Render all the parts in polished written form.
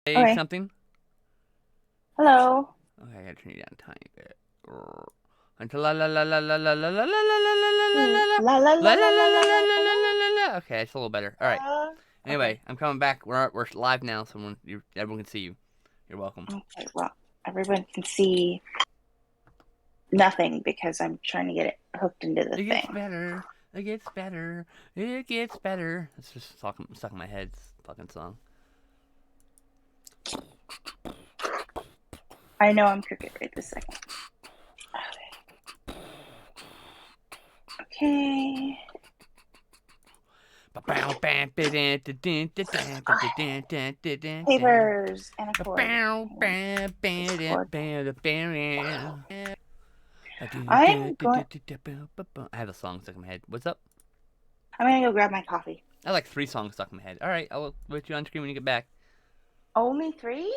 Say Okay. something. Hello. Okay, I gotta turn you down a tiny bit. Until la la la la la la la la la la la la Mm, la La la la la la la la la la la la la la la la la. Okay, it's a little better. All right. Okay. Anyway, I'm coming back. We're live now, so everyone can see you. You're welcome. Okay. Well, everyone can see nothing because I'm trying to get it hooked into the It gets thing. better. It gets better. It gets better. It's just stuck in my head. It's a fucking song. I know I'm crooked right this second. Okay. Papers and a cord. This cord. I'm going. I have a song stuck in my head. What's up? I'm gonna go grab my coffee. I have like 3 songs stuck in my head. All right, I'll put you on screen when you get back. Only three?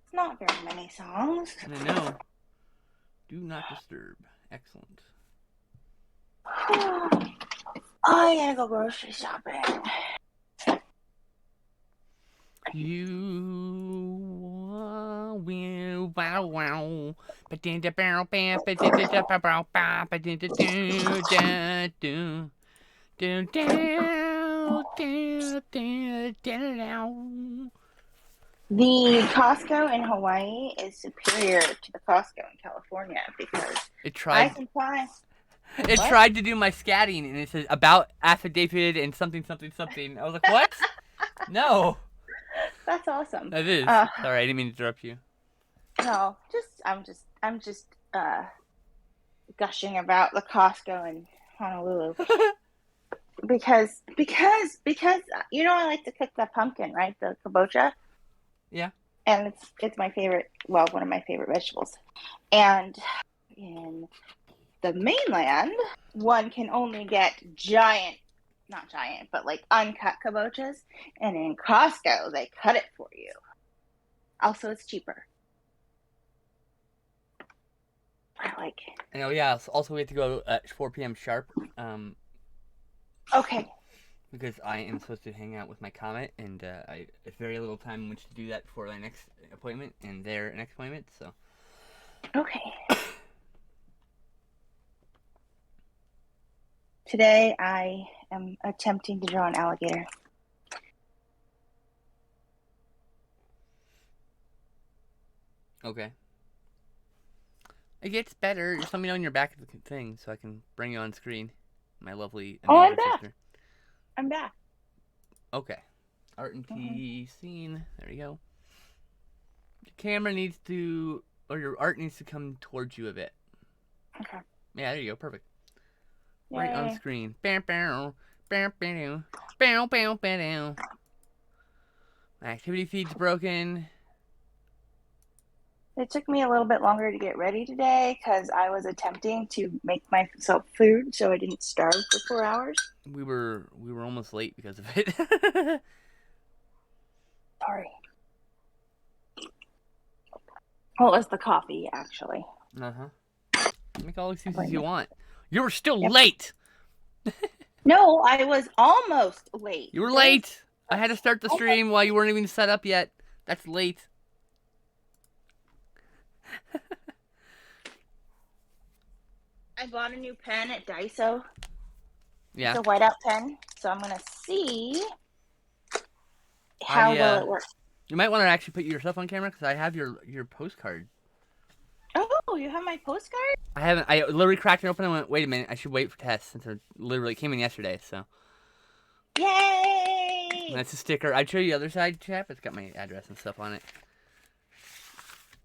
It's not very many songs. And I know. Do not disturb. Excellent. I gotta go grocery shopping. You will wow wow. The Costco in Hawaii is superior to the Costco in California because It I tried can find it what? tried to do my scatting and it says about affidavit and something something something. I was like, what? No. That's awesome. That is. Uh, Sorry, I didn't mean to interrupt you. no, I'm just gushing about the Costco in Honolulu because I like to cook the pumpkin, right? The kabocha, Yeah. and it's my favorite. Well, one of my favorite vegetables. And in the mainland, one can only get giant, not giant, but like uncut kabochas. And in Costco, they cut it for you. Also, it's cheaper. I like it. And oh yeah, also we have to go at 4 p.m. sharp. Um, Okay. because I am supposed to hang out with my comet, and I have very little time in which to do that before my next appointment and their next appointment. So Okay. Today, I am attempting to draw an alligator. okay, it gets better. Just let me know when you're back at the thing, so I can bring you on screen, my lovely Oh, I'm amazing back. sister. I'm back. Okay, art and Mm-hmm. T scene. There we go. Your camera needs to, or your art needs to come towards you a bit. Okay. Yeah, there you go. Perfect. Right on Yay. screen. Bow, bow, bow, bow, bow, bow, bow. My activity feed's broken. It took me a little bit longer to get ready today because I was attempting to make myself food so I didn't starve for 4 hours. We were almost late because of it. Sorry. Well, it was the coffee, actually. uh huh. Make all I'm excuses blaming you it. want. You were still Yep. late. No, I was almost late. You were There's late. I had to start the almost. stream while you weren't even set up yet. That's late. I bought a new pen at Daiso. It's Yeah. a whiteout pen, so I'm gonna see how I well it works. You might want to actually put yourself on camera because I have your postcard. Oh, you have my postcard? I haven't. I literally cracked it open and went, wait a minute. I should wait for tests since it literally came in yesterday. So and Yay! that's a sticker. I'd show you the other side, chap. It's got my address and stuff on it.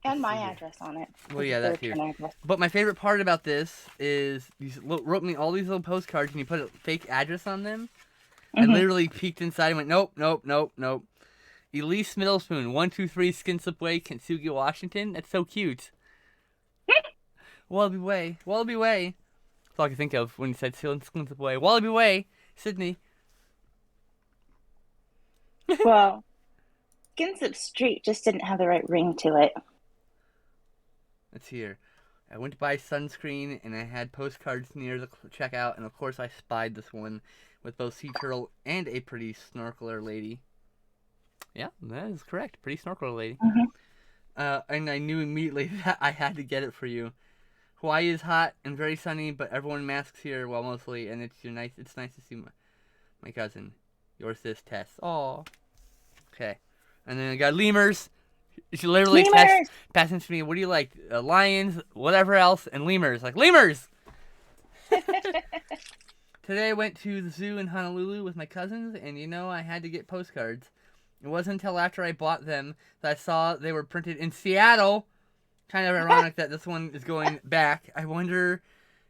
Let's And my see here. address on it Well, because yeah, it's the that too. return address. But my favorite part about this is you wrote me all these little postcards and you put a fake address on them. I Mm-hmm. literally peeked inside and went, nope, nope, nope, nope. Elise Middlespoon, 123 Skinslip Way, Kintsugi, Washington. That's so cute. Wallaby Way, Wallaby Way. That's all I could think of when you said Skinslip Way. Wallaby Way, Sydney. Well, Skinsip Street just didn't have the right ring to it. Let's see here. I went to buy sunscreen and I had postcards near the checkout, and of course I spied this one with both sea turtle and a pretty snorkeler lady. Yeah, that is correct. Pretty snorkel lady. Hmm. And I knew immediately that I had to get it for you. Hawaii is hot and very sunny, but everyone masks here, well, mostly, and it's nice. It's nice to see my cousin, your sis Tess. Aw. Okay, and then I got lemurs. She literally Lemurs. passing to me. What do you like? Lions, whatever else, and lemurs. Like lemurs. Today I went to the zoo in Honolulu with my cousins, and I had to get postcards. It wasn't until after I bought them that I saw they were printed in Seattle. Kind of ironic that this one is going back. I wonder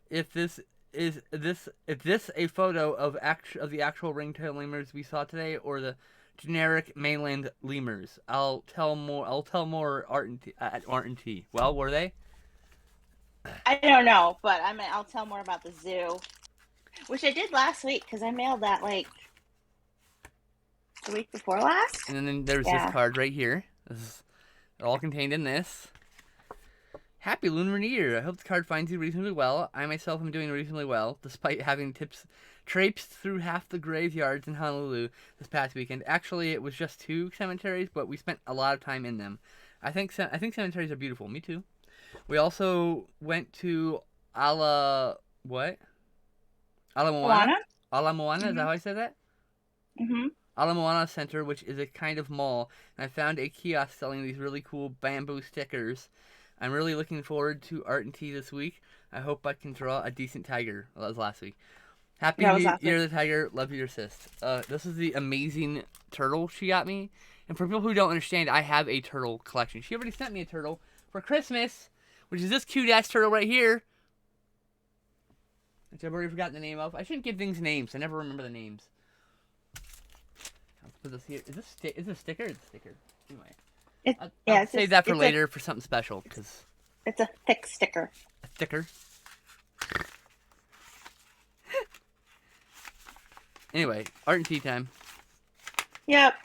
if this is a photo of the actual ringtail lemurs we saw today, or the generic mainland lemurs. I'll tell more at Art and T. Well, were they? I don't know, but I'll tell more about the zoo, which I did last week because I mailed that like the week before last. And then there's this card right here. This is all contained in this. Happy Lunar New Year. I hope the card finds you reasonably well. I myself am doing reasonably well, despite having traipsed through half the graveyards in Honolulu this past weekend. Actually, it was just 2 cemeteries, but we spent a lot of time in them. I think cemeteries are beautiful. Me too. We also went to Ala Moana. Ala Moana, is that how I said that? Mm-hmm. Ala Moana Center, which is a kind of mall, and I found a kiosk selling these really cool bamboo stickers. I'm really looking forward to Art and Tea this week. I hope I can draw a decent tiger. Well, that was last week. Happy New Year, the tiger. Love your sis. This is the amazing turtle she got me. And for people who don't understand, I have a turtle collection. She already sent me a turtle for Christmas, which is this cute-ass turtle right here, which I've already forgotten the name of. I shouldn't give things names. I never remember the names. I'll put this here. Is this a sticker? It's a sticker. Anyway. I'll save that for later for something special, because it's a thick sticker. A sticker. Anyway, Art and Tea time. Yep.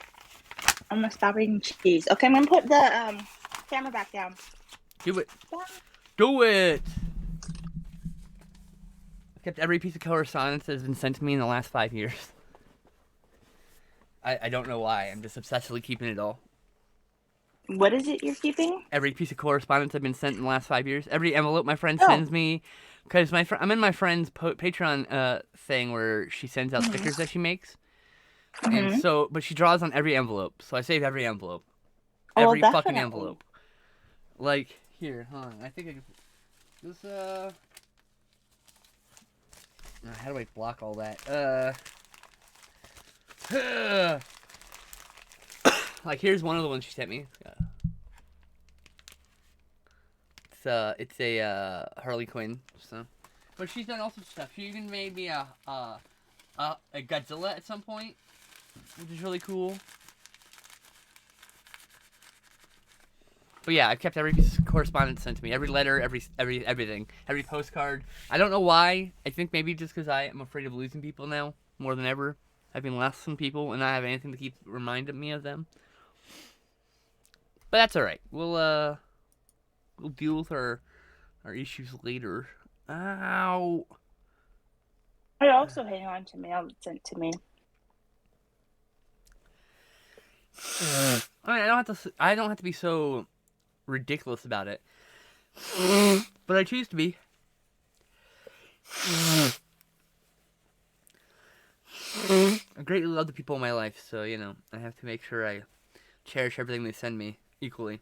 I'm gonna stop eating cheese. Okay, I'm gonna put the camera back down. Do it. Do it. I've kept every piece of correspondence that has been sent to me in the last 5 years. I don't know why. I'm just obsessively keeping it all. What is it you're keeping? Every piece of correspondence I've been sent in the last 5 years. Every envelope my friend sends me. Because I'm in my friend's Patreon thing where she sends out stickers that she makes. And so, but she draws on every envelope. So I save every envelope. Every fucking envelope. Like, here, hold on. I think I can put this, how do I block all that? Like, here's one of the ones she sent me. It's a Harley Quinn. So, but she's done all sorts of stuff. She even made me a Godzilla at some point, which is really cool. But yeah, I've kept every piece of correspondence sent to me, every letter, everything, every postcard. I don't know why. I think maybe just because I am afraid of losing people now more than ever. Having lost some people and not have anything to keep reminding me of them. But that's all right. We'll deal with our issues later. Ow. I also hang on to mail that's sent to me. I mean, I don't have to be so ridiculous about it. But I choose to be. I greatly love the people in my life, so I have to make sure I cherish everything they send me equally,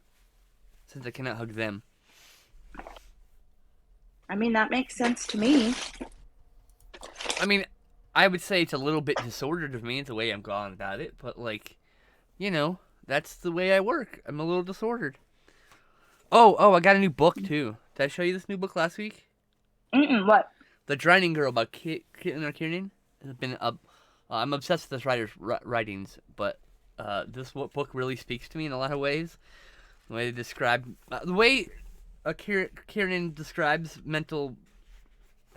since I cannot hug them. I mean, that makes sense to me. I mean, I would say it's a little bit disordered of me. It's the way I'm gone about it, but that's the way I work. I'm a little disordered. Oh, I got a new book too. Did I show you this new book last week? What? The Drowning Girl by Caitlin Kiernan. Has been I'm obsessed with this writer's writings, but this book really speaks to me in a lot of ways. The way they describe, the way Kiernan describes mental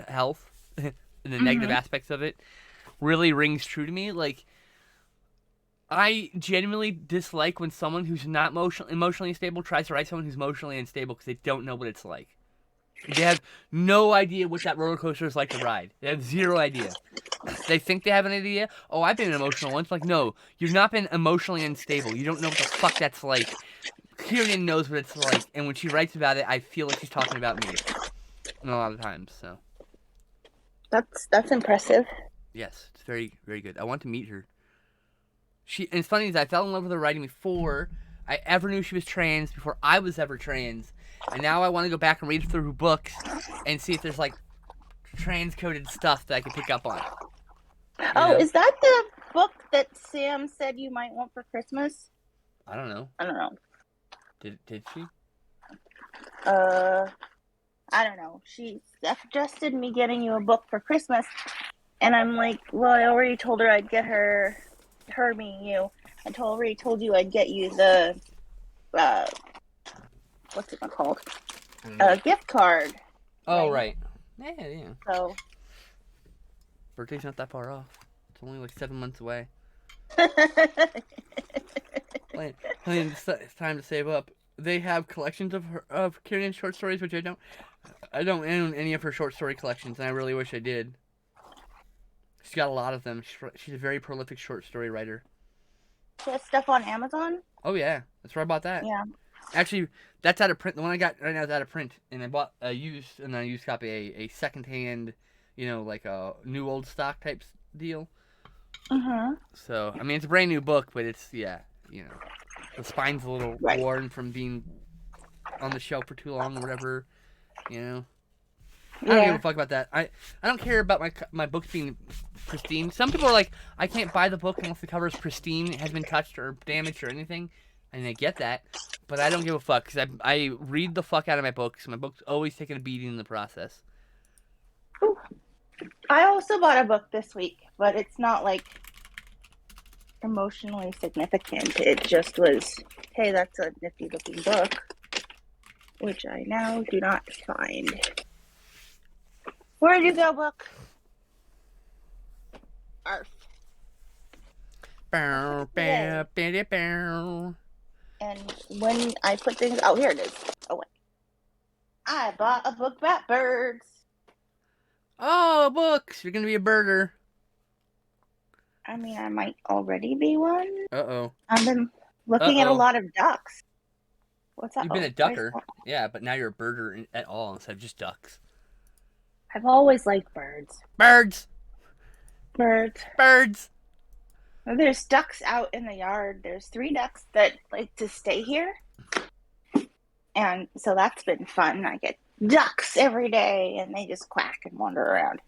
health and the negative aspects of it really rings true to me. Like, I genuinely dislike when someone who's not emotionally stable tries to write someone who's emotionally unstable because they don't know what it's like. They have no idea what that roller coaster is like to ride. They have zero idea. They think they have an idea. Oh, I've been emotional once. Like, no, you've not been emotionally unstable. You don't know what the fuck that's like. Kieran knows what it's like, and when she writes about it, I feel like she's talking about me. And a lot of times, so. That's impressive. Yes, it's very, very good. I want to meet her. And it's funny is I fell in love with her writing before I ever knew she was trans, before I was ever trans. And now I want to go back and read through her books and see if there's like trans-coded stuff that I can pick up on. Oh, is that the book that Sam said you might want for Christmas? I don't know. I don't know. Did she? I don't know. She suggested me getting you a book for Christmas, and I'm like, well, I already told her I'd get her, you. I already told you I'd get you the, what's it called? A gift card. Oh, right. Yeah. So. Birthday's not that far off. It's only like 7 months away. It's time to save up. They have collections of Kieran's short stories, which I don't own any of her short story collections, and I really wish I did. She's got a lot of them. She's a very prolific short story writer. She has stuff on Amazon? Oh, yeah. That's where I bought that. Yeah. Actually, that's out of print. The one I got right now is out of print, and I bought a used copy, a secondhand, like a new old stock type deal. So, I mean, it's a brand new book, but it's, the spine's a little worn from being on the shelf for too long or whatever, I don't give a fuck about that. I don't care about my books being pristine. Some people are like, I can't buy the book unless the cover is pristine, it hasn't been touched or damaged or anything. And I get that, but I don't give a fuck because I read the fuck out of my books. My book's always taking a beating in the process. Ooh. I also bought a book this week, but it's not like emotionally significant. It just was, hey, that's a nifty looking book, which I now do not find. Where'd you go, book? Arf. Bow, bow, bow, bow. And when I put things, oh, here it is. Oh, wait. I bought a book about birds. Oh, books. You're going to be a birder. I mean, I might already be one. Uh-oh. I've been looking at a lot of ducks. What's that? You've been a ducker. Yeah, but now you're a birder at all instead of just ducks. I've always liked birds. Birds. There's ducks out in the yard. There's 3 ducks that like to stay here. And so that's been fun. I get ducks every day, and they just quack and wander around.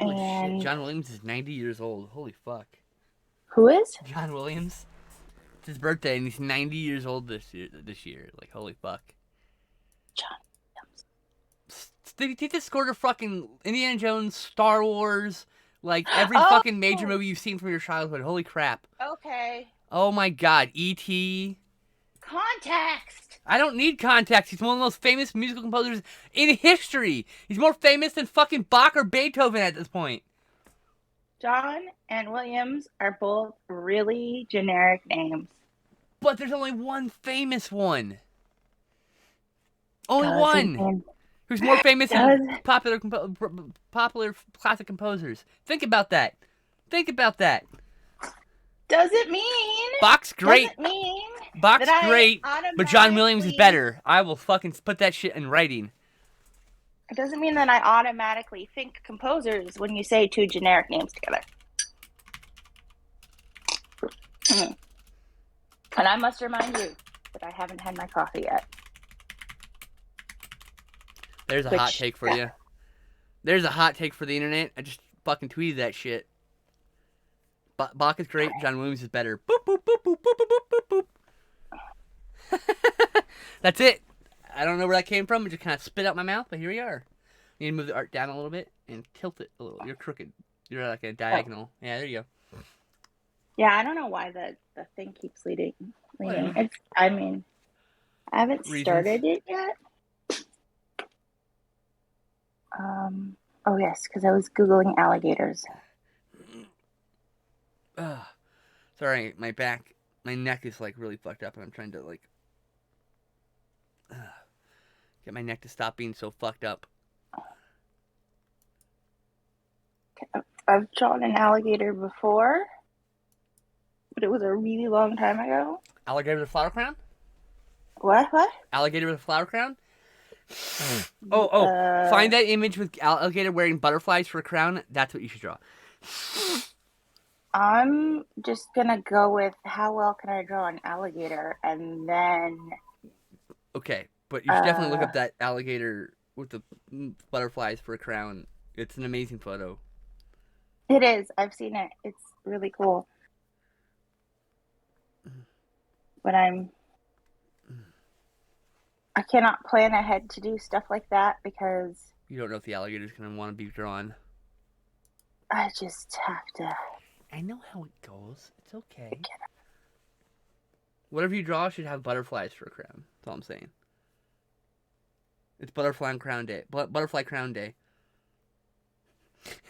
Holy shit. John Williams is 90 years old. Holy fuck. Who is? John Williams. It's his birthday, and he's 90 years old this year. Like, holy fuck. John Williams. He just scored a fucking Indiana Jones, Star Wars, like every fucking major movie you've seen from your childhood. Holy crap. Okay. Oh my god. E.T. Context. I don't need context. He's one of the most famous musical composers in history. He's more famous than fucking Bach or Beethoven at this point. John and Williams are both really generic names. But there's only one famous one. Only one. Who's more famous than popular classic composers. Think about that. Does it mean Bach's great. Bach's great, but John Williams is better. I will fucking put that shit in writing. It doesn't mean that I automatically think composers when you say 2 generic names together. And I must remind you that I haven't had my coffee yet. There's a hot take for you. There's a hot take for the internet. I just fucking tweeted that shit. Bach is great. John Williams is better. Boop, boop, boop, boop, boop, boop, boop, boop. That's it. I don't know where that came from. It just kind of spit out my mouth, but here we are. You need to move the art down a little bit and tilt it a little. You're crooked. You're like a diagonal. Oh. Yeah, there you go. Yeah, I don't know why the thing keeps leading. I haven't started it yet. Oh yes, because I was Googling alligators. Sorry, my neck is like really fucked up, and I'm trying to like Get my neck to stop being so fucked up. I've drawn an alligator before, but it was a really long time ago. Alligator with a flower crown? What? Alligator with a flower crown? Oh. Find that image with alligator wearing butterflies for a crown. That's what you should draw. I'm just gonna go with how well can I draw an alligator, and then. Okay, but you should definitely look up that alligator with the butterflies for a crown. It's an amazing photo. It is. I've seen it. It's really cool. But I cannot plan ahead to do stuff like that because You don't know if the alligator's going to want to be drawn. I just have to. I know how it goes. It's okay. Whatever you draw should have butterflies for a crown. That's all I'm saying. It's butterfly crown day. Butterfly crown day. I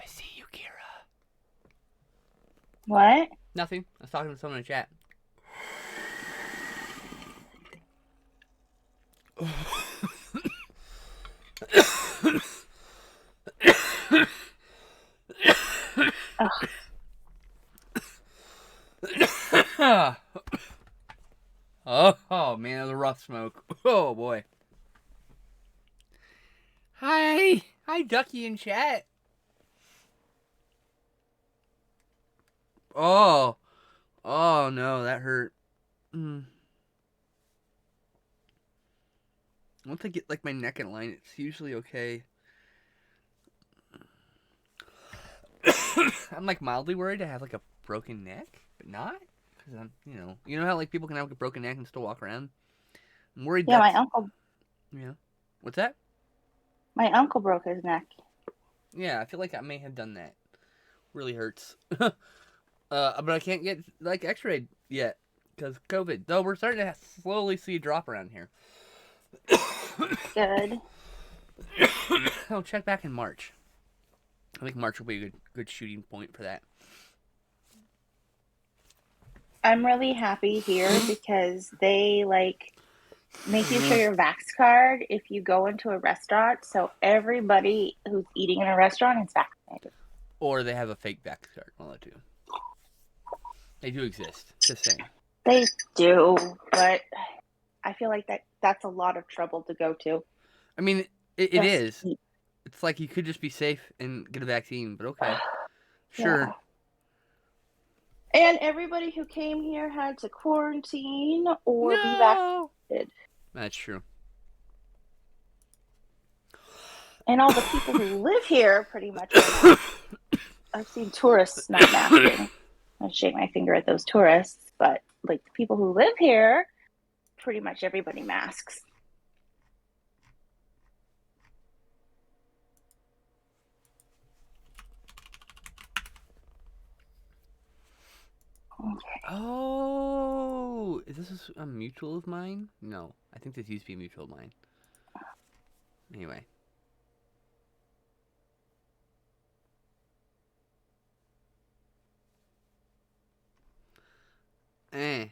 see you, Kira. What? Nothing. I was talking to someone in the chat. Oh man, that was a rough smoke. Oh boy. Hi, Ducky in chat. Oh no, that hurt. Once I get like my neck in line, it's usually okay. I'm like mildly worried I have like a broken neck, but not because I'm, you know how like people can have like a broken neck and still walk around. I'm worried. Yeah, my uncle. Yeah. What's that? My uncle broke his neck. Yeah, I feel like I may have done that. Really hurts. But I can't get like X-rayed yet because COVID. Though we're starting to slowly see a drop around here. Good. I'll check back in March. I think March will be a good shooting point for that. I'm really happy here because they make you show your Vax card if you go into a restaurant. So everybody who's eating in a restaurant is vaccinated. Or they have a fake Vax card. One of the two. They do exist. Just saying. They do, but I feel like that's a lot of trouble to go to. I mean, it is. It's like you could just be safe and get a vaccine, but okay. Sure. Yeah. And everybody who came here had to quarantine or be vaccinated. That's true. And all the people who live here pretty much I've seen tourists not masking. I shake my finger at those tourists, but like the people who live here, pretty much everybody masks. Okay. Oh, is this a mutual of mine? No, I think this used to be a mutual of mine. Anyway. Eh.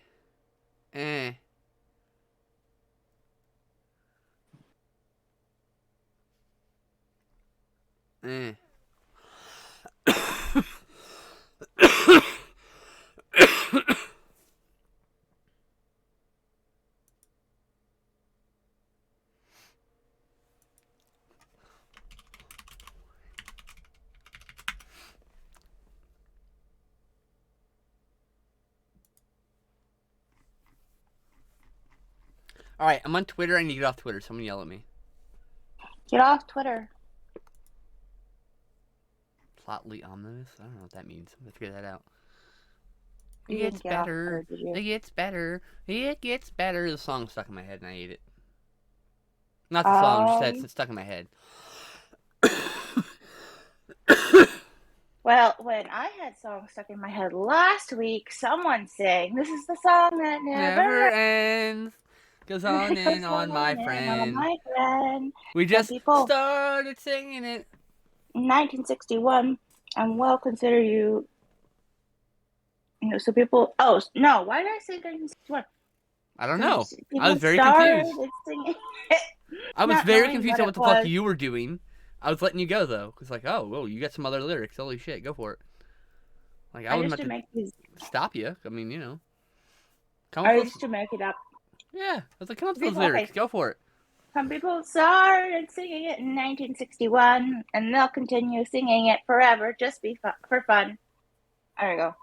All right, I'm on Twitter. I need to get off Twitter. Someone yell at me. Get off Twitter. Plotly ominous? I don't know what that means. I'm going to figure that out. You It didn't gets get off better. Twitter, did you? It gets better. It gets better. The song stuck in my head and I ate it. Not the song, just it's stuck in my head. Well, when I had songs stuck in my head last week, someone sang, "This is the song that never ends. Goes on and on, my friend. My friend. We just people- started singing it. In 1961, And well, consider you. So people. Oh no! Why did I say 1961? I don't know. I was People very started confused. singing, I was not very knowing confused what on it what the fuck was. you were doing. I was letting you go though, cause like, oh, whoa, you got some other lyrics. Holy shit, go for it. Like I I wasn't used about to to make these. stop you. I mean, come up I with used those. to make it up. Yeah, I was like, come up with those People, lyrics. okay. Go for it. Some people started singing it in 1961, and they'll continue singing it forever, just for fun. There we go.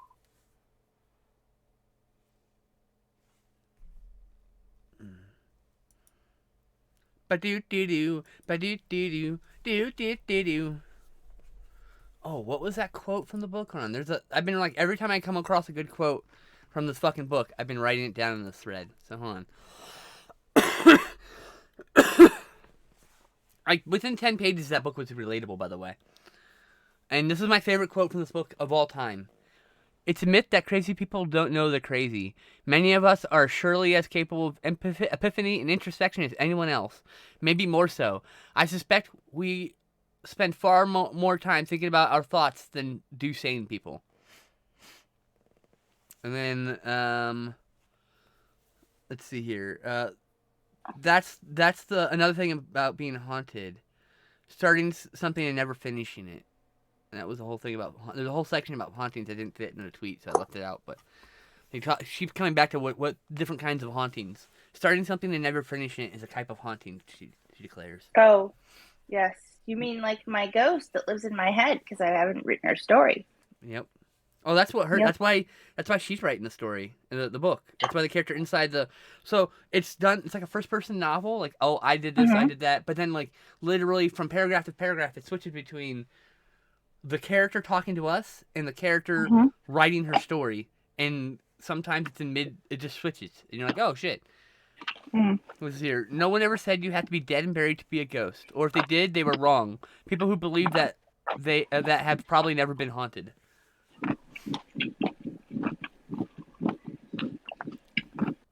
Ba do do do, ba do do do, do do do. Oh, what was that quote from the book? Hold on. I've been like, every time I come across a good quote from this fucking book, I've been writing it down in this thread. So hold on. Like, within 10 pages, that book was relatable, by the way. And this is my favorite quote from this book of all time. It's a myth that crazy people don't know they're crazy. Many of us are surely as capable of epiphany and introspection as anyone else. Maybe more so. I suspect we spend far more time thinking about our thoughts than do sane people. And then, let's see here. That's the another thing about being haunted. Starting something and never finishing it. And that was the whole thing about. There's a whole section about hauntings that didn't fit in a tweet, so I left it out. But she keeps coming back to what different kinds of hauntings. Starting something and never finishing it is a type of haunting. She declares. Oh, yes. You mean like my ghost that lives in my head because I haven't written her story? Yep. Oh, that's what her. Yep. That's why she's writing the story in the book. That's why the character inside the. So it's done. It's like a first person novel. Like, oh, I did this, I Mm-hmm. did that. But then, like, literally from paragraph to paragraph, it switches between the character talking to us and the character Mm-hmm. writing her story. And sometimes it's in mid. It just switches, and you're like, oh shit. Mm. It was here. No one ever said you had to be dead and buried to be a ghost, or if they did, they were wrong. People who believe that that have probably never been haunted.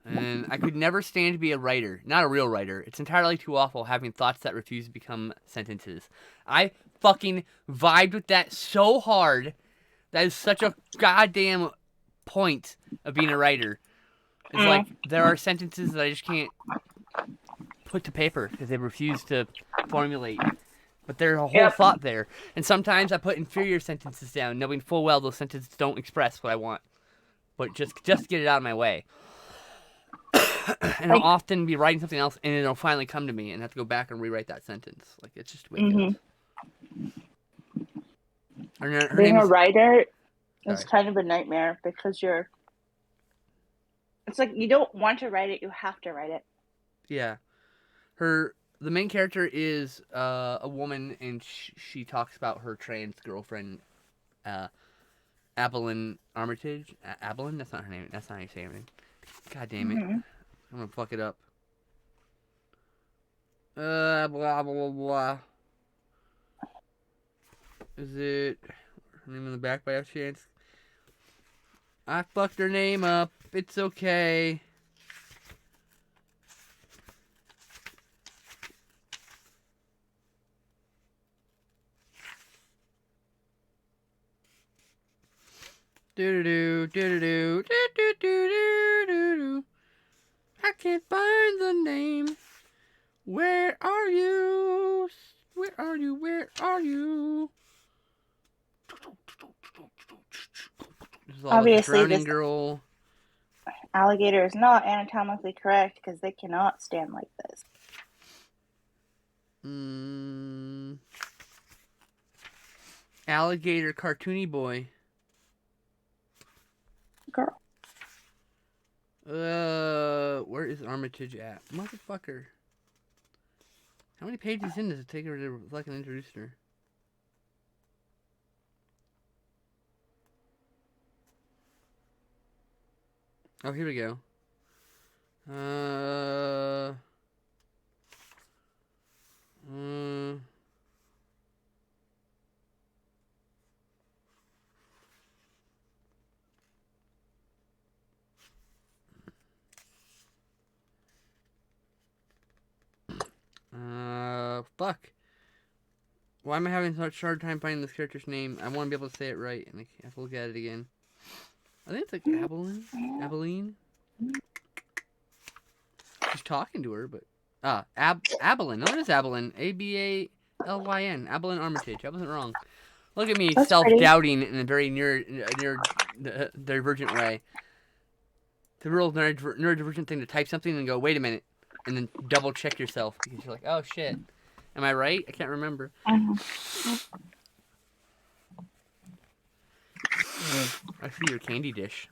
And I could never stand to be a writer, not a real writer. It's entirely too awful having thoughts that refuse to become sentences. I fucking vibed with that so hard. That is such a goddamn point of being a writer. It's Mm. like there are sentences that I just can't put to paper because they refuse to formulate. But there's a whole Yep. thought there. And sometimes I put inferior sentences down, knowing full well those sentences don't express what I want. But just get it out of my way. And I'll Like, often be writing something else, and it'll finally come to me, and have to go back and rewrite that sentence. Like it's just the way it goes. Her being name a is. writer is Sorry. kind of a nightmare because it's like you don't want to write it, you have to write it. Yeah, the main character is a woman, and she talks about her trans girlfriend, Abilene Armitage. Abilene? That's not her name. That's not how you say her name. God damn it! Mm-hmm. I'm gonna fuck it up. Blah blah blah. Is it her name in the back by a chance? I fucked her name up. It's okay. Do do do do do do do do do do. I can't find the name. Where are you? Where are you? Where are you? This is all about the Obviously, drowning this girl. alligator is not anatomically correct because they cannot stand like this. Alligator cartoony boy. Girl. Where is Armitage at? Motherfucker. How many pages in does it take her to fucking introduce her? Oh, here we go. Uh. Fuck. Why am I having such a hard time finding this character's name? I want to be able to say it right, and I have to look at it again. I think it's like Abilene. Abilene. She's talking to her, but Abilene. No, it is Abilene. Abalyn. Abilene Armitage. I wasn't wrong. Look at me, That's self-doubting in a very neurodivergent way. It's a real neurodivergent thing to type something and go, wait a minute, and then double check yourself because you're like, oh shit, am I right? I can't remember. I see your candy dish.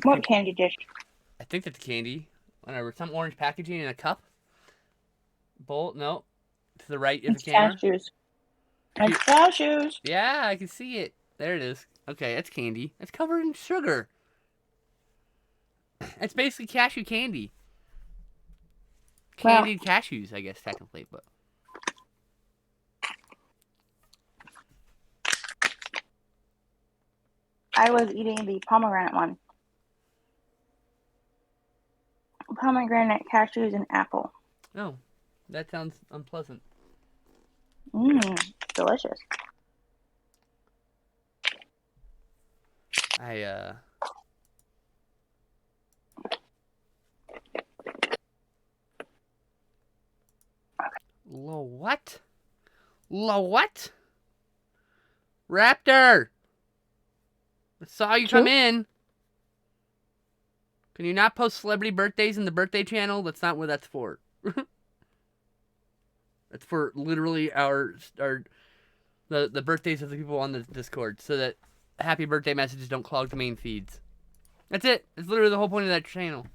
What candy dish? I think that's candy. Whatever. Some orange packaging in a cup. Bowl? No. To the right of the camera. Cashews. It's cashews. Yeah, I can see it. There it is. Okay, that's candy. It's covered in sugar. It's basically cashew candy. Candied cashews, I guess, technically, but. I was eating the pomegranate one. Pomegranate, cashews, and apple. Oh, that sounds unpleasant. Delicious. What? What? Raptor! I saw you come in. Can you not post celebrity birthdays in the birthday channel? That's not what that's for. That's for literally the birthdays of the people on the Discord, so that happy birthday messages don't clog the main feeds. That's it. That's literally the whole point of that channel.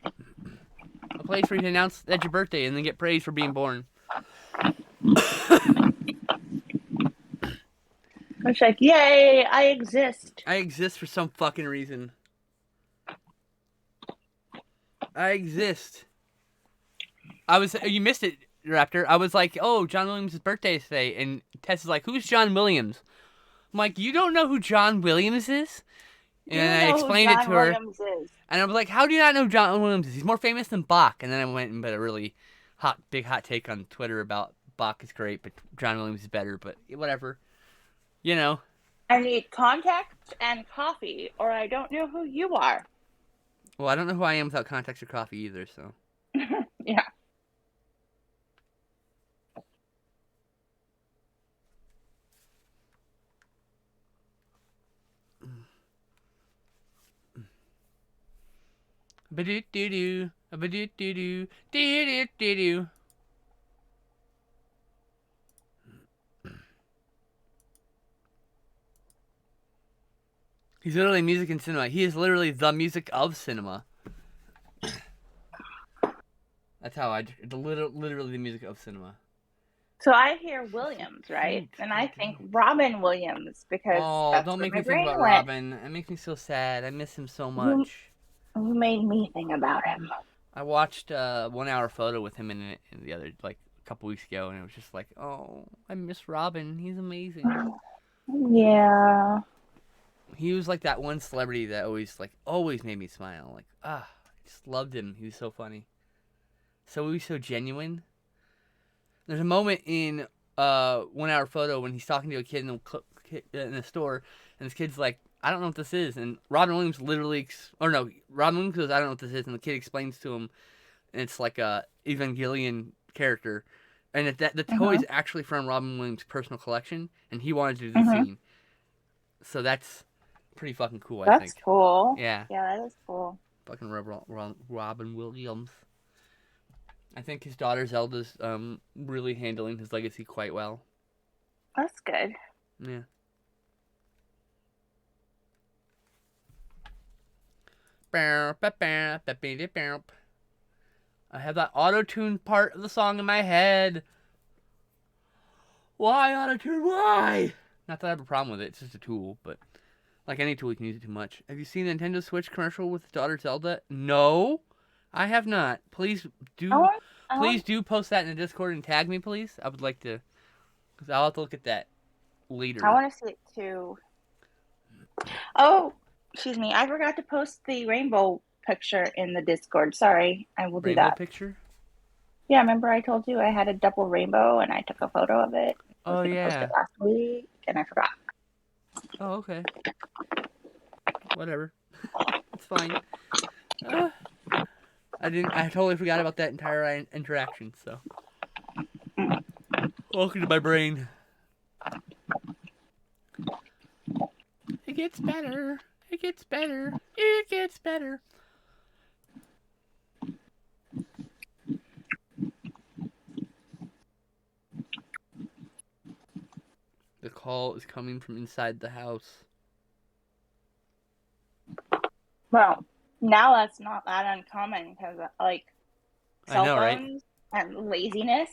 A place where you can announce that's your birthday and then get praise for being born. It's like, yay, I exist. I exist for some fucking reason. I exist. You missed it, Raptor. I was like, oh, John Williams' birthday is today. And Tess is like, who's John Williams? I'm like, you don't know who John Williams is? And I explained it to her. And I was like, how do you not know who John Williams is? He's more famous than Bach. And then I went and put a really big hot take on Twitter about Bach is great, but John Williams is better. But whatever. You know. I need contacts and coffee, or I don't know who you are. Well, I don't know who I am without contacts or coffee either, so. Yeah. Ba-do-do-do. Ba-do-do-do. Do-do-do-do. He's literally music in cinema. He is literally the music of cinema. That's how literally the music of cinema. So I hear Williams, right? And I think Robin Williams because that's don't make me my think brain about went. Robin. It makes me so sad. I miss him so much. Who made me think about him? I watched 1 hour photo with him in the other a couple weeks ago, and it was just like, oh, I miss Robin. He's amazing. Yeah. He was like that one celebrity that always made me smile. Like, I just loved him. He was so funny. He was so genuine. There's a moment in 1 hour photo when he's talking to a kid in the store, and this kid's like, I don't know what this is. And Robin Williams Robin Williams goes, I don't know what this is. And the kid explains to him, and it's like a Evangelion character. And the toy is actually from Robin Williams' personal collection, and he wanted to do the scene. So that's pretty fucking cool, I think. That's cool. Yeah. Yeah, that is cool. Fucking Robin Williams. I think his daughter Zelda's really handling his legacy quite well. That's good. Yeah. I have that auto-tune part of the song in my head. Why auto-tune? Why? Not that I have a problem with it. It's just a tool, but like any tool, you can use it too much. Have you seen the Nintendo Switch commercial with his daughter Zelda? No, I have not. Please do. Please do post that in the Discord and tag me, please. I would like to, because I'll have to look at that later. I want to see it too. Oh, excuse me. I forgot to post the rainbow picture in the Discord. Sorry, I will do that. Rainbow picture? Yeah, remember I told you I had a double rainbow and I took a photo of it. I was Oh going to post it yeah. last week and I forgot. Oh okay. Whatever. It's fine. Uh, I totally forgot about that entire interaction. So, welcome to my brain. It gets better. It gets better. It gets better. The call is coming from inside the house. Well, now that's not that uncommon because, like, I cell know, right? phones and laziness.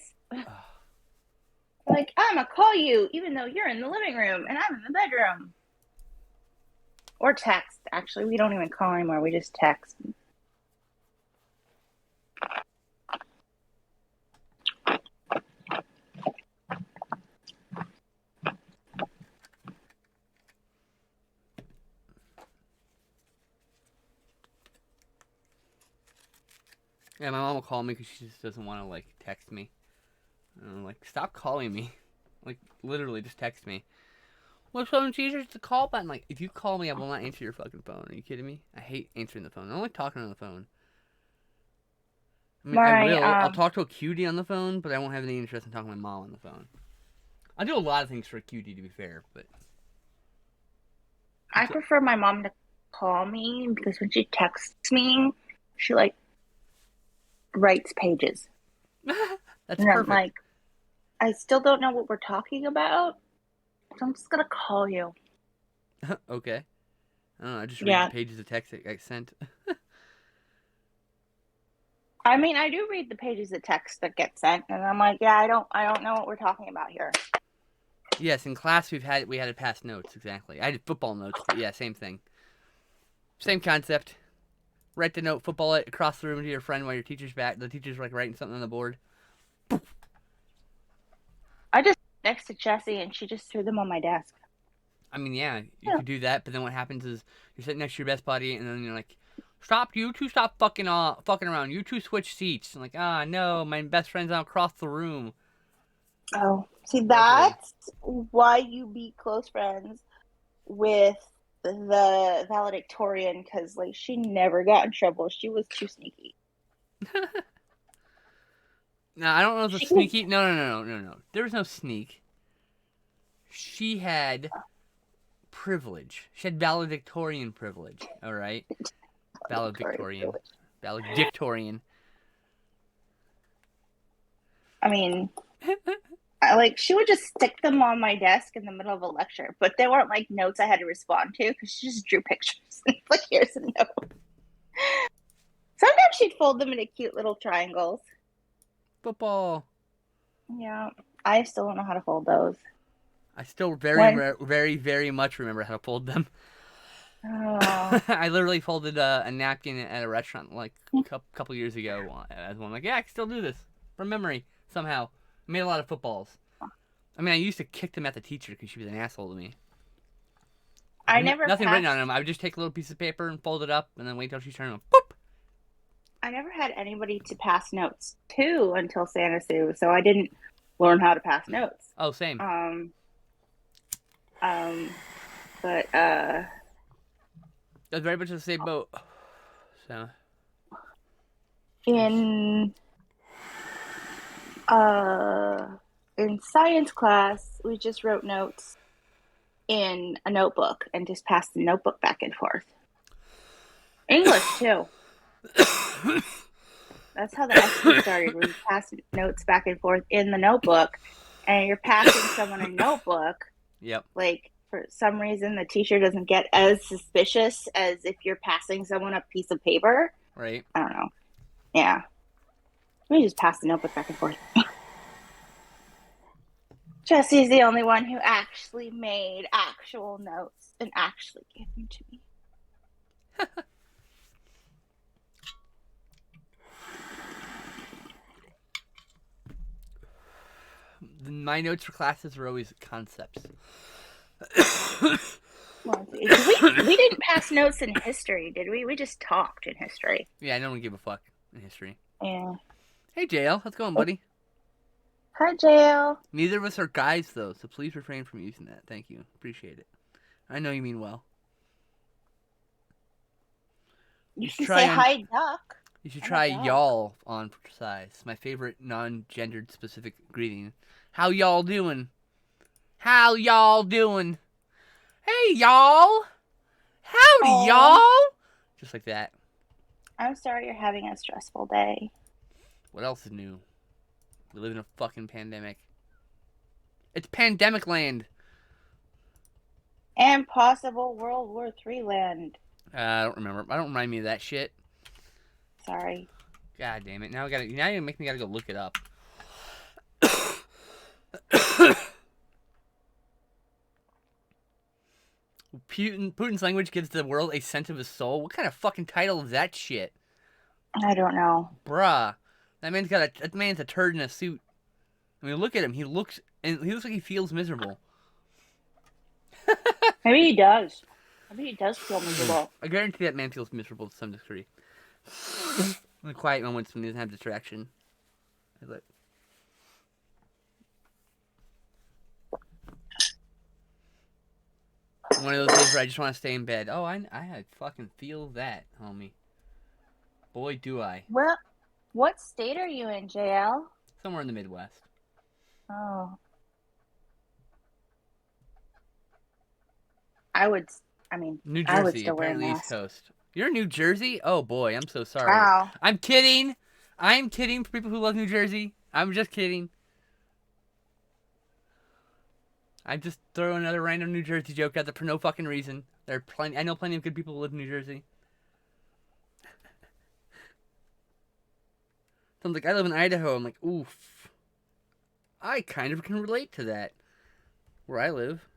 Like, I'm going to call you even though you're in the living room and I'm in the bedroom. Or text. Actually, we don't even call anymore. We just text. Yeah, my mom will call me because she just doesn't want to like text me. And I'm like, stop calling me. Like, literally, just text me. Well, so it's easier to call, but I'm like, if you call me, I will not answer your fucking phone. Are you kidding me? I hate answering the phone. I don't like talking on the phone. I mean, I My will. I'll talk to a cutie on the phone, but I won't have any interest in talking to my mom on the phone. I do a lot of things for a cutie, to be fair, but I prefer my mom to call me because when she texts me, she like writes pages. that's And I'm perfect. like, I still don't know what we're talking about, so I'm just gonna call you. Okay. I don't know. I just read the Yeah. pages of text that got sent. I mean, I do read the pages of text that get sent, and I'm like, yeah, I don't know what we're talking about here. Yes, in class we had to pass notes exactly. I did football notes, but yeah, same thing, same concept. Write the note, football it across the room to your friend while your teacher's back. The teacher's like writing something on the board. I just next to Jessie, and she just threw them on my desk. I mean, yeah, you Yeah. could do that, but then what happens is you're sitting next to your best buddy, and then you're like, "Stop! You two stop fucking around. You two switch seats." And like, no, my best friend's out across the room. Oh, see, Lovely. that's why you be close friends with the valedictorian because like she never got in trouble. She was too sneaky. Now I don't know if the She could. sneaky. No. There was no sneak. She had privilege. She had valedictorian privilege. All right, valedictorian, valedictorian. I mean, she would just stick them on my desk in the middle of a lecture, but they weren't like notes I had to respond to because she just drew pictures. Like, here's a note. Sometimes she'd fold them into cute little triangles. Football. Yeah, I still don't know how to fold those. I still When very much remember how to fold them. oh, I literally folded a napkin at a restaurant like a couple years ago. As one, like, yeah, I can still do this from memory somehow. I made a lot of footballs. I mean, I used to kick them at the teacher because she was an asshole to me. I never Nothing written on passed. them. I would just take a little piece of paper and fold it up, and then wait till she's turning. Boop. I never had anybody to pass notes to until Santa Sue, so I didn't learn how to pass notes. Oh, same. Um, um, but That's very much the same boat. So in uh in science class, we just wrote notes in a notebook and just passed the notebook back and forth. English too. That's how the essay started. We passed notes back and forth in the notebook, and you're passing someone a notebook. Yep. Like, for some reason, the teacher doesn't get as suspicious as if you're passing someone a piece of paper. Right. I don't know. Yeah. We just passed the notebook back and forth. Jesse's the only one who actually made actual notes and actually gave them to me. My notes for classes were always concepts. Well, we didn't pass notes in history, did we? We just talked in history. Yeah, I don't give a fuck in history. Yeah. Hey, JL. How's it going, buddy? Hi, JL. Neither of us are guys, though, so please refrain from using that. Thank you. Appreciate it. I know you mean well. You should can try say on- hi, duck. You should I'm a try dog. y'all on for size. My favorite non-gendered specific greeting. How y'all doing? How y'all doing? Hey, y'all. Howdy, Aw. y'all. Just like that. I'm sorry you're having a stressful day. What else is new? We live in a fucking pandemic. It's pandemic land. And possible World War III land. I don't remember. I don't remind me of that shit. Sorry. God damn it! Now you make me gotta go look it up. Putin's language gives the world a sense of his soul. What kind of fucking title is that shit? I don't know. Bruh. That man's a turd in a suit. I mean, look at him. He looks like he feels miserable. Maybe he does. Maybe he does feel miserable. I guarantee that man feels miserable to some degree. In the quiet moments when he doesn't have distraction. One of those days where I just want to stay in bed. Oh, I fucking feel that, homie. Boy, do I. Well, what state are you in, JL? Somewhere in the Midwest. Oh. New I would Jersey, still wear a apparently East mask. Coast. You're in New Jersey? Oh boy, I'm so sorry. Wow. I'm kidding. I'm kidding for people who love New Jersey. I'm just kidding. I'm just throwing another random New Jersey joke out there for no fucking reason. I know plenty of good people who live in New Jersey. Someone's like, I live in Idaho. I'm like, oof. I kind of can relate to that. Where I live.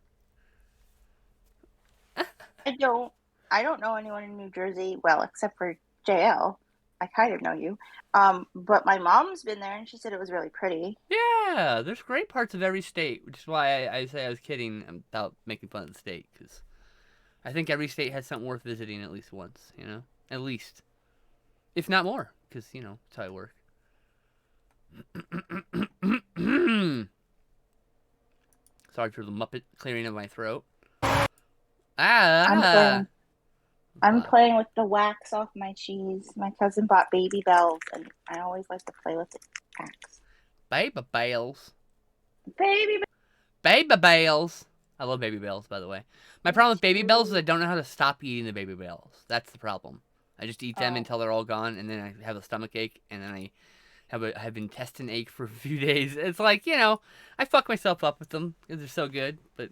I don't know anyone in New Jersey, well, except for JL. I kind of know you. But my mom's been there and she said it was really pretty. Yeah, there's great parts of every state, which is why I say I was kidding about making fun of the state, because I think every state has something worth visiting at least once, you know? At least. If not more, because, you know, that's how I work. Sorry for the Muppet clearing of my throat. I'm playing with the wax off my cheese. My cousin bought Baby Bells, and I always like to play with the wax. Baby Bells. Baby Baby Bells. I love Baby Bells, by the way. My problem with Baby Bells is I don't know how to stop eating the Baby Bells. That's the problem. I just eat them until they're all gone, and then I have a stomach ache, and then I have intestine ache for a few days. It's like, you know, I fuck myself up with them because they're so good, but...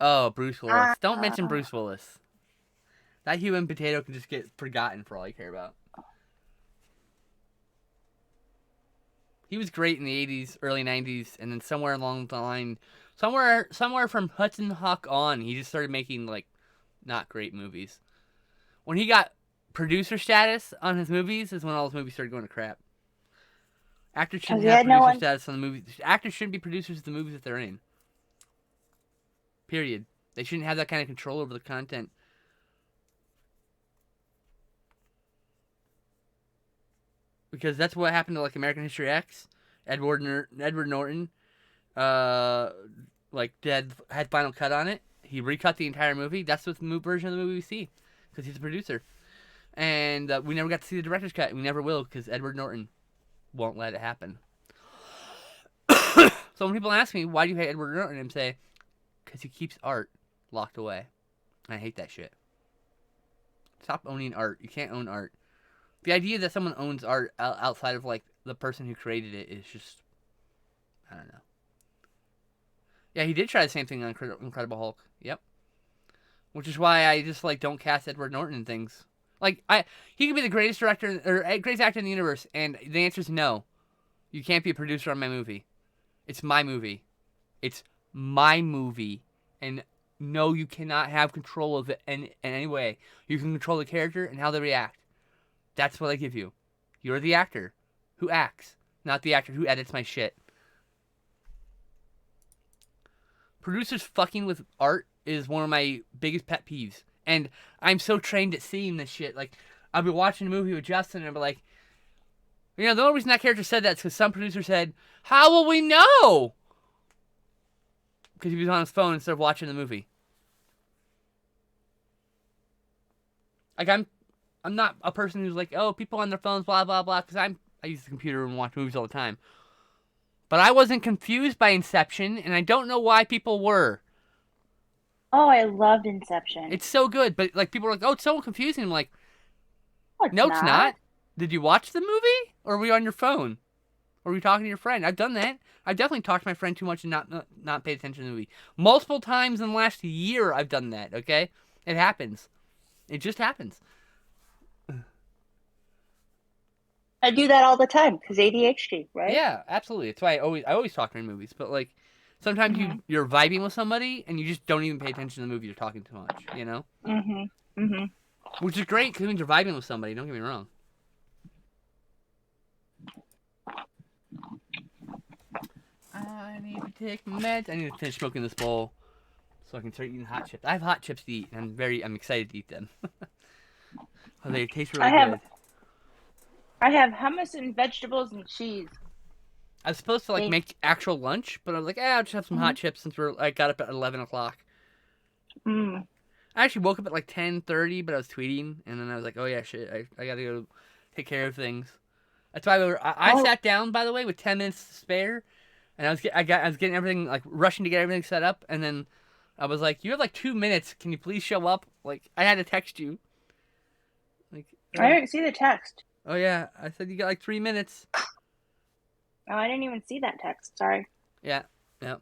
Oh, Bruce Willis. Don't mention Bruce Willis. That human potato can just get forgotten for all I care about. He was great in the 80s, early 90s, and then somewhere along the line, somewhere from Hudson Hawk on, he just started making, like, not great movies. When he got producer status on his movies is when all his movies started going to crap. Actors shouldn't have producer status on the movies. Actors shouldn't be producers of the movies that they're in. Period. They shouldn't have that kind of control over the content. Because that's what happened to, like, American History X. Edward Norton, like, had final cut on it. He recut the entire movie. That's the version of the movie we see. Because he's a producer. And we never got to see the director's cut. We never will, because Edward Norton won't let it happen. So when people ask me, why do you hate Edward Norton? I'm say, because he keeps art locked away. And I hate that shit. Stop owning art. You can't own art. The idea that someone owns art outside of, like, the person who created it is just... I don't know. Yeah, he did try the same thing on Incredible Hulk. Yep. Which is why I just, like, don't cast Edward Norton in things. Like, he could be the greatest director, or greatest actor in the universe, and the answer is no. You can't be a producer on my movie. It's my movie. It's my movie. And no, you cannot have control of it in any way. You can control the character and how they react. That's what I give you. You're the actor who acts, not the actor who edits my shit. Producers fucking with art is one of my biggest pet peeves. And I'm so trained at seeing this shit. Like, I'll be watching a movie with Justin and I'll be like, the only reason that character said that is because some producer said, "How will we know?" Because he was on his phone instead of watching the movie. Like I'm not a person who's like, oh, people on their phones, blah blah blah. Because I use the computer and watch movies all the time. But I wasn't confused by Inception, and I don't know why people were. Oh, I loved Inception. It's so good, but like people are like, oh, it's so confusing. I'm like, No, it's not. Did you watch the movie, or were you on your phone, or were you talking to your friend? I've done that. I've definitely talked to my friend too much and not paid attention to the movie. Multiple times in the last year, I've done that. Okay, it happens. It just happens. I do that all the time because ADHD, right? Yeah, absolutely. That's why I always talk during movies. But like, sometimes you're vibing with somebody and you just don't even pay attention to the movie. You're talking too much, Which is great because it means you're vibing with somebody. Don't get me wrong. I need to take meds. I need to finish smoking this bowl so I can start eating hot chips. I have hot chips to eat, and I'm excited to eat them. They taste really good. I have hummus and vegetables and cheese. I was supposed to make actual lunch, but I was like, I'll just have some hot chips since I got up at 11 o'clock. I actually woke up at like 10:30, but I was tweeting, and then I was like, oh yeah, shit, I gotta go take care of things. That's why I sat down, by the way, with 10 minutes to spare, and I was getting everything, like rushing to get everything set up, and then I was like, you have like 2 minutes, can you please show up? Like, I had to text you. Like, I didn't see the text. Oh yeah, I said you got like 3 minutes. Oh, I didn't even see that text. Sorry. Yeah. I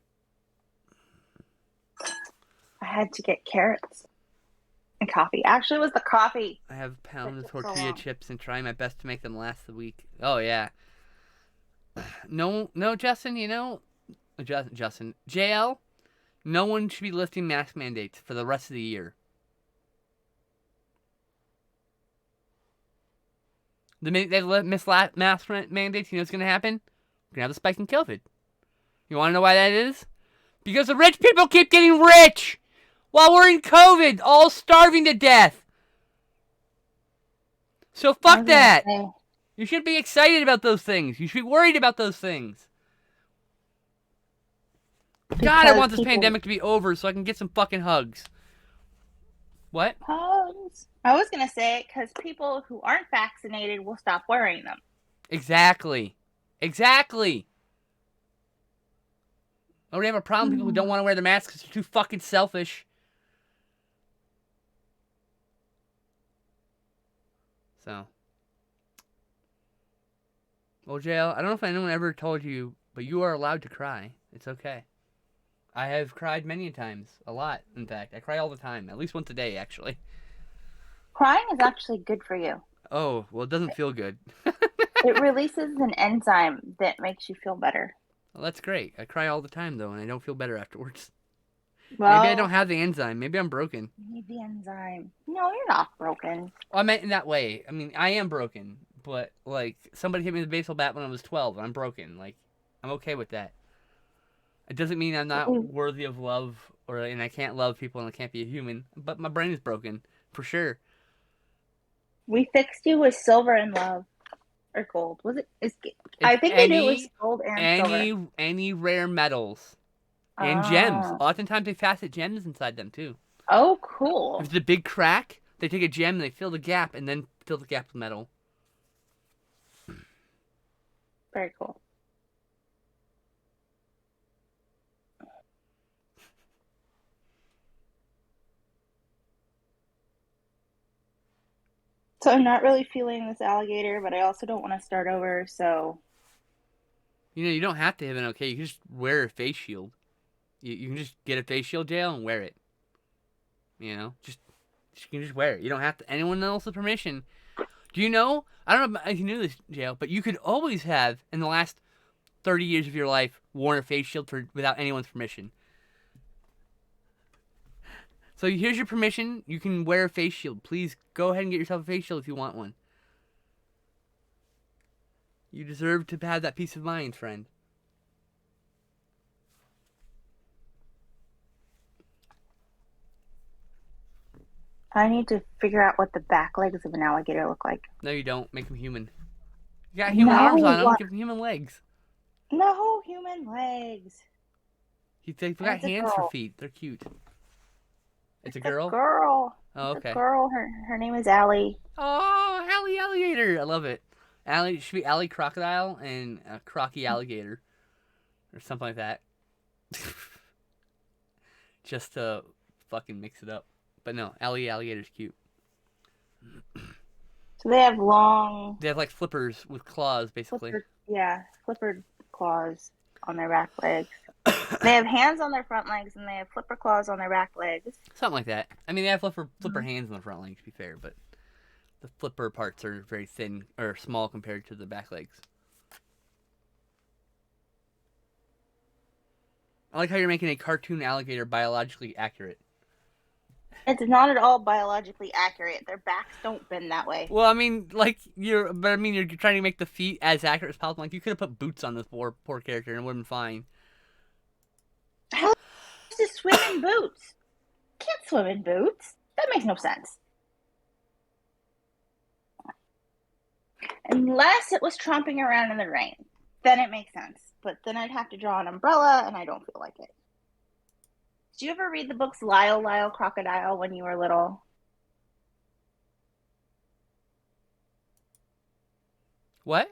had to get carrots and coffee. Actually, it was the coffee. I have pounds of tortilla chips and try my best to make them last the week. Oh yeah. No, Justin. Justin, JL. No one should be lifting mask mandates for the rest of the year. The minute they miss mask mandates, you know what's going to happen? We're going to have a spike in COVID. You want to know why that is? Because the rich people keep getting rich while we're in COVID, all starving to death. So fuck that. You shouldn't be excited about those things. You should be worried about those things. God, I want this pandemic to be over so I can get some fucking hugs. What? Hugs. I was going to say, because people who aren't vaccinated will stop wearing them. Exactly. I already have a problem with people who don't want to wear their masks because they're too fucking selfish. So. Well, JL, I don't know if anyone ever told you, but you are allowed to cry. It's okay. I have cried many times. A lot, in fact. I cry all the time. At least once a day, actually. Crying is actually good for you. Oh, well, it doesn't feel good. It releases an enzyme that makes you feel better. Well, that's great. I cry all the time, though, and I don't feel better afterwards. Well, maybe I don't have the enzyme. Maybe I'm broken. You need the enzyme. No, you're not broken. Well, I meant in that way. I mean, I am broken, but, like, somebody hit me with a baseball bat when I was 12, and I'm broken. Like, I'm okay with that. It doesn't mean I'm not worthy of love, and I can't love people, and I can't be a human, but my brain is broken, for sure. We fixed you with silver and love. Or gold. Was it? I think they do with gold and silver. Any rare metals. And gems. Oftentimes they facet gems inside them, too. Oh, cool. If it's a big crack, they take a gem, and they fill the gap, and then fill the gap with metal. Very cool. So I'm not really feeling this alligator, but I also don't want to start over, so... You don't have to have an okay. You can just wear a face shield. You can just get a face shield, JL, and wear it. You can just wear it. You don't have to anyone else's permission. Do you know? I don't know if you knew this, JL, but you could always have, in the last 30 years of your life, worn a face shield without anyone's permission. So here's your permission. You can wear a face shield. Please go ahead and get yourself a face shield if you want one. You deserve to have that peace of mind, friend. I need to figure out what the back legs of an alligator look like. No, you don't. Make him human. You got human arms No, on him. Give him human legs. no human legs. They've And got it's a hands for girl. feet. They're cute. It's a It's a girl? girl. Oh, It's a okay. girl. Her name is Allie. Oh, Allie Alligator. I love it. Allie, it should be Allie Crocodile and Crocky Alligator. Or something like that. Just to fucking mix it up. But no, Allie Alligator's cute. So they have long, They have like flippers with claws, basically. flippered claws on their back legs. They have hands on their front legs, and they have flipper claws on their back legs. Something like that. I mean, they have flipper hands on the front legs, to be fair, but the flipper parts are very thin or small compared to the back legs. I like how you're making a cartoon alligator biologically accurate. It's not at all biologically accurate. Their backs don't bend that way. Well, I mean, you're trying to make the feet as accurate as possible. Like, you could have put boots on this poor character and it would have been fine. How to swim in boots? Can't swim in boots. That makes no sense. Unless it was tromping around in the rain. Then it makes sense. But then I'd have to draw an umbrella, and I don't feel like it. Did you ever read the books Lyle Crocodile when you were little? What?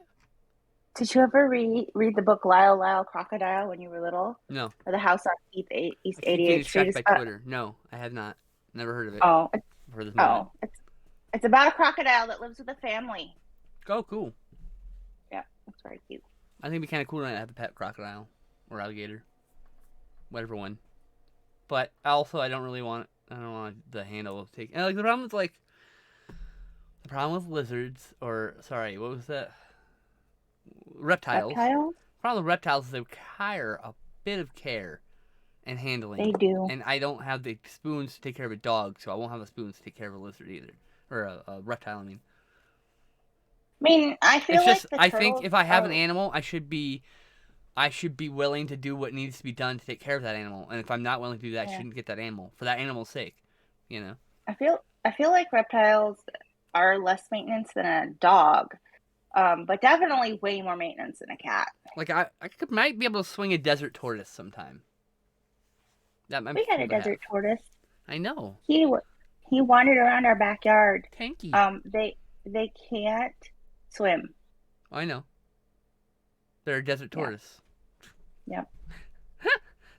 Did you ever read the book Lyle Crocodile when you were little? No. Or The House on East I keep 88th getting Street? distracted by Twitter. No, I have not. Never heard of it. Oh, For this moment. it's about a crocodile that lives with a family. Oh, cool. Yeah, it's very cute. I think it'd be kind of cool to have a pet crocodile or alligator, whatever one. But also, I don't want the handle to take. And like the problem with lizards, or sorry, what was that? Reptiles. Reptiles? The problem with reptiles is they require a bit of care and handling. They do. And I don't have the spoons to take care of a dog, so I won't have the spoons to take care of a lizard either, or a reptile. I mean. I mean, I feel It's like just I think if I have an animal, I should be willing to do what needs to be done to take care of that animal. And if I'm not willing to do that, I shouldn't get that animal for that animal's sake. You know. I feel like reptiles are less maintenance than a dog, but definitely way more maintenance than a cat. Like I might be able to swing a desert tortoise sometime. That might We had a desert tortoise. I know. He wandered around our backyard. Tanky. They can't swim. I know. They're a desert tortoise. Yep.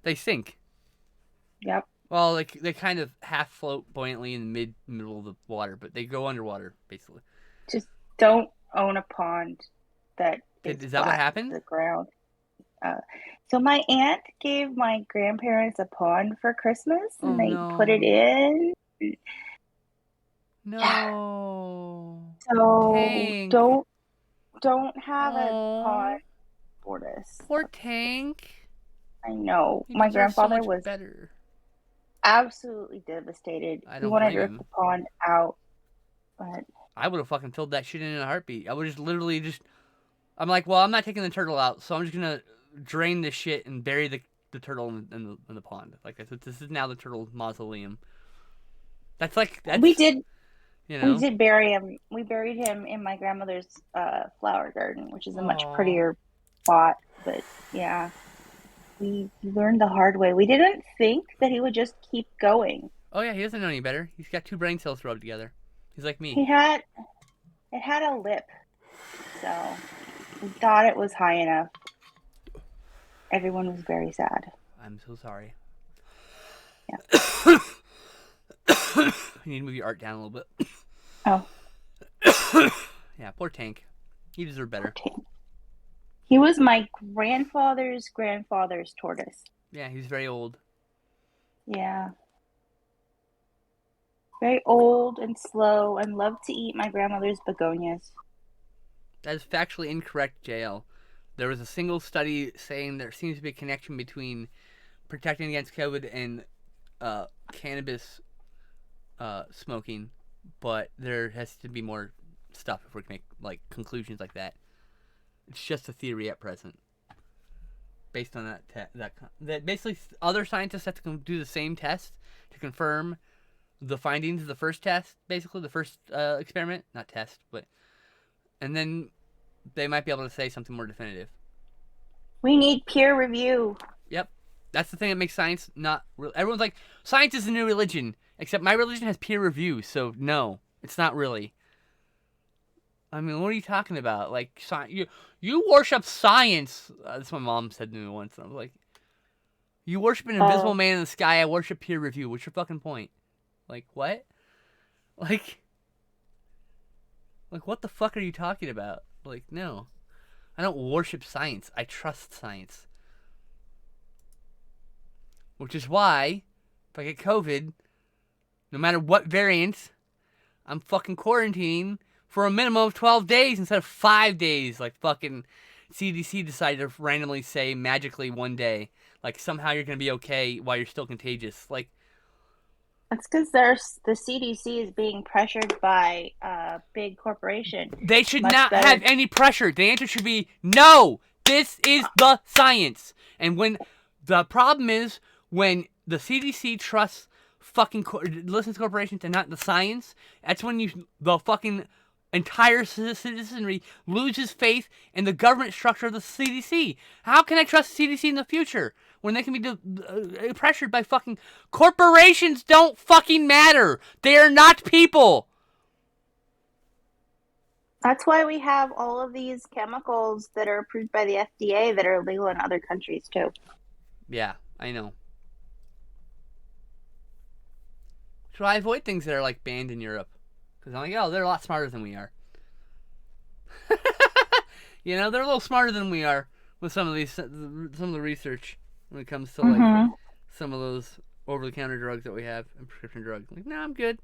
They sink. Yep. Well, they kind of half float buoyantly in the middle of the water, but they go underwater basically. Just don't own a pond that is that what happened? The ground. So my aunt gave my grandparents a pond for Christmas, and they put it in. No. So Tank. don't have a pond tortoise. Poor Tank. I know. He My grandfather so much was better. Absolutely devastated. I He don't wanted to blame rip him. the pond out, but I would have fucking filled that shit in a heartbeat. I would just literally just. I'm like, well, I'm not taking the turtle out, so I'm just gonna drain this shit and bury the turtle in the pond. Like this is now the turtle mausoleum. That's. We did. You know? We did bury him. We buried him in my grandmother's flower garden, which is a much prettier spot. But yeah, we learned the hard way. We didn't think that he would just keep going. Oh yeah, he doesn't know any better. He's got two brain cells rubbed together. He's like me. It had a lip, so we thought it was high enough. Everyone was very sad. I'm so sorry. Yeah. You need to move your art down a little bit. Oh. Yeah, poor Tank. He deserved better. He was my grandfather's tortoise. Yeah, he's very old. Yeah. Very old and slow and loved to eat my grandmother's begonias. That is factually incorrect, JL. There was a single study saying there seems to be a connection between protecting against COVID and cannabis smoking, but there has to be more stuff before we can make conclusions like that. It's just a theory at present, based on that basically other scientists have to do the same test to confirm the findings of the first test, basically the first experiment, not test, but, and then they might be able to say something more definitive. We need peer review. Yep, that's the thing that makes science not real. Everyone's like, science is a new religion, except my religion has peer review, so no, it's not really. I mean, what are you talking about? Like, you worship science. That's what my mom said to me once. And I was like, you worship an invisible man in the sky. I worship peer review. What's your fucking point? Like, what? Like, what the fuck are you talking about? Like, no. I don't worship science. I trust science. Which is why, if I get COVID, no matter what variant, I'm fucking quarantining for a minimum of 12 days instead of 5 days, like fucking CDC decided to randomly say magically one day. Like, somehow you're going to be okay while you're still contagious. Like, That's because the CDC is being pressured by a big corporation. They should not have any pressure. The answer should be no. This is the science. And when the problem is when the CDC trusts listens to corporations and not the science, that's when the fucking entire citizenry loses faith in the government structure of the CDC. How can I trust the CDC in the future when they can be pressured by fucking corporations? Don't fucking matter. They are not people. That's why we have all of these chemicals that are approved by the FDA that are illegal in other countries too. Yeah, I know. So I avoid things that are like banned in Europe. Because I'm like, oh, they're a lot smarter than we are. You know, they're a little smarter than we are with some of the research when it comes to like some of those over-the-counter drugs that we have and prescription drugs. Like, no, I'm good.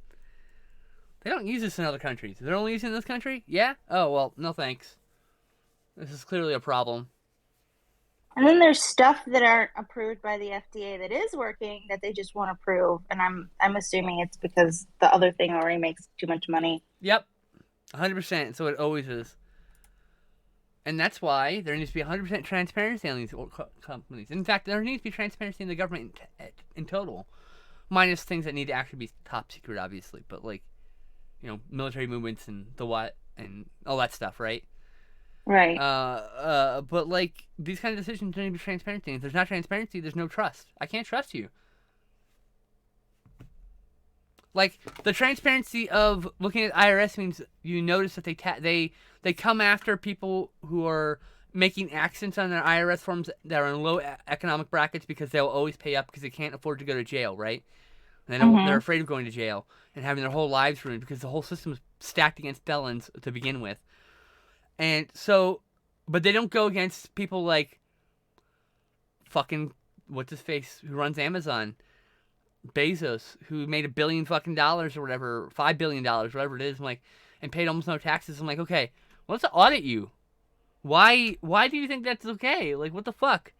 They don't use this in other countries. They're only using it in this country? Yeah? Oh, well, no thanks. This is clearly a problem. And then there's stuff that aren't approved by the FDA that is working that they just won't approve. And I'm assuming it's because the other thing already makes too much money. Yep. 100%. So it always is. And that's why there needs to be 100% transparency on these companies. In fact, there needs to be transparency in the government in total. Minus things that need to actually be top secret, obviously. But like, you know, military movements and the what and all that stuff, right? Right. But like, these kind of decisions need to be transparency. If there's not transparency, there's no trust. I can't trust you. Like, the transparency of looking at IRS means you notice that they come after people who are making accents on their IRS forms that are in low economic brackets because they'll always pay up because they can't afford to go to jail, right? And they're afraid of going to jail and having their whole lives ruined because the whole system is stacked against felons to begin with. And so, but they don't go against people like fucking, what's his face, who runs Amazon, Bezos, who made $1 billion fucking dollars or whatever, $5 billion, whatever it is, I'm like, and paid almost no taxes. I'm like, okay, well, let's audit you. Why do you think that's okay? Like, what the fuck?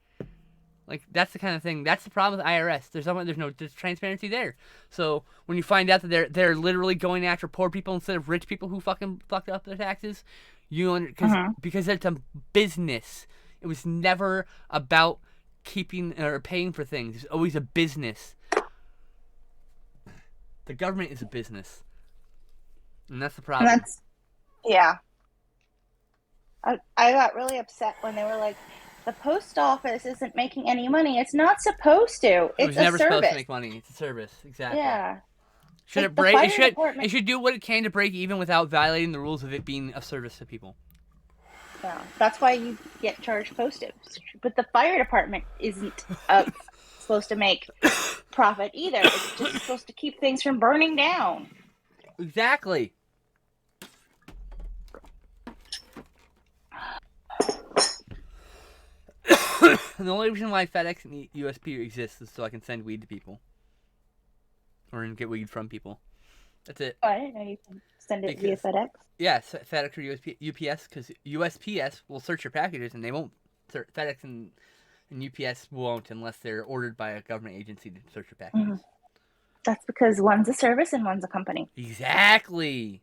Like, that's the kind of thing. That's the problem with IRS. There's transparency there. So when you find out that they're literally going after poor people instead of rich people who fucking fucked up their taxes, because it's a business. It was never about keeping or paying for things. It's always a business. The government is a business, and that's the problem. Yeah. I got really upset when they were like, the post office isn't making any money. It's not supposed to. It's a service. It was never supposed to make money. It's a service. Exactly. Yeah. Should it break? It should do what it can to break even without violating the rules of it being a service to people. Yeah, that's why you get charged postage. But the fire department isn't supposed to make profit either. It's just supposed to keep things from burning down. Exactly. The only reason why FedEx and USP exists is so I can send weed to people. Or get weed from people. That's it. Oh, I didn't know you can send it via FedEx. Yeah, FedEx or UPS, because USPS will search your packages and they won't. FedEx and UPS won't unless they're ordered by a government agency to search your packages. Mm-hmm. That's because one's a service and one's a company. Exactly,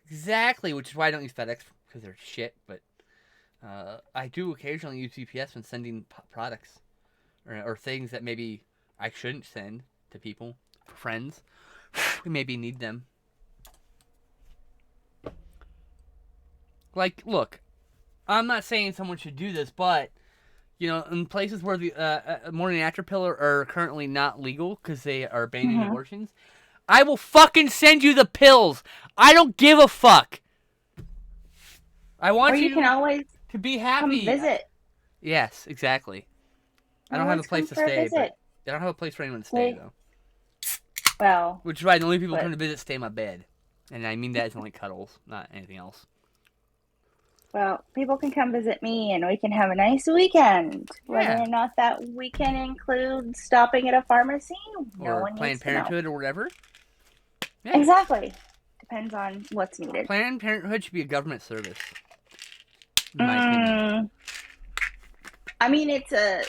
which is why I don't use FedEx, because they're shit, but I do occasionally use UPS when sending products or things that maybe I shouldn't send to people, friends. we maybe need them. Like, look, I'm not saying someone should do this, but you know, in places where the morning after pill are currently not legal because they are banning abortions, I will fucking send you the pills. I don't give a fuck. I want Or you can always to be come happy. visit. Yes, exactly. I don't have a place to stay, but I don't have a place for anyone to stay though. Well, which is why the only people who come to visit stay in my bed, and I mean that as in like cuddles, not anything else. Well, people can come visit me, and we can have a nice weekend. Yeah. Whether or not that weekend includes stopping at a pharmacy, no one Planned needs to know. Parenthood or whatever. Yeah. Exactly. Depends on what's needed. Planned Parenthood should be a government service. In my opinion. I mean, it's a.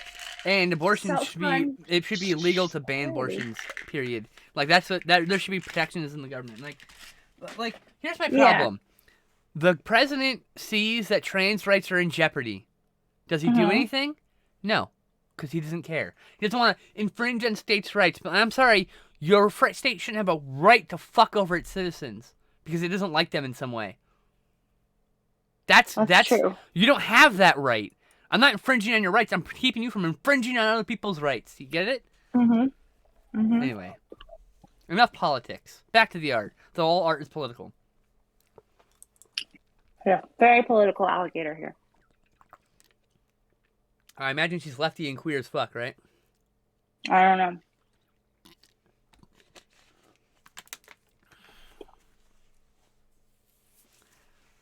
And abortions should be illegal to ban abortions. Period. Like there should be protections in the government. Like here's my problem. The president sees that trans rights are in jeopardy. Does he do anything? No, because he doesn't care. He doesn't want to infringe on states' rights. But I'm sorry, your state shouldn't have a right to fuck over its citizens because it doesn't like them in some way. That's true. You don't have that right. I'm not infringing on your rights. I'm keeping you from infringing on other people's rights. You get it? Anyway, enough politics. Back to the art. Though all art is political. Yeah, very political alligator here. I imagine she's lefty and queer as fuck, right? I don't know.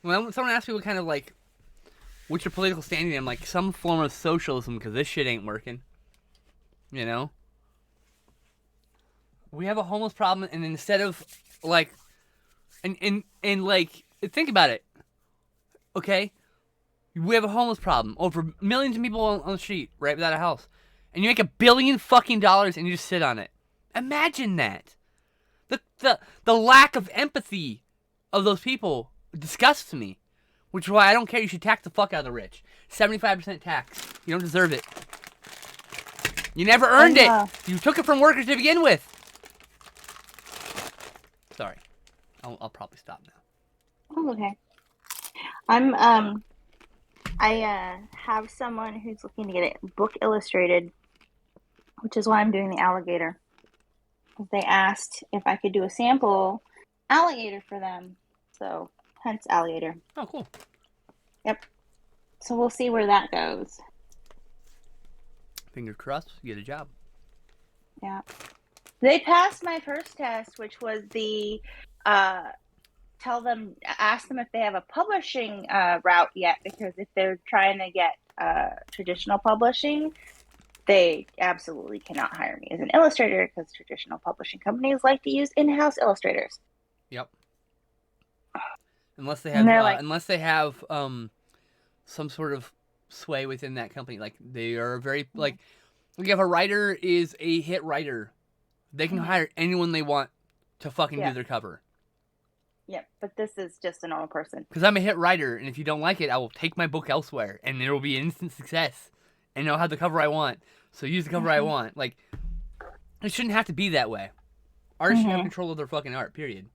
Well, someone asked me what kind of like, what's your political standing? I'm like, some form of socialism, because this shit ain't working. You know? We have a homeless problem, and instead of like, and like, think about it. Okay? We have a homeless problem. Over millions of people on the street, right, without a house. And you make $1 billion fucking dollars and you just sit on it. Imagine that. The lack of empathy of those people disgusts me. Which is why I don't care. You should tax the fuck out of the rich. 75% tax. You don't deserve it. You never earned it. You took it from workers to begin with. Sorry. I'll probably stop now. Oh, okay. I have someone who's looking to get a book illustrated, which is why I'm doing the alligator. They asked if I could do a sample alligator for them, so hence alligator. Oh, cool. Yep. So we'll see where that goes. Fingers crossed, you get a job. Yeah. They passed my first test, which was the ask them if they have a publishing route yet, because if they're trying to get traditional publishing, they absolutely cannot hire me as an illustrator because traditional publishing companies like to use in-house illustrators. Yep. Unless they have some sort of sway within that company, like they are very like if a writer is a hit writer, they can hire anyone they want to fucking do their cover. Yeah, but this is just a normal person. Because I'm a hit writer, and if you don't like it, I will take my book elsewhere, and it will be an instant success, and I'll have the cover I want. So use the cover I want. Like, it shouldn't have to be that way. Artists should have control of their fucking art. Period.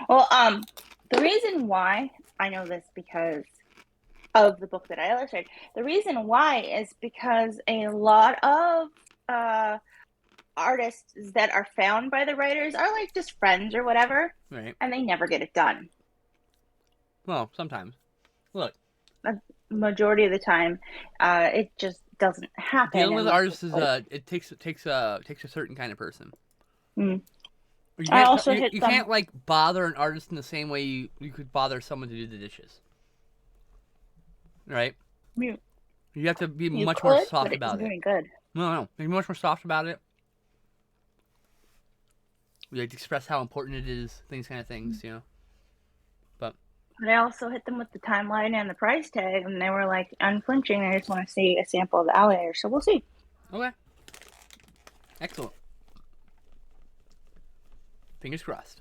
Well, the reason why I know this because of the book that I illustrated. The reason why is because a lot of artists that are found by the writers are like just friends or whatever, right? And they never get it done. Well, sometimes. Look, a majority of the time, it just doesn't happen. Dealing with artists is it takes a certain kind of person. Mm. You can't like bother an artist in the same way you could bother someone to do the dishes, right? You have to be much more soft about it. Very good. No, be much more soft about it. We like to express how important it is, things, you know. But I also hit them with the timeline and the price tag, and they were like unflinching. I just want to see a sample of the alligator, so we'll see. Okay. Excellent. Fingers crossed.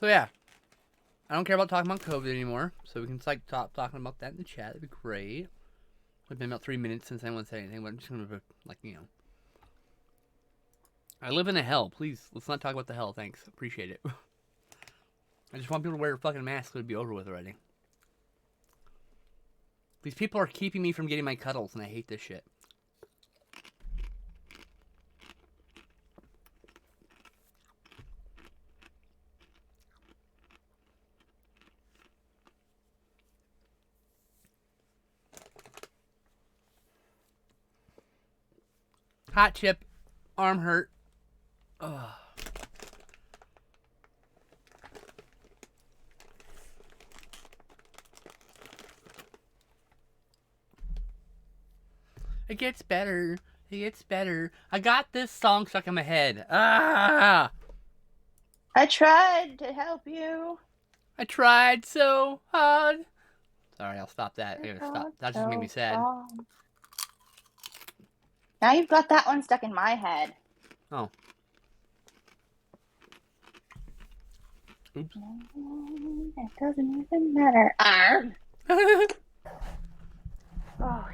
So yeah, I don't care about talking about COVID anymore. So we can like stop talking about that in the chat. That'd be great. It's been about 3 minutes since anyone said anything, but I'm just gonna like I live in a hell. Please, let's not talk about the hell. Thanks, appreciate it. I just want people to wear a fucking mask. So it'd be over with already. These people are keeping me from getting my cuddles, and I hate this shit. Hot chip, arm hurt. Ugh. It gets better. It gets better. I got this song stuck in my head. Ah! I tried to help you. I tried so hard. Sorry, I'll stop that. I gotta stop. That just made me sad. Now you've got that one stuck in my head. Oh. Oops. It doesn't even matter. Arr. Oh,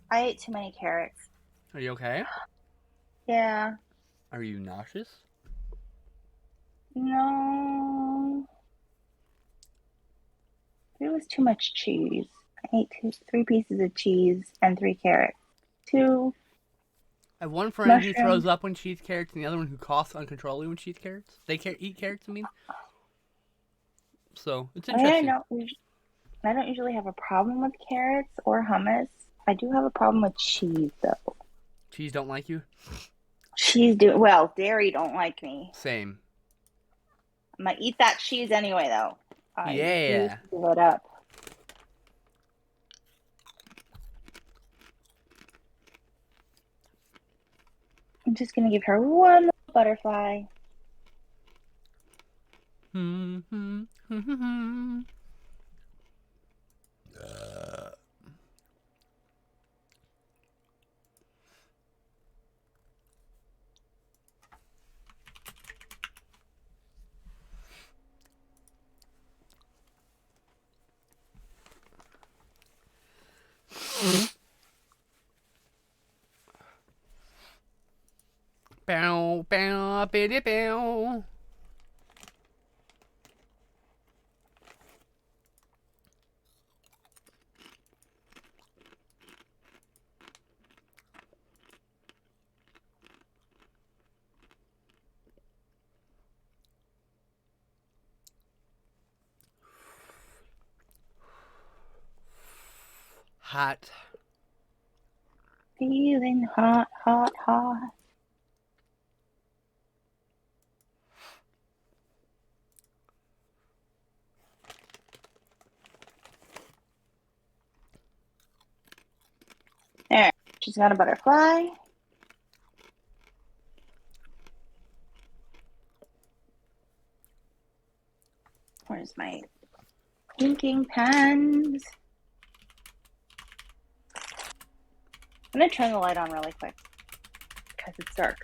I ate too many carrots. Are you okay? Yeah. Are you nauseous? No. It was too much cheese. I ate 3 pieces of cheese and 3 carrots. 2. I have one friend who Mushrooms. throws up when she eats carrots, and the other one who coughs uncontrollably when she eats carrots. They eat carrots, I mean. So it's interesting. I don't usually have a problem with carrots or hummus. I do have a problem with cheese, though. Cheese don't like you? Well, dairy don't like me. Same. I'm gonna eat that cheese anyway, though. Yeah. Give it up. I'm just gonna give her one little butterfly. Bow, bow, bitty, bow. Hot. Feeling hot, hot, hot. There, she's got a butterfly. Where's my inking pens? I'm gonna turn the light on really quick because it's dark.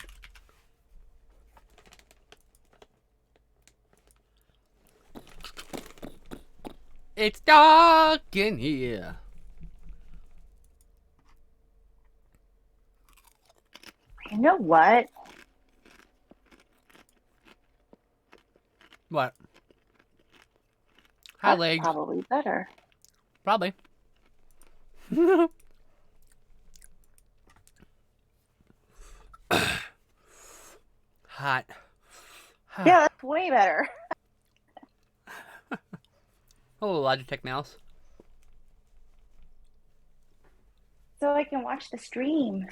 It's dark in here. You know what? What? Hi, That's legs. probably better. Probably. Hot. Yeah, that's way better. Hello, Logitech mouse. So I can watch the stream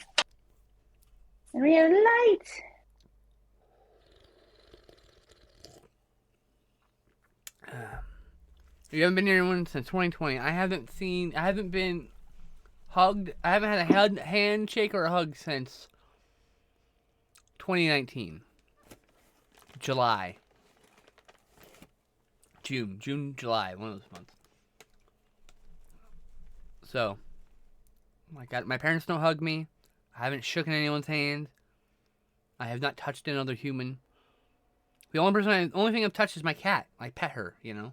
in real light. You haven't been near anyone since 2020. I haven't been hugged. I haven't had a handshake or a hug since 2019. July. June, July, one of those months. So, my parents don't hug me. I haven't shaken anyone's hand. I have not touched another human The only thing I've touched is my cat. I pet her, you know.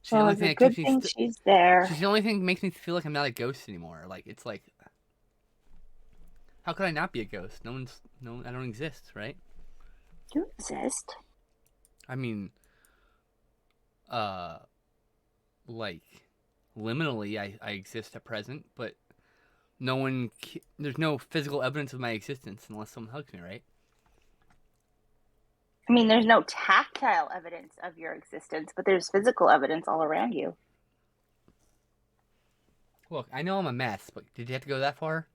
She's the Well, only it's thing a that good keeps me. thing she's there. She's the only thing that makes me feel like I'm not a ghost anymore. Like it's like, how could I not be a ghost? I don't exist, right? You exist. I mean, uh, like, liminally, I exist at present, but there's no physical evidence of my existence unless someone hugs me, right? I mean, there's no tactile evidence of your existence, but there's physical evidence all around you. Look, I know I'm a mess, but did you have to go that far?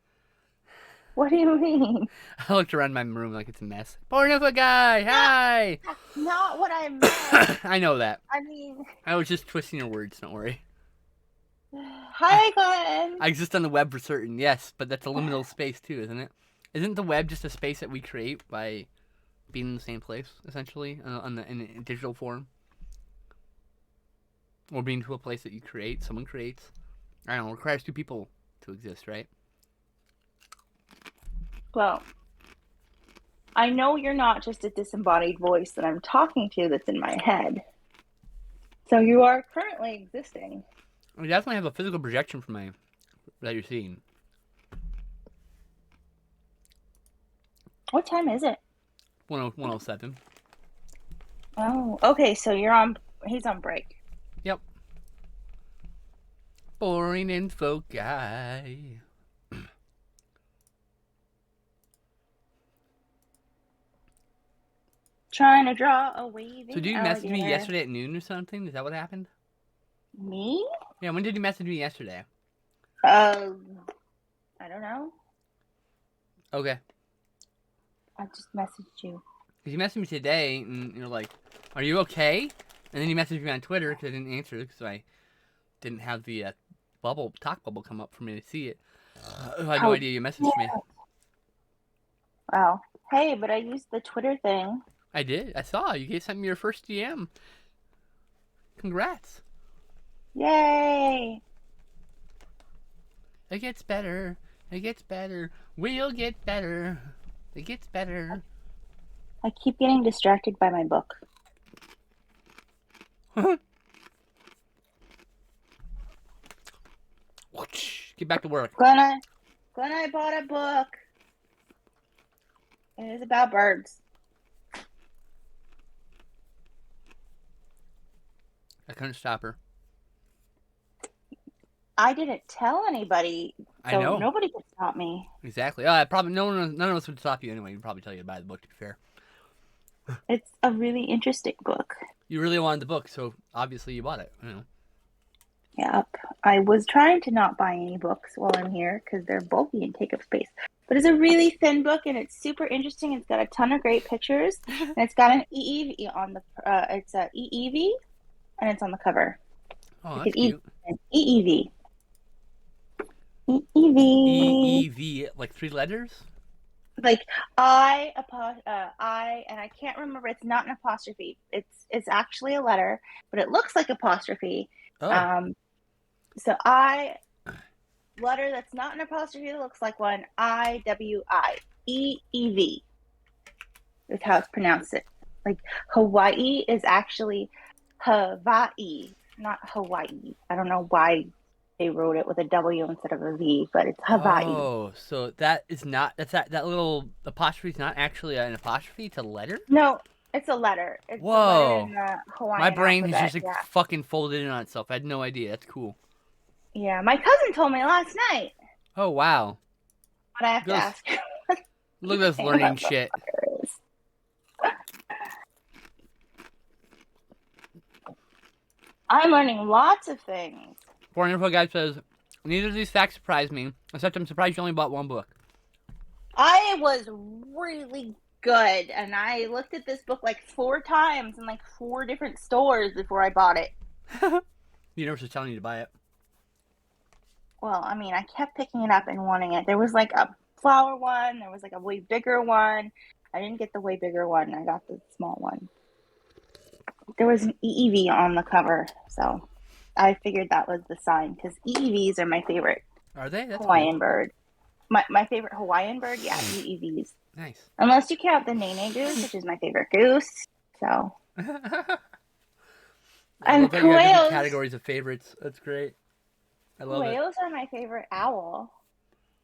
What do you mean? I looked around my room like it's a mess. Pornography guy, hi! That's not what I meant. I know that. I mean, I was just twisting your words, don't worry. hi, Glenn. I exist on the web for certain, yes, but that's a liminal space too, isn't it? Isn't the web just a space that we create by being in the same place, essentially, in digital form? Or being to a place that you create, someone creates? I don't know, it requires two people to exist, right? Well, I know you're not just a disembodied voice that I'm talking to that's in my head. So you are currently existing. I definitely have a physical projection from that you're seeing. What time is it? 107. Oh, okay. So he's on break. Yep. Boring info guy. Trying to draw a waving So did you message me yesterday at noon or something? Is that what happened? Me? Yeah, when did you message me yesterday? I don't know. Okay. I just messaged you. Because you messaged me today, and you're like, are you okay? And then you messaged me on Twitter, because I didn't answer because I didn't have the talk bubble come up for me to see it. I had no idea you messaged me. Wow. Hey, but I used the Twitter thing. I did. I saw. You sent me your first DM. Congrats. Yay. It gets better. It gets better. We'll get better. It gets better. I keep getting distracted by my book. Get back to work. Glenn, I bought a book. It is about birds. I couldn't stop her. I didn't tell anybody, so I know. nobody could stop me. Exactly. Probably none of us would stop you anyway. We'd probably tell you to buy the book, to be fair. It's a really interesting book. You really wanted the book, so obviously you bought it. You know. Yep. I was trying to not buy any books while I'm here because they're bulky and take up space. But it's a really thin book and it's super interesting. It's got a ton of great pictures and it's got an EEV on the. It's a EEV, and it's on the cover. Oh, that's cute. EEV. EEV. EEV, like 3 letters? Like I, and I can't remember. It's not an apostrophe. It's actually a letter, but it looks like apostrophe. Oh. So letter that's not an apostrophe that looks like one. IWI. EEV is how it's pronounced. It like Hawaii is actually Hawaii, not Hawaii. I don't know why they wrote it with a W instead of a V, but it's Hawaii. Oh, so that little apostrophe is not actually an apostrophe, it's a letter? No, it's a letter. It's Whoa. a letter in the Hawaiian My brain alphabet. has just fucking folded in on itself. I had no idea. That's cool. Yeah, my cousin told me last night. Oh, wow. But I have to ask. Look at this learning shit. I'm learning lots of things. Boring Info Guy says, neither of these facts surprise me, except I'm surprised you only bought one book. I was really good, and I looked at this book like 4 times in like 4 different stores before I bought it. The universe is telling you to buy it. Well, I mean, I kept picking it up and wanting it. There was like a flower one. There was like a way bigger one. I didn't get the way bigger one. I got the small one. There was an EEV on the cover, so I figured that was the sign, because EEVs are my favorite. Are they? That's Hawaiian cool. bird. My favorite Hawaiian bird, yeah, EEVs. Nice. Unless you count the Nene goose, which is my favorite goose. So. I And love that you have different quails. categories of favorites. That's great. I love it. Quails are my favorite owl.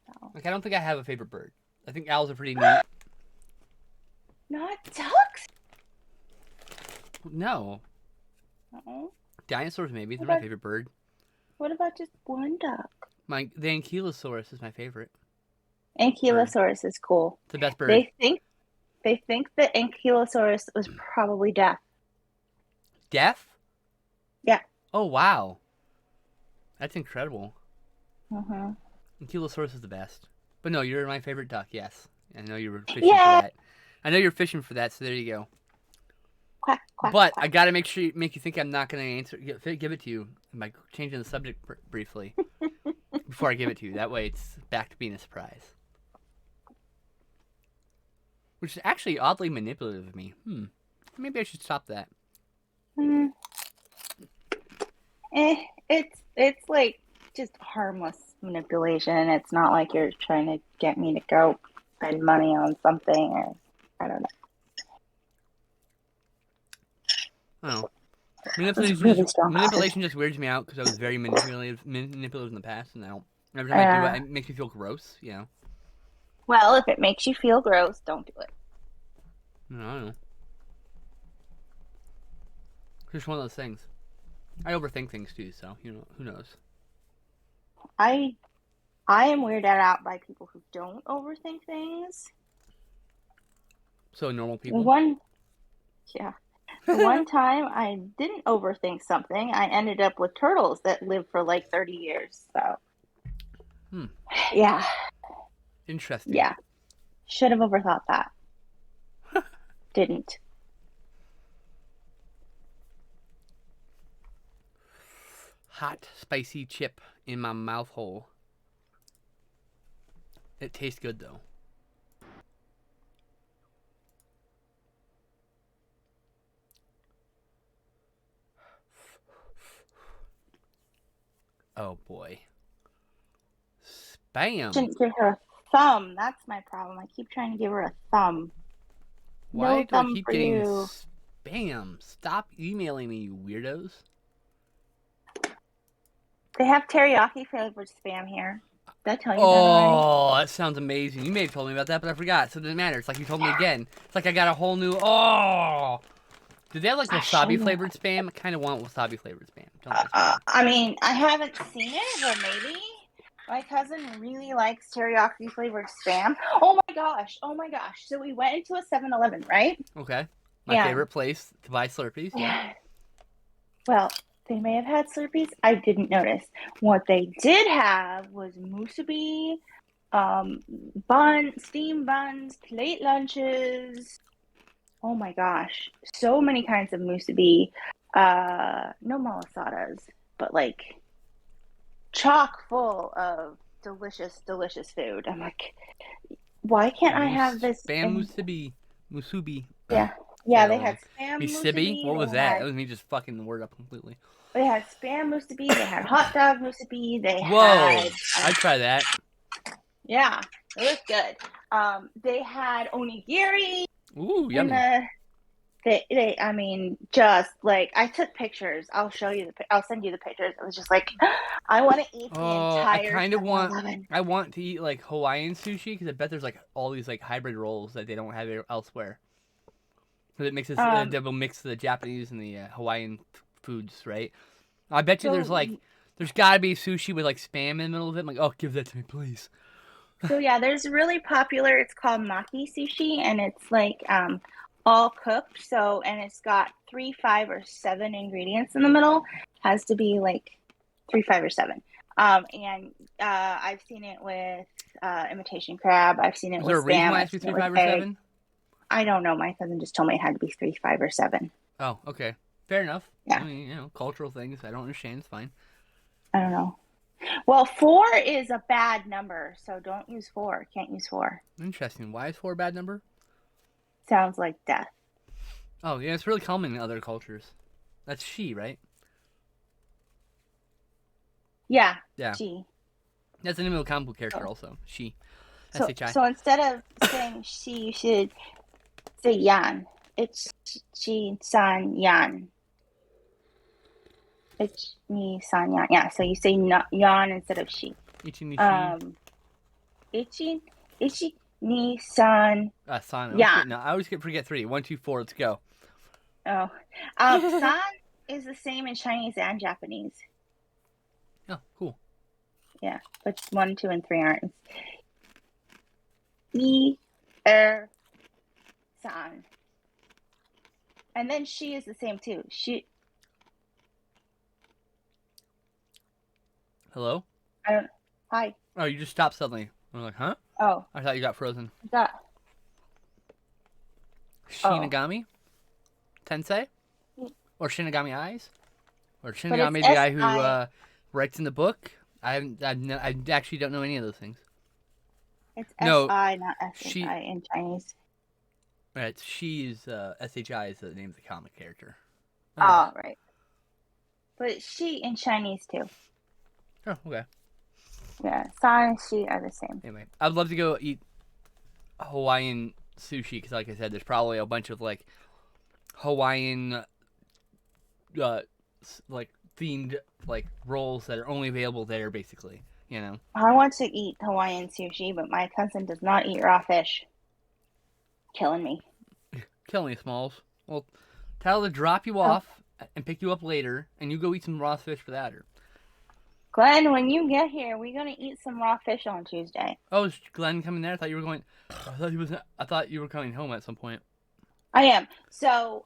So. Like, I don't think I have a favorite bird. I think owls are pretty neat. Not ducks? No. Uh-oh. Dinosaurs, maybe. They're What my about- favorite bird. What about just one duck? The Ankylosaurus is my favorite. Ankylosaurus is cool. It's the best bird. They think that Ankylosaurus was probably deaf. Deaf? Yeah. Oh, wow. That's incredible. Uh-huh. Ankylosaurus is the best. But no, you're my favorite duck, yes. I know you were fishing Yeah. for that. I know you're fishing for that, so there you go. Quack, quack, But quack. I gotta make you think I'm not gonna give it to you by changing the subject briefly before I give it to you. That way, it's back to being a surprise. Which is actually oddly manipulative of me. Maybe I should stop that. It's like just harmless manipulation. It's not like you're trying to get me to go spend money on something, or I don't know. Oh. really strong. Manipulation just weirds me out because I was very manipulative in the past, and now every time I do it, it makes me feel gross. You know. Well, if it makes you feel gross, don't do it. I don't know. It's just one of those things. I overthink things too, so who knows. I am weirded out by people who don't overthink things. So normal people. The one time I didn't overthink something, I ended up with turtles that lived for like 30 years. So, yeah. Interesting. Yeah. Should have overthought that. Didn't. Hot, spicy chip in my mouth hole. It tastes good though. Oh boy. Spam. Shouldn't give her a thumb. That's my problem. I keep trying to give her a thumb. Why No do I thumb keep for getting you. spam? Stop emailing me, you weirdos. They have teriyaki flavored spam here. Did I tell you that already? Oh, that sounds amazing. You may have told me about that, but I forgot, so it doesn't matter. It's like you told me again. It's like I got a whole new. Oh! Do they have like wasabi flavored spam? I kind of want wasabi flavored spam. I mean, I haven't seen it, but maybe. My cousin really likes teriyaki flavored spam. Oh my gosh. So we went into a 7-Eleven, right? Okay. My favorite place to buy Slurpees. Yeah. Well, they may have had Slurpees. I didn't notice. What they did have was musubi, steamed buns, plate lunches. Oh my gosh. So many kinds of musubi. No malasadas, but like chock full of delicious, delicious food. I'm like, why can't I have this? Spam musubi. Yeah, they had spam musubi. What was that? That was me just fucking the word up completely. They had spam musubi. They had hot dog musubi. Whoa! I'd try that. Yeah, it was good. They had onigiri. Ooh, yummy. I mean, just like I took pictures. I'll send you the pictures. It was just like, I want to eat the entire. I kind of want. I want to eat like Hawaiian sushi because I bet there's like all these like hybrid rolls that they don't have elsewhere. Because it mixes double mix the Japanese and the Hawaiian foods, right? I bet you there's gotta be sushi with like spam in the middle of it. I'm like, oh, give that to me, please. So yeah, there's really popular. It's called maki sushi, and it's like all cooked. So, and it's got 3, 5, or 7 ingredients in the middle. Has to be like 3, 5, or 7. And I've seen it with imitation crab. I've seen it with spam. Is there a reason why it has to be 3, 5, or 7? I don't know. My cousin just told me it had to be 3, 5, or 7. Oh, okay. Fair enough. Yeah. I mean, cultural things. I don't understand. It's fine. I don't know. Well, 4 is a bad number, so don't use 4. Can't use 4. Interesting. Why is 4 a bad number? Sounds like death. Oh, yeah, it's really common in other cultures. That's she, right? Yeah. Yeah. She. That's the name of a comic book character also. She. So S-H-I. so instead of saying she, you should say yan. It's chi san yan. It's ni san yan. Yeah. So you say yan instead of she. Ichi ni shi. Ichi ichi ni san San. yan. I always forget 3. 1, 2, 4. Let's go. Oh, san is the same in Chinese and Japanese. Oh, cool. Yeah, but 1, 2, and 3 aren't. San. And then she is the same too. She. Hello? Hi. Oh, you just stopped suddenly. I'm like, huh? Oh, I thought you got frozen. that. Shinigami? Tensei? Or Shinigami Eyes? Or But Shinigami, it's the guy who S-I. writes in the book? I actually don't know any of those things. It's No, S-I, not she- S-I in Chinese. Right, she's S-H-I is the name of the comic character. Oh, right. But she in Chinese too. Oh, okay. Yeah, san and she are the same. Anyway, I'd love to go eat Hawaiian sushi because, like I said, there's probably a bunch of like Hawaiian, like themed like rolls that are only available there, basically. You know. I want to eat Hawaiian sushi, but my cousin does not eat raw fish. Killing me. Kill me, Smalls. Well, tell her to drop you off and pick you up later, and you go eat some raw fish for that. Or... Glenn, when you get here, we're gonna eat some raw fish on Tuesday. Oh, is Glenn coming there? I thought you were going. I thought you were coming home at some point. I am. So,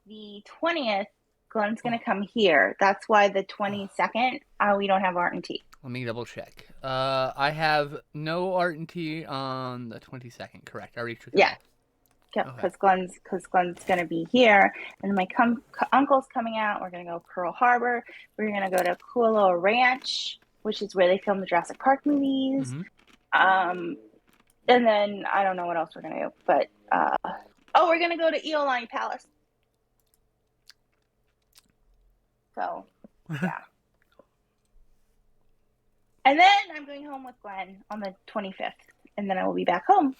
the 20th, Glenn's gonna come here. That's why the 22nd, we don't have art and tea. Let me double check. I have no art and tea on the 22nd. Correct. I already took it Yeah. off. Because Glenn's gonna be here, and my uncle's coming out. We're gonna go Pearl Harbor. We're gonna go to Kualoa Ranch, which is where they film the Jurassic Park movies. Mm-hmm. And then I don't know what else we're gonna do, but we're gonna go to Iolani Palace. So yeah. And then I'm going home with Glenn on the 25th, and then I will be back home.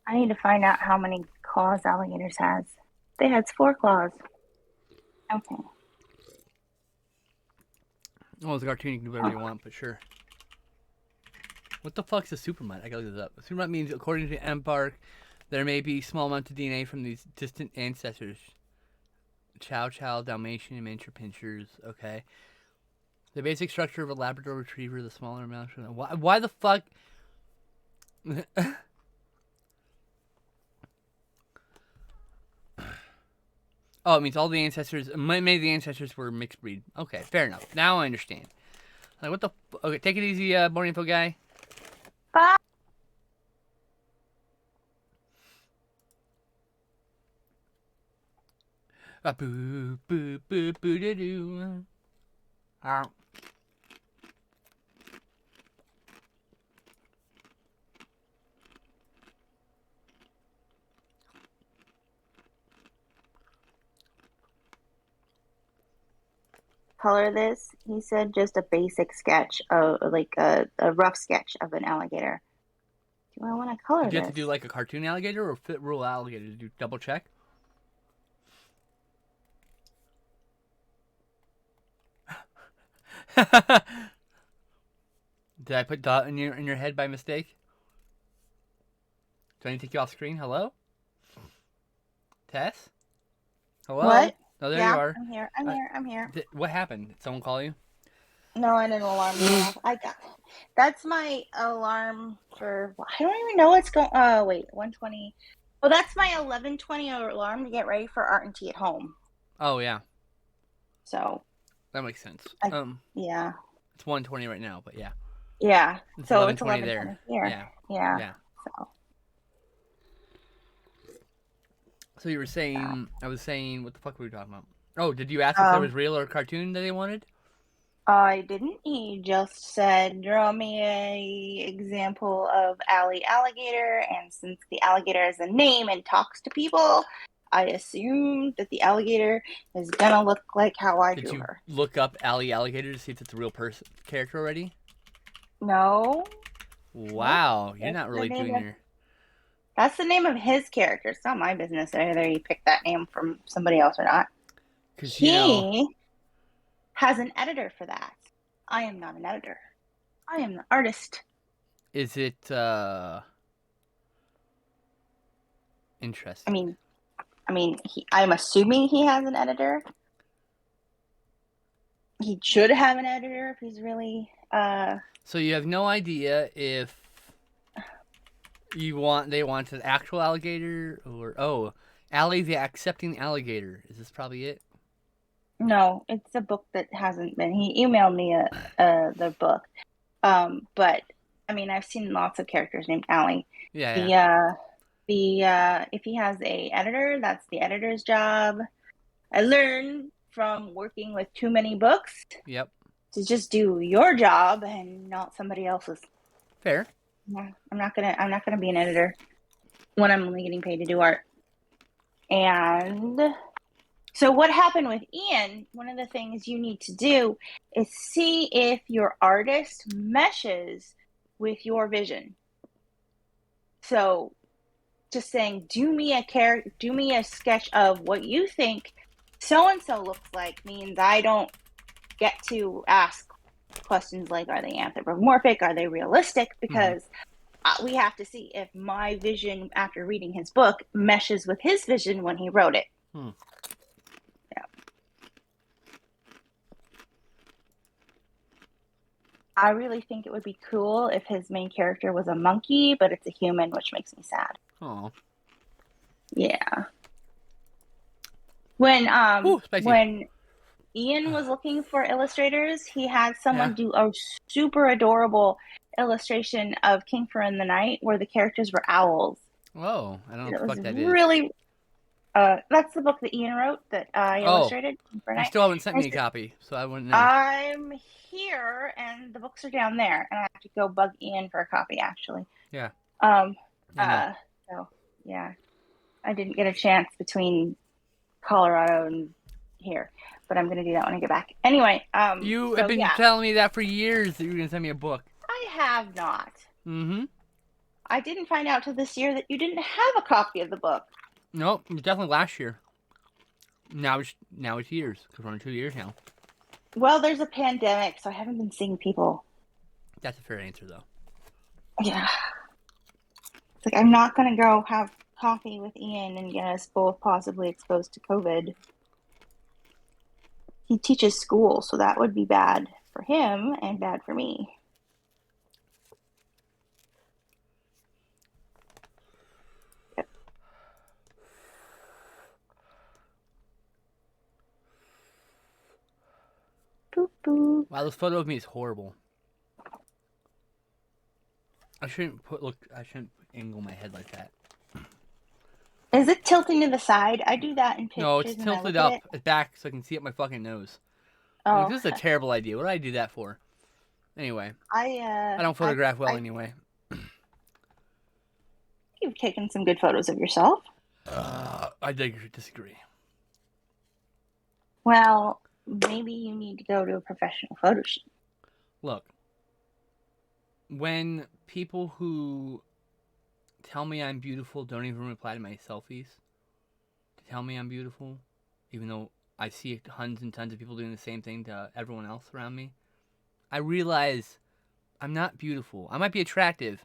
I need to find out how many claws alligators has. They had 4 claws. Okay. Well, it's a cartoon. You can do whatever you want, but sure. What the fuck's a supermutt? I gotta look this up. A supermutt means, according to Embark, there may be small amounts of DNA from these distant ancestors. Chow Chow, Dalmatian, and miniature pinchers. Okay. The basic structure of a Labrador Retriever, the smaller amount. Why the fuck? Oh, it means all the ancestors, many of the ancestors were mixed breed. Okay, fair enough. Now I understand. Like, what the okay, take it easy, morning info guy. Bye. Boo, boo, boo, boo, doo, doo. Color this. He said just a basic sketch of like a rough sketch of an alligator. Do I want to color Did you this? have to do like a cartoon alligator or fit rule alligator? Did you double check? Did I put dot in your head by mistake? Do I need to take you off screen? Hello? Tess? Hello? What? Oh, there Yeah, you are. I'm here. What happened? Did someone call you? No, I didn't alarm go off. That's my alarm for. I don't even know what's going. Oh wait, 1:20. Well, that's my 11:20 alarm to get ready for art and tea at home. Oh yeah, So that makes sense. yeah, It's 1:20 right now, but yeah. yeah. It's So it's 11:20 there. here. Yeah. So So you were saying, I was saying, what the fuck were we talking about? Oh, did you ask if there was real or cartoon that they wanted? I didn't. He just said, draw me a example of Allie Alligator, and since the alligator has a name and talks to people, I assumed that the alligator is gonna look like how I Did drew you her. look up Allie Alligator to see if it's a real person character already? No, nope. Wow, you're That's not the really name doing of your. that's the name of his character. It's not my business whether he picked that name from somebody else or not. Because, He has an editor for that. I am not an editor. I am the artist. is it I interesting? mean, I'm assuming he has an editor. He should have an editor if he's really. So you have no idea if they want an actual alligator or Allie the accepting alligator. Is this probably it? No, it's a book that hasn't been. He emailed me the book. But I mean, I've seen lots of characters named Allie. Yeah, The if he has a editor, that's the editor's job. I learned from working with too many books yep. to just do your job and not somebody else's. Fair. I'm not gonna be an editor when I'm only getting paid to do art. And so what happened with Ian, one of the things you need to do is see if your artist meshes with your vision. So just saying, do me a sketch of what you think so and so looks like means I don't get to ask questions like, are they anthropomorphic? Are they realistic? Because we have to see if my vision after reading his book meshes with his vision when he wrote it. Yeah. I really think it would be cool if his main character was a monkey, but it's a human, which makes me sad. Oh. Yeah. When Spicy. when Ian was looking for illustrators, he had someone do a super adorable illustration of King for in the Night where the characters were owls. Whoa, I don't know It what the was fuck that is. really that's the book that Ian wrote that I illustrated. You still haven't sent me a copy, so I wouldn't know. I'm here, and the books are down there, and I have to go bug Ian for a copy. Actually, Yeah. So yeah, I didn't get a chance between Colorado and here, but I'm gonna do that when I get back. Anyway, you have been telling me that for years that you were gonna send me a book. I have not. Mm-hmm. I didn't find out till this year that you didn't have a copy of the book. Nope, it was definitely last year. Now it's years, because we're on 2 years now. Well, there's a pandemic, so I haven't been seeing people. That's a fair answer, though. Yeah. It's like I'm not gonna go have coffee with Ian and get us both possibly exposed to COVID. He teaches school, so that would be bad for him and bad for me. Yep. Boop, boop. Wow, this photo of me is horrible. I shouldn't angle my head like that. Is it tilting to the side? I do that in pictures. No, it's tilted up back so I can see up my fucking nose. Oh, like, this is a terrible idea. What did I do that for? Anyway, I don't photograph well anyway. You've taken some good photos of yourself. I disagree. Well, maybe you need to go to a professional photo shoot. Look, when people who tell me I'm beautiful don't even reply to my selfies to tell me I'm beautiful, even though I see tons and tons of people doing the same thing to everyone else around me, I realize I'm not beautiful. I might be attractive,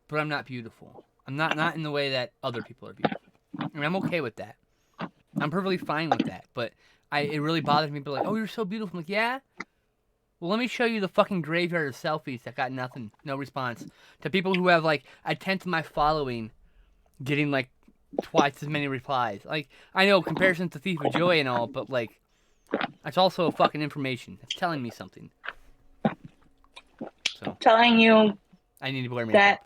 but I'm not beautiful. I'm not in the way that other people are beautiful. And I'm okay with that. I'm perfectly fine with that. But it really bothers me. But like, oh, you're so beautiful. I'm like, yeah? Well, let me show you the fucking graveyard of selfies that got nothing, no response. To people who have like a tenth of my following getting like twice as many replies. Like, I know comparisons to Thief of Joy and all, but like, that's also fucking information. It's telling me something. So telling you I need to wear makeup. That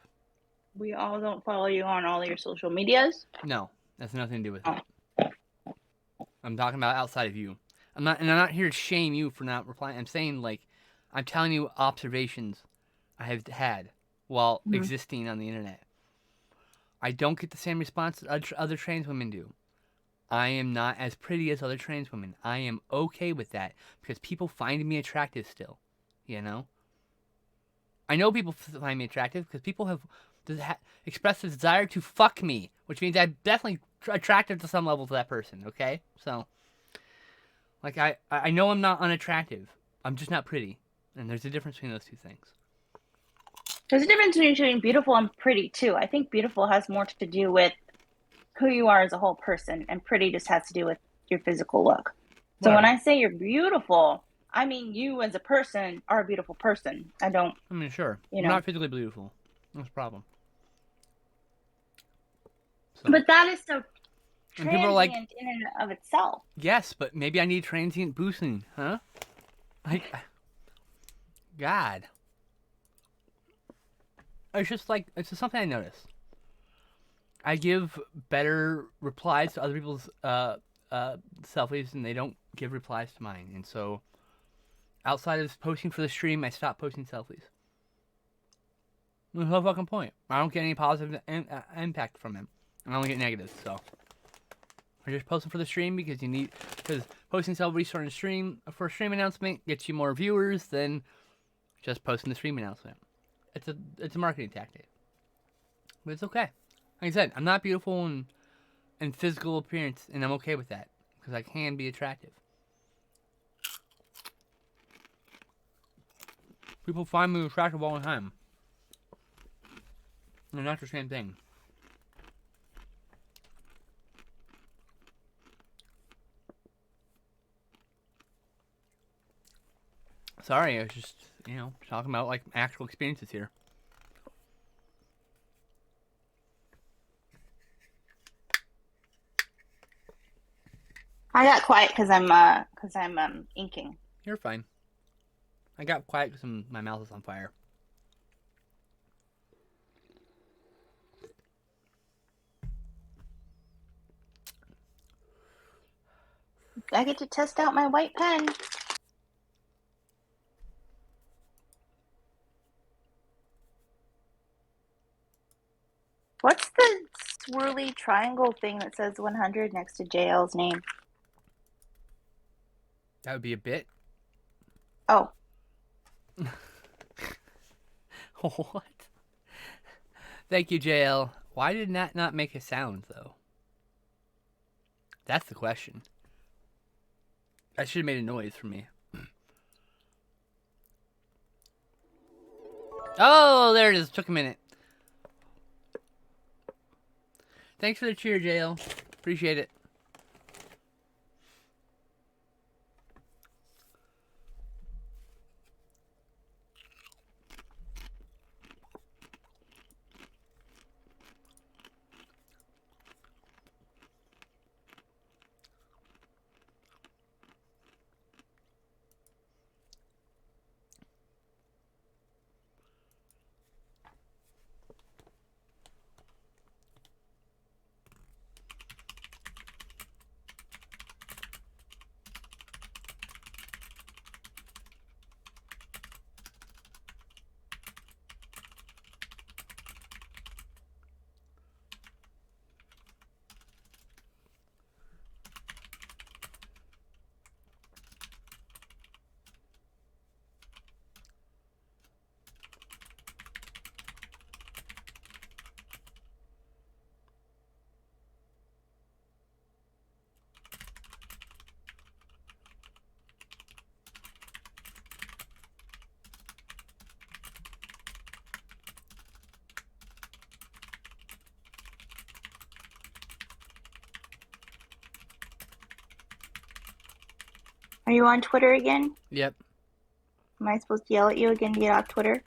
we all don't follow you on all your social medias? No, that's nothing to do with it. I'm talking about outside of you. I'm not here to shame you for not replying. I'm saying like, I'm telling you observations I have had while Mhm. existing on the internet. I don't get the same response other trans women do. I am not as pretty as other trans women. I am okay with that because people find me attractive still. You know? I know people find me attractive because people have expressed a desire to fuck me, which means I'm definitely attractive to some level to that person, okay? So, like, I know I'm not unattractive. I'm just not pretty. And there's a difference between those two things. There's a difference between beautiful and pretty too. I think beautiful has more to do with who you are as a whole person, and pretty just has to do with your physical look. So when Whatever. I say you're beautiful, I mean you as a person are a beautiful person. I don't, I mean, sure. you I'm know. not physically beautiful. That's the problem. So, But that is so and people are like, transient in and of itself. yes, but maybe I need transient boosting, huh? Like, God. It's just like, it's just something I noticed. I give better replies to other people's selfies, and they don't give replies to mine. And so, outside of posting for the stream, I stopped posting selfies. There's no fucking point. I don't get any positive impact from him. I only get negative. So, I just post them for the stream because posting selfies during the stream for a stream announcement gets you more viewers than just posting the stream announcement. It's a marketing tactic, but it's okay. Like I said, I'm not beautiful in physical appearance, and I'm okay with that because I can be attractive. People find me attractive all the time. They're not the same thing. Sorry, I was just, talking about like actual experiences here. I got quiet because I'm inking. You're fine. I got quiet because my mouth is on fire. I get to test out my white pen. What's the swirly triangle thing that says 100 next to JL's name? That would be a bit. Oh. What? Thank you, JL. Why did that not make a sound, though? That's the question. That should have made a noise for me. Oh, there it is. Took a minute. Thanks for the cheer, JL. Appreciate it. Are you on Twitter again? Yep. Am I supposed to yell at you again to get off Twitter?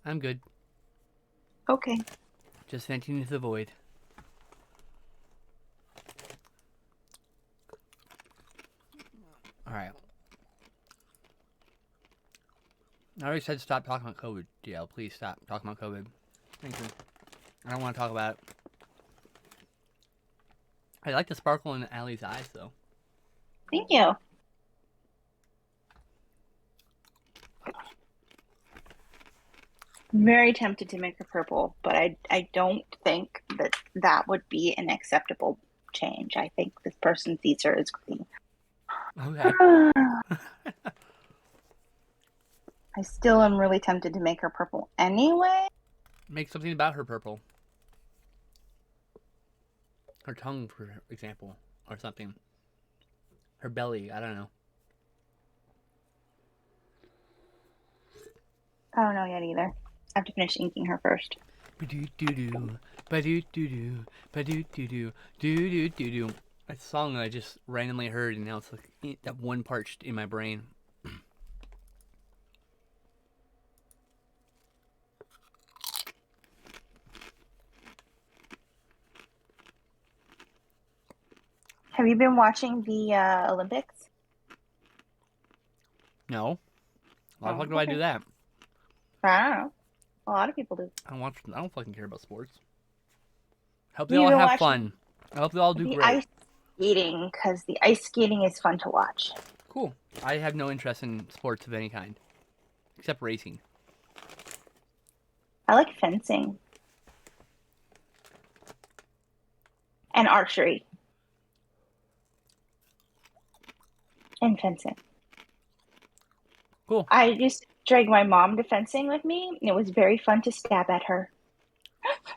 I'm good. Okay. Just venting into the void. All right. I already said stop talking about COVID, DL. Please stop talking about COVID. Thank you. I don't want to talk about it. I like the sparkle in Allie's eyes, though. Thank you. Very tempted to make her purple, but I don't think that would be an acceptable change. I think this person sees her as green. Okay. I still am really tempted to make her purple anyway. Make something about her purple. Her tongue, for example, or something. Her belly, I don't know. I don't know yet either. I have to finish inking her first. Ba-do-do-do, ba-do-do-do, ba-do-do-do, do-do-do-do. That song I just randomly heard, and now it's like that one part in my brain. Have you been watching the Olympics? No. Why the fuck do okay. I do that? I don't know. A lot of people do. I don't fucking care about sports. Hope they all have fun. I hope they all do the great. Ice skating, because the ice skating is fun to watch. Cool. I have no interest in sports of any kind, except racing. I like fencing. And archery. And fencing. Cool. I just dragged my mom to fencing with me, and it was very fun to stab at her.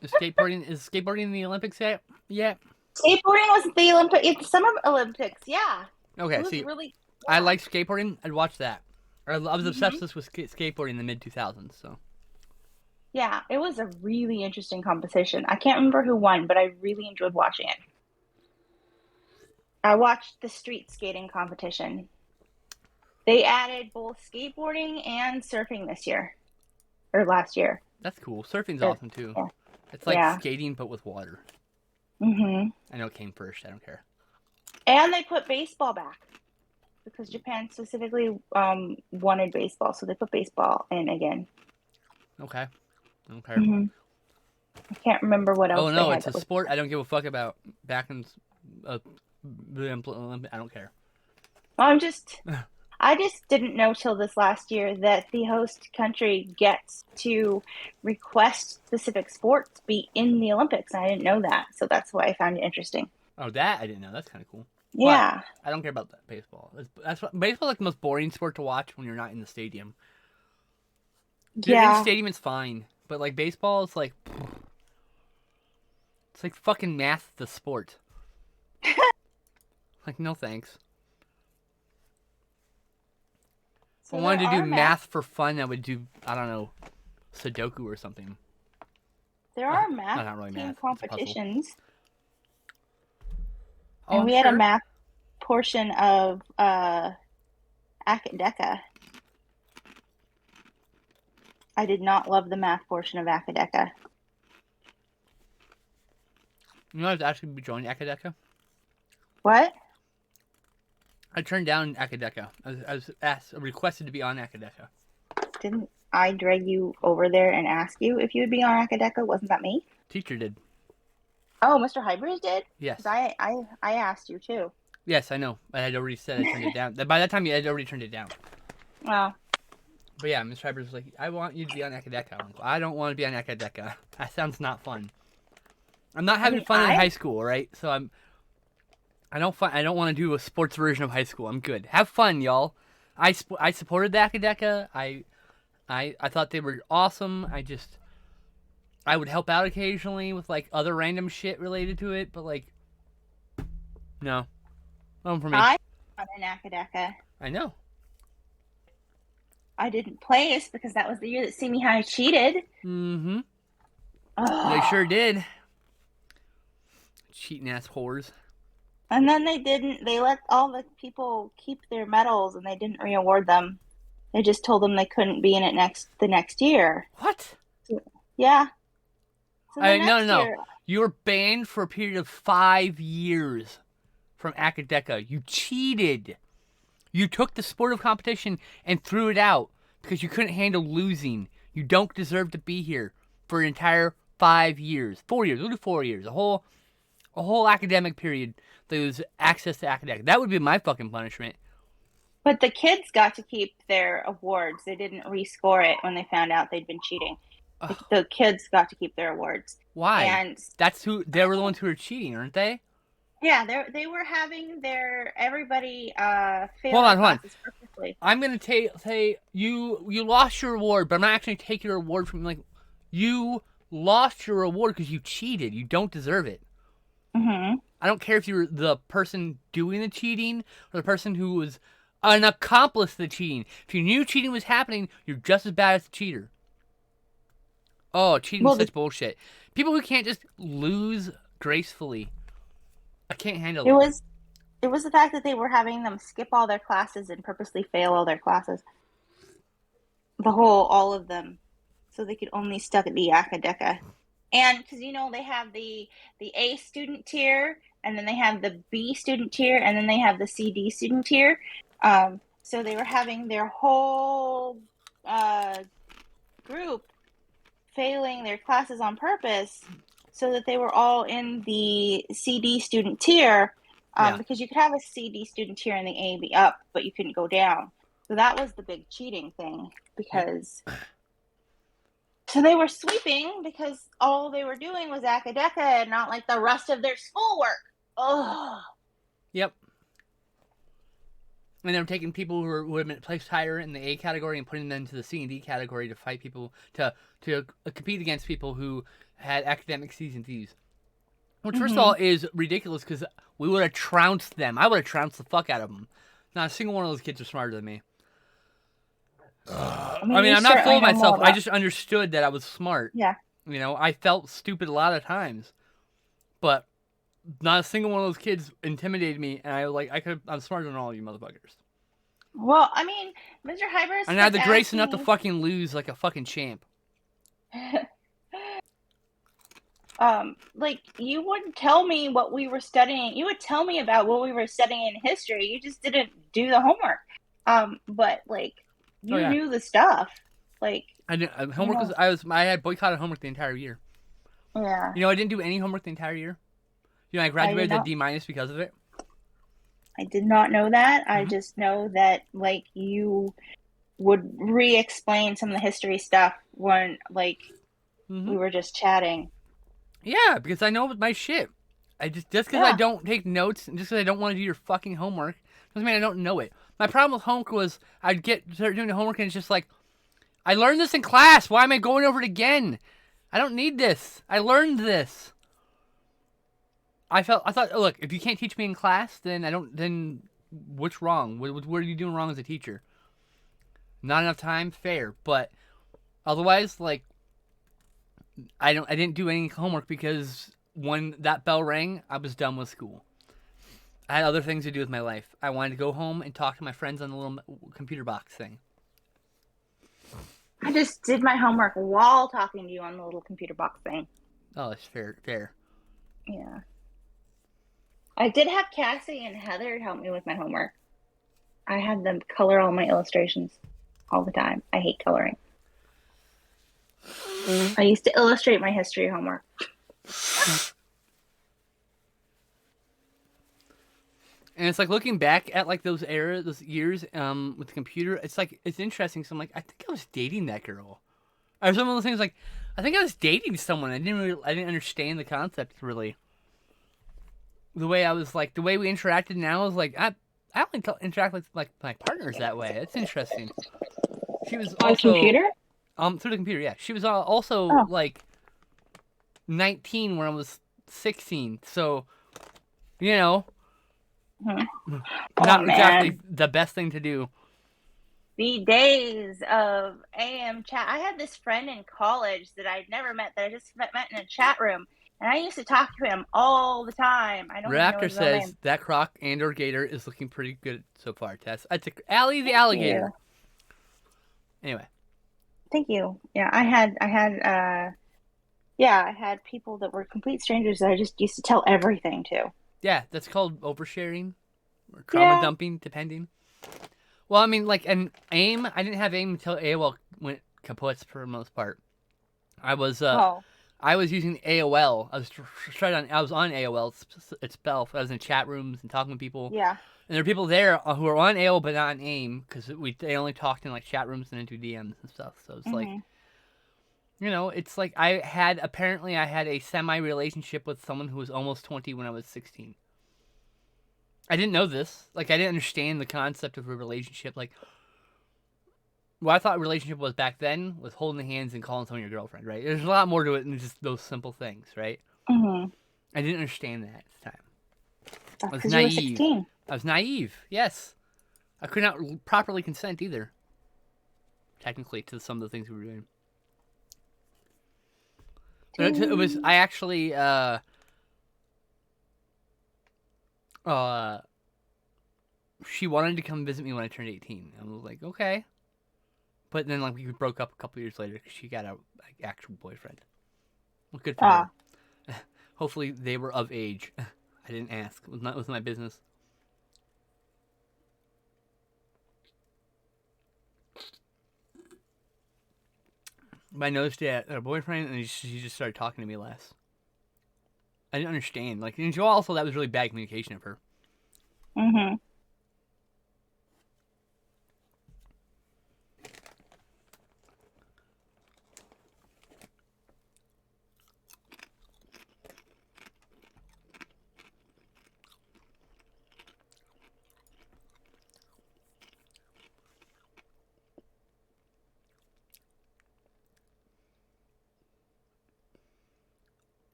Is skateboarding in the Olympics yet? Yeah. Skateboarding was it's Summer Olympics, yeah. Okay, It was see, really, I like skateboarding. I'd watch that. I was obsessed with skateboarding in the mid 2000s. So. Yeah, it was a really interesting competition. I can't remember who won, but I really enjoyed watching it. I watched the street skating competition. They added both skateboarding and surfing this year. Or last year. That's cool. Surfing's awesome too. Yeah. It's like skating but with water. Mm-hmm. I know it came first. I don't care. And they put baseball back. Because Japan specifically wanted baseball, so they put baseball in again. Okay. Mm-hmm. I can't remember what else. Oh no, it's a sport I don't give a fuck about. Back in the Olympics, I don't care. I just didn't know till this last year that the host country gets to request specific sports be in the Olympics. I didn't know that, so that's why I found it interesting. Oh, that I didn't know. That's kind of cool. Yeah. But I don't care about that baseball. Baseball is like the most boring sport to watch when you're not in the stadium. Yeah. In the stadium, it's fine. But like baseball, it's like fucking math, the sport. Like, no thanks. So if I wanted to do math for fun, I would do, I don't know, Sudoku or something. There are math not really team math, competitions. Oh, and we had a math portion of Akadeka. I did not love the math portion of Akadeka. You know, I was actually joining Akadeka. What? I turned down Akadeka. I was requested to be on Akadeka. Didn't I drag you over there and ask you if you would be on Akadeka? Wasn't that me? Teacher did. Oh, Mr. Hybrid did? Yes. I asked you too. Yes, I know. I had already said I turned it down. By that time, you had already turned it down. Wow. But yeah, Mr. Hybrid was like, I want you to be on Akadeka. I'm like, I don't want to be on Akadeka. That sounds not fun. I'm not having fun in high school, right? So I don't want to do a sports version of high school. I'm good. Have fun, y'all. I supported the Akadeka. I thought they were awesome. I would help out occasionally with like other random shit related to it, but like, no, not for me. I was on an Akadeka. I know. I didn't place because that was the year that See Me High cheated. Mm-hmm. Oh. They sure did. Cheating ass whores. And then they didn't. They let all the people keep their medals, and they didn't re-award them. They just told them they couldn't be in it the next year. What? Yeah. So the No, next no. year, You were banned for a period of 5 years from Akadeka. You cheated. You took the sport of competition and threw it out because you couldn't handle losing. You don't deserve to be here for an entire 5 years. 4 years. We'll do 4 years. A whole academic period. Lose access to Akadeka. That would be my fucking punishment. but the kids got to keep their awards. They didn't rescore it when they found out they'd been cheating. The kids got to keep their awards. Why? And That's who they were the ones who were cheating, aren't they? yeah, they were having everybody fail Hold on. classes perfectly. I'm gonna say you lost your award, but I'm not actually taking your award from you lost your award because you cheated. You don't deserve it. Mm-hmm. I don't care if you're the person doing the cheating or the person who was an accomplice to the cheating. If you knew cheating was happening, you're just as bad as the cheater. Oh, cheating is such bullshit. People who can't just lose gracefully. I can't handle it. It was the fact that they were having them skip all their classes and purposely fail all their classes. All of them. So they could only study Akadeka. And because, they have the A student tier, and then they have the B student tier, and then they have the CD student tier. So they were having their whole group failing their classes on purpose so that they were all in the CD student tier. Because you could have a CD student tier and the A be up, but you couldn't go down. So that was the big cheating thing. Because so they were sweeping because all they were doing was Akadeka and not like the rest of their schoolwork. Oh. Yep. And they were taking people who had been placed higher in the A category and putting them into the C and D category to fight people to compete against people who had academic C's and D's. Which, first of all, is ridiculous because we would have trounced them. I would have trounced the fuck out of them. Not a single one of those kids are smarter than me. I mean, I'm not full of myself. I just understood that I was smart. Yeah. I felt stupid a lot of times. But not a single one of those kids intimidated me, and I'm smarter than all you motherfuckers. Well, I mean, Mr. Hybers. And I had the grace enough to fucking lose like a fucking champ. You wouldn't tell me what we were studying. You would tell me about what we were studying in history. You just didn't do the homework. But you knew the stuff. I didn't. Homework I had boycotted homework the entire year. Yeah. I didn't do any homework the entire year. I graduated at D- because of it. I did not know that. I just know that you would re-explain some of the history stuff when we were just chatting. Yeah, because I know my shit. Just because I don't take notes and just because I don't want to do your fucking homework doesn't mean I don't know it. My problem with homework was I'd start doing the homework and it's just I learned this in class. Why am I going over it again? I don't need this. I learned this. I thought, look, if you can't teach me in class, then what's wrong? What are you doing wrong as a teacher? Not enough time? Fair. But otherwise, I didn't do any homework because when that bell rang, I was done with school. I had other things to do with my life. I wanted to go home and talk to my friends on the little computer box thing. I just did my homework while talking to you on the little computer box thing. Oh, that's fair. Yeah. I did have Cassie and Heather help me with my homework. I had them color all my illustrations all the time. I hate coloring. I used to illustrate my history homework. And it's looking back at those years with the computer. It's it's interesting. So I'm I think I was dating that girl. Or some of those things I think I was dating someone. I didn't understand the concept really. The way I was the way we interacted now is I only interact with my partners that way. It's interesting. She was on also, computer. Through the computer, yeah. She was also 19 when I was 16. So, not exactly the best thing to do. The days of AM chat. I had this friend in college that I'd never met, that I just met in a chat room. And I used to talk to him all the time. I don't Raptor know his says name. That croc and/or gator is looking pretty good so far, Tess. I took Allie the alligator. Anyway. Thank you. Yeah, I had Yeah, I had people that were complete strangers that I just used to tell everything to. Yeah, that's called oversharing or trauma Yeah. dumping, depending. Well, I mean, like, an AIM, I didn't have AIM until AOL went kaput for the most part. I was Oh, I was using AOL. I was on AOL itself. I was in chat rooms and talking to people. yeah. And there are people there who are on AOL but not on AIM because they only talked in like chat rooms and into DMs and stuff. So it's like, Mhm. it's like I had a semi relationship with someone who was almost 20 when I was 16. I didn't know this. Like I didn't understand the concept of a relationship. Like what I thought a relationship was back then was holding hands and calling someone your girlfriend, right? There's a lot more to it than just those simple things, right? Mhm. I didn't understand that at the time. That's I was because you were naive. 16. I was naive. Yes, I could not properly consent either. Technically, to some of the things we were doing. But it was. I actually. She wanted to come visit me when I turned 18. I was like, okay. But then, like, we broke up a couple years later because she got a actual boyfriend. Well, good for her. Ah. Hopefully, they were of age. I didn't ask. It was my business. But I noticed that her boyfriend, and she just started talking to me less. I didn't understand. Like, and also that was really bad communication of her. Mhm.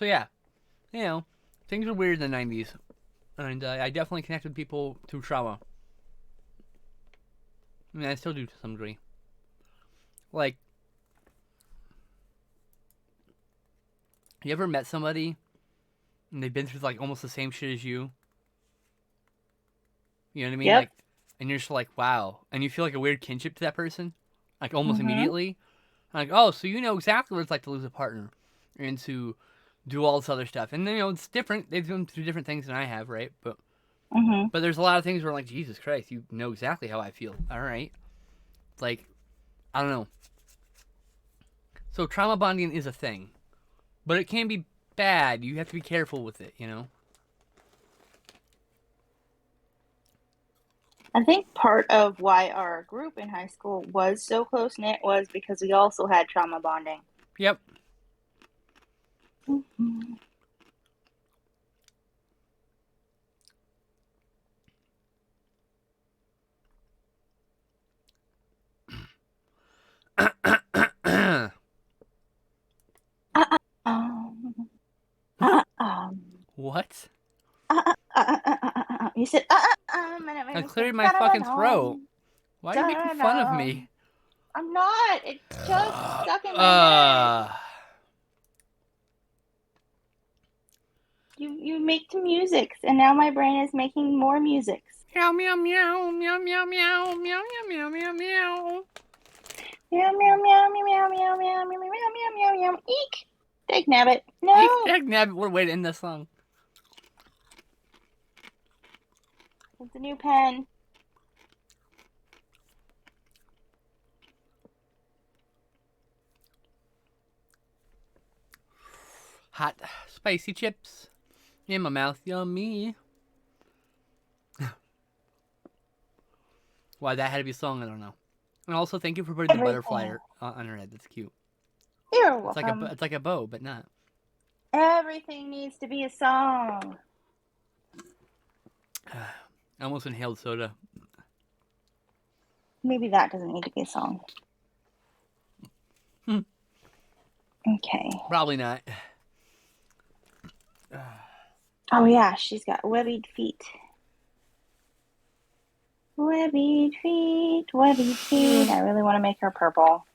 So yeah, things were weird in the '90s, and I definitely connect with people through trauma. I mean, I still do to some degree. Like, you ever met somebody and they've been through like almost the same shit as you? You know what I mean? Yep. Like, and you're just like, wow, and you feel like a weird kinship to that person, like almost Mhm. immediately. Like, oh, so you know exactly what it's like to lose a partner, and to do all this other stuff. And it's different. They've gone through different things than I have, right? Mhm. But there's a lot of things where I'm like, Jesus Christ, you know exactly how I feel. All right, it's like, I don't know. So trauma bonding is a thing, but it can be bad. You have to be careful with it. I think part of why our group in high school was so close knit was because we also had trauma bonding. Yep. Mhm. Um, What? You said, and it made I me sing, cleared my fucking throat. da-da-da-dum, Why are you making fun of da-da-da-dum. me? I'm not. It's just stuck in my head. Uh, You make the musics, and now my brain is making more musics. meow meow meow meow meow meow meow meow meow meow. Meow meow meow meow meow meow meow meow meow meow meow meow. Eek! Dag nabbit. Eek, No! dag, what a way to end this song. It's a new pen. Hot, spicy chips in my mouth, yummy. Why that had to be a song, I don't know. And also, thank you for putting the butterfly Everything. on her head. That's cute. You're It's like welcome. it's like a bow, but not. Everything needs to be a song. I almost inhaled soda. Maybe that doesn't need to be a song. Hmm. Okay. Probably not. Oh yeah, she's got webbied feet. Webbied feet, webbied feet. I really want to make her purple.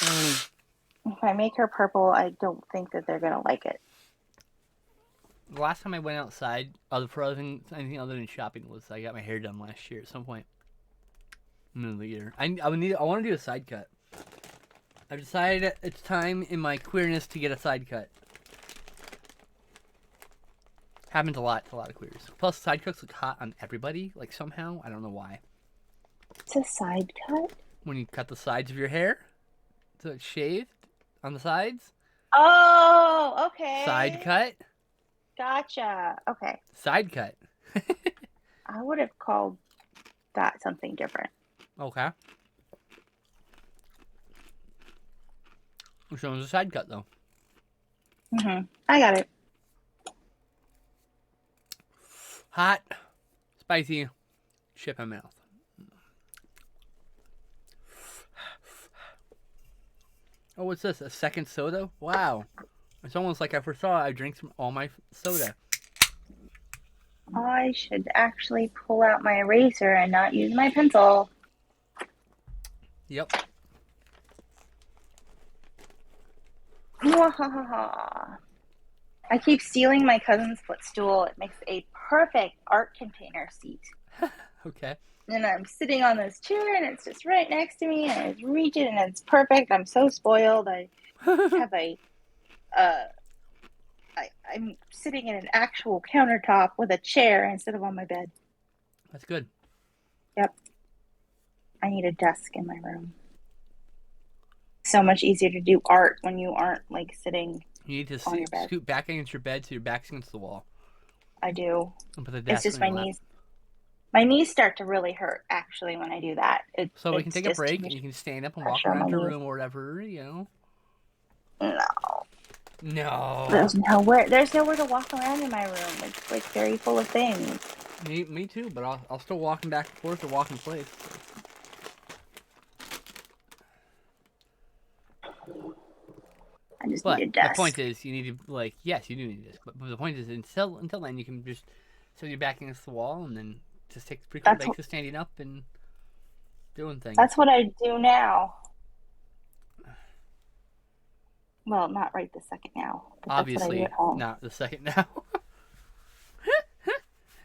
If I make her purple, I don't think that they're gonna like it. The last time I went outside, for anything other than shopping, was I got my hair done last year at some point in the year. I want to do a side cut. I've decided it's time in my queerness to get a side cut. Happens a lot to a lot of queers. Plus, side cuts look hot on everybody, like somehow. I don't know why. It's a side cut? When you cut the sides of your hair, so it's shaved on the sides. Oh, okay. Side cut. Gotcha. Okay. Side cut. I would have called that something different. Okay. Which one was a side cut, though? I got it. Hot, spicy, chip in mouth. Oh, what's this? A second soda? Wow. It's almost like I foresaw I drank all my soda. I should actually pull out my eraser and not use my pencil. Yep. Mwahaha. I keep stealing my cousin's footstool. It makes a perfect art container seat. Okay. And I'm sitting on this chair and it's just right next to me and I just reach it and it's perfect. I'm so spoiled. I have I'm sitting in an actual countertop with a chair instead of on my bed. That's good. Yep. I need a desk in my room. So much easier to do art when you aren't like sitting. You need to on your bed. scoot back against your bed so your back's against the wall. I do. And put the It's desk just on my your lap. knees. My knees start to really hurt actually when I do that. So we can it's take a just break too and you much can stand up and walk pressure on around my your knees. room or whatever, you know. No. No. There's nowhere to walk around in my room. It's like very full of things. Me too, but I'll still walking back and forth or walk in place. I just But need a the desk. point is, you need to, like, yes, you do need this. But the point is, until then, you can just sit your back against the wall and then just take the frequent breaks of standing up and doing things. That's what I do now. Well, not right this second now. But Obviously, that's what I do at home. not the second now.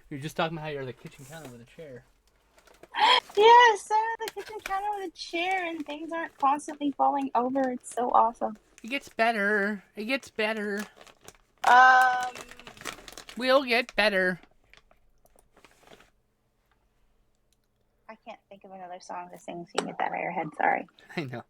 You're just talking about how you're at the kitchen counter with a chair. Yes, I'm at the kitchen counter with a chair and things aren't constantly falling over. It's so awesome. It gets better. It gets better. We'll get better. I can't think of another song to sing, so you can get that out of your head. Sorry. I know.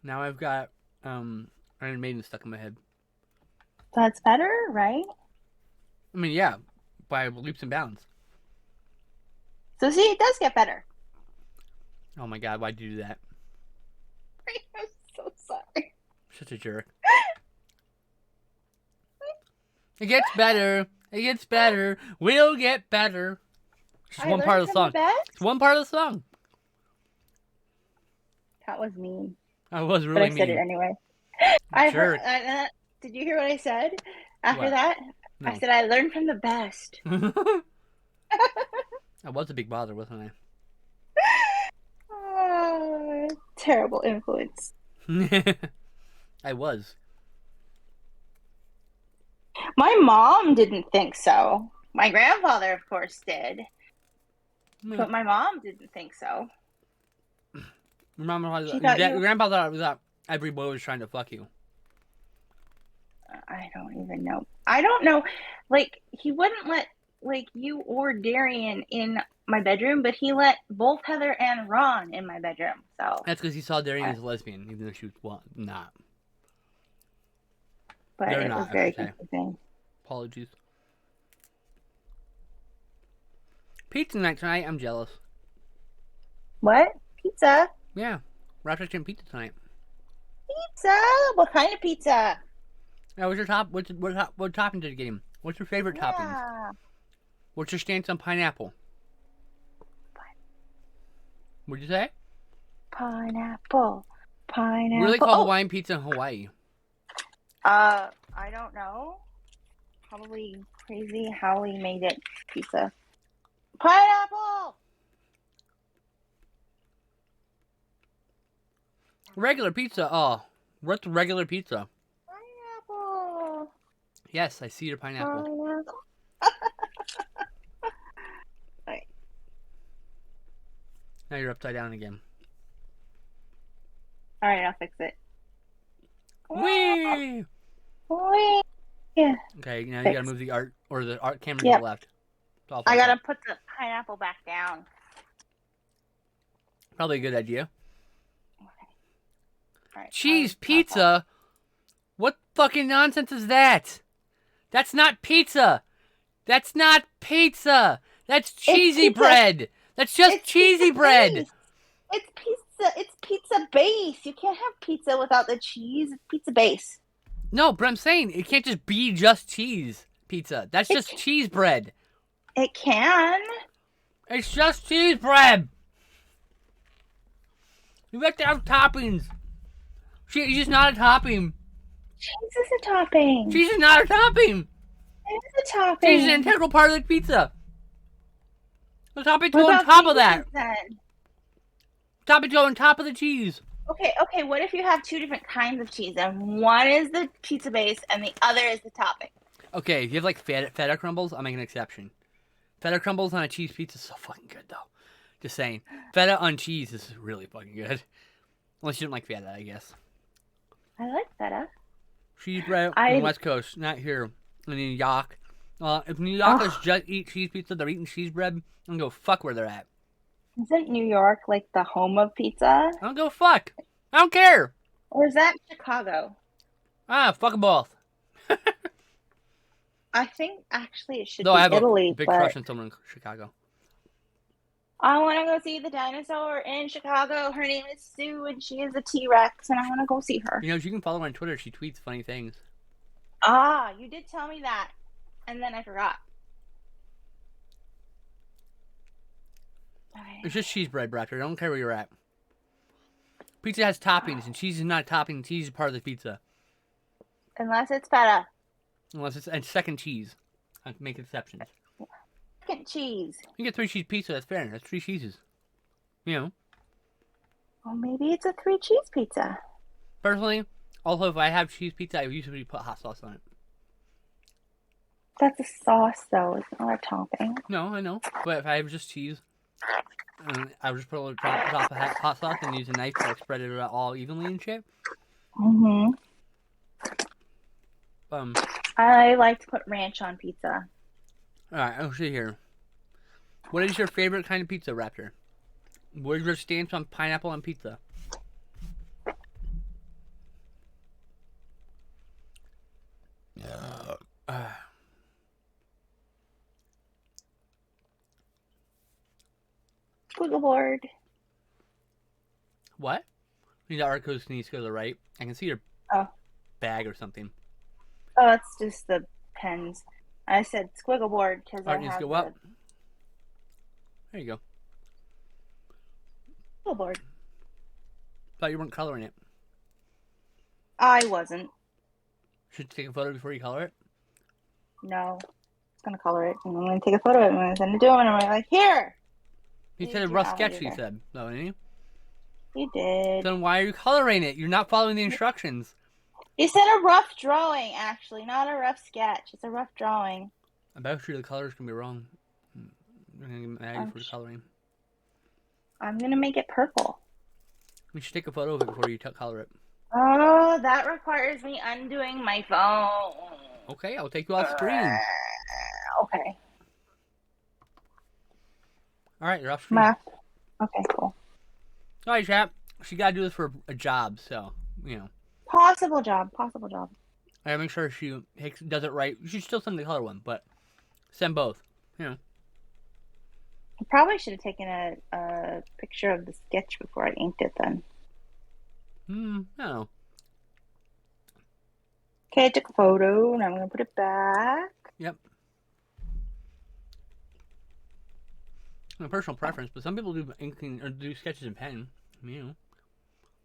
Now I've got Iron Maiden stuck in my head. That's better, right? I mean, yeah, by leaps and bounds. So see, it does get better. Oh my god, why'd you do that? I'm so sorry. Such a jerk. It gets better. It gets better. We'll get better. It's just one part of the song. It's one part of the song. That was mean. I was really But I mean. said it anyway. Jerk. Did you hear what I said after What? that? No. I said I learned from the best. I was a big bother, wasn't I? Oh, terrible influence. I was. My mom didn't think so. My grandfather, of course, did. But my mom didn't think so. Remember, She your thought you- grandpa thought every boy was trying to fuck you. I don't even know. I don't know. Like, he wouldn't let, like, you or Darian in my bedroom, but he let both Heather and Ron in my bedroom. So, That's because he saw Darian as a lesbian, even though she was not. but They're it not, was I very should say. confusing. Apologies. Pizza night tonight. I'm jealous. What? Pizza? Yeah, Raptor chicken pizza tonight. Pizza? What kind of pizza? Now, what's your top? What topping did you get him? What's your favorite toppings? Yeah. What's your stance on pineapple? What'd you say? Pineapple. Pineapple. Really call Hawaiian pizza in Hawaii? I don't know. Probably Crazy Howie made it pizza. Pineapple. Regular pizza. Oh, what's regular pizza? Pineapple. Yes, I see your pineapple. Pineapple. Right. Now you're upside down again. All right, I'll fix it. Whee! Whee! Yeah. Okay, now you Fixed. gotta move the art or the art camera to Yep. the left. It's all I fucked gotta up. put the pineapple back down. Probably a good idea. All right. Cheese I'll- pizza? What fucking nonsense is that? That's not pizza. That's not pizza. That's cheesy pizza. bread. That's just It's cheesy pizza bread. base. It's pizza. It's pizza base. You can't have pizza without the cheese. It's pizza base. No, but I'm saying it can't just be just cheese pizza. That's just cheese bread. It can. It's just cheese bread. You have to have toppings. Cheese is not a topping. Cheese is a topping. Cheese is not a topping. It is a topping. Cheese is an integral part of the pizza. The toppings What go on about top of that. cheeses then? Toppings go on top of the cheese. Okay. What if you have two different kinds of cheese and one is the pizza base and the other is the topping? Okay, if you have like feta crumbles, I'll make an exception. Feta crumbles on a cheese pizza is so fucking good though. Just saying. Feta on cheese is really fucking good. Unless you don't like feta, I guess. I like feta. Cheese bread on the West Coast, not here in New York. If New Yorkers just eat cheese pizza, they're eating cheese bread, I don't go fuck where they're at. Isn't New York like the home of pizza? I don't go fuck. I don't care. Or is that Chicago? Fuck them both. I think actually it should Though be I have Italy, a big but crush on someone in Chicago. I want to go see the dinosaur in Chicago. Her name is Sue, and she is a T-Rex, and I want to go see her. You know, you can follow her on Twitter. She tweets funny things. Ah, you did tell me that, and then I forgot. Okay. It's just cheese bread, Raptor. I don't care where you're at. Pizza has toppings, and cheese is not a topping. Cheese is part of the pizza. Unless it's feta. Unless it's a second cheese. I can make exceptions. Second cheese. You get 3 cheese pizza, that's fair. That's 3 cheeses. You know. Well, maybe it's a 3-cheese pizza. Personally, also if I have cheese pizza, I usually put hot sauce on it. That's a sauce, though. It's not a topping. No, I know. But if I have just cheese, I would just put a little drop of hot sauce and use a knife to like, spread it all evenly and shit. Mm-hmm. I like to put ranch on pizza. Alright, I'll see here. What is your favorite kind of pizza, Raptor? What is your stance on pineapple on pizza? Squiggle board. What? The arcos needs to go to the right. I can see your bag or something. Oh, it's just the pens. I said squiggle board because I Art needs have to go up. There you go. squiggle board. Thought you weren't coloring it. I wasn't. Should you take a photo before you color it? No. I'm gonna color it, and I'm gonna take a photo of it, and I'm gonna send it to him, and I'm like, here! He Here's said a your rough sketch, he alligator. said. No, didn't he? He did. Then why are you coloring it? You're not following the instructions. He said a rough drawing, actually, not a rough sketch. It's a rough drawing. I bet you the colors can be wrong. I'm gonna get mad at you for the coloring. I'm gonna make it purple. We should take a photo of it before you color it. Oh, that requires me undoing my phone. Okay, I'll take you off screen. Okay. Alright, you're off screen. Math. Okay, cool. Alright, chap. She gotta do this for a job, so, you know. Possible job. I gotta make sure she does it right. You should still send the color one, but send both. You know. I probably should have taken a picture of the sketch before I inked it then. I don't know. Okay, I took a photo, and I'm gonna put it back. Yep. My personal preference, but some people do inking or do sketches in pen. You know.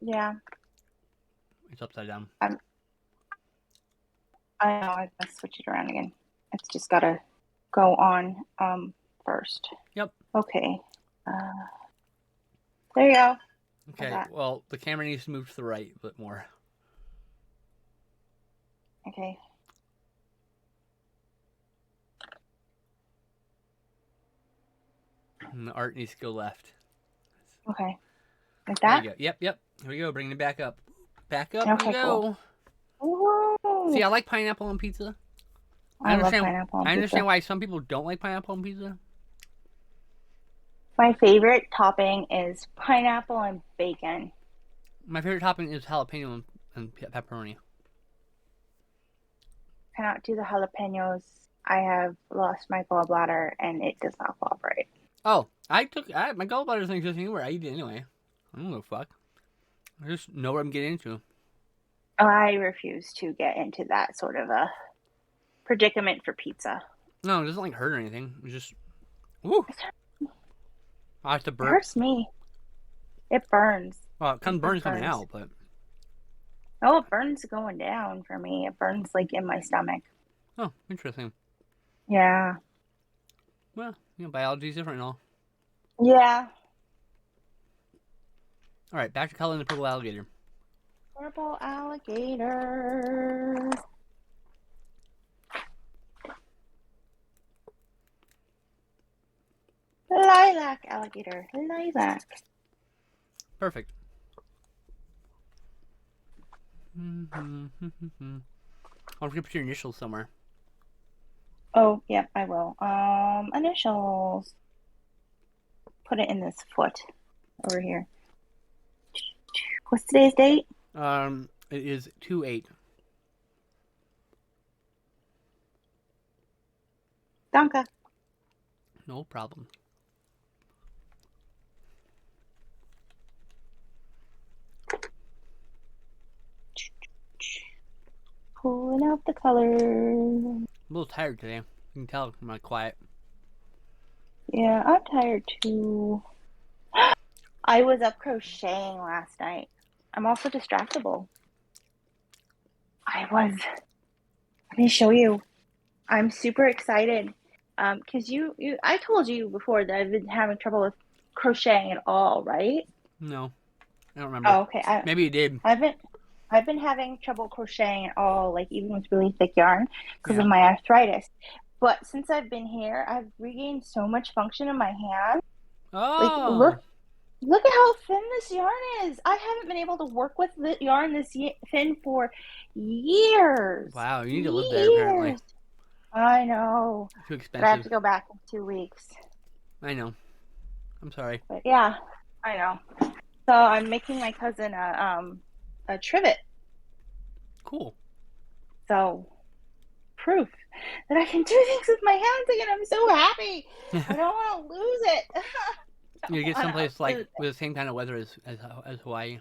Yeah. It's upside down. I know, I gotta switch it around again. It's just gotta go on first. Yep. Okay. There you go. Okay, that. well, the camera needs to move to the right a bit more. Okay. And the art needs to go left. Okay. Like There that? you go. Yep. Here we go. Bring it back up. Back up Okay, you go. Cool. Ooh. See, I like pineapple on pizza. I love pineapple on I pizza. understand why some people don't like pineapple on pizza. My favorite topping is pineapple and bacon. My favorite topping is jalapeno and pepperoni. Cannot do the jalapenos. I have lost my gallbladder and it does not cooperate. Oh, my gallbladder doesn't exist anywhere. I eat it anyway. I don't give a fuck. I just know what I'm getting into. I refuse to get into that sort of a predicament for pizza. No, it doesn't like hurt or anything. It's just, woo. I have to It burp. hurts me. It burns. Well, it burns coming out, but. Oh, it burns going down for me. It burns like in my stomach. Oh, interesting. Yeah. Well, biology's different and all. Yeah. All right, back to Cullen the purple alligator. Purple alligator. Lilac alligator. Lilac. Perfect. I'll put your initials somewhere. Oh, yep, I will. Initials. Put it in this foot over here. What's today's date? It is 2/8. Danke. No problem. Pulling out the colors. I'm a little tired today. You can tell I'm not quiet. Yeah, I'm tired too. I was up crocheting last night. I'm also distractible. Let me show you. I'm super excited. Because I told you before that I've been having trouble with crocheting at all, right? No, I don't remember. Oh, okay. Maybe you did. I've been having trouble crocheting at all, like even with really thick yarn because Yeah. of my arthritis. But since I've been here, I've regained so much function in my hand. Oh. Like, look at how thin this yarn is. I haven't been able to work with the yarn this thin for years. Wow, you need to live there apparently. I know. Too expensive. But I have to go back in 2 weeks. I know. I'm sorry. But yeah, I know. So I'm making my cousin a trivet. Cool. So proof that I can do things with my hands again. I'm so happy. I don't want to lose it. You get someplace like with the same kind of weather as Hawaii.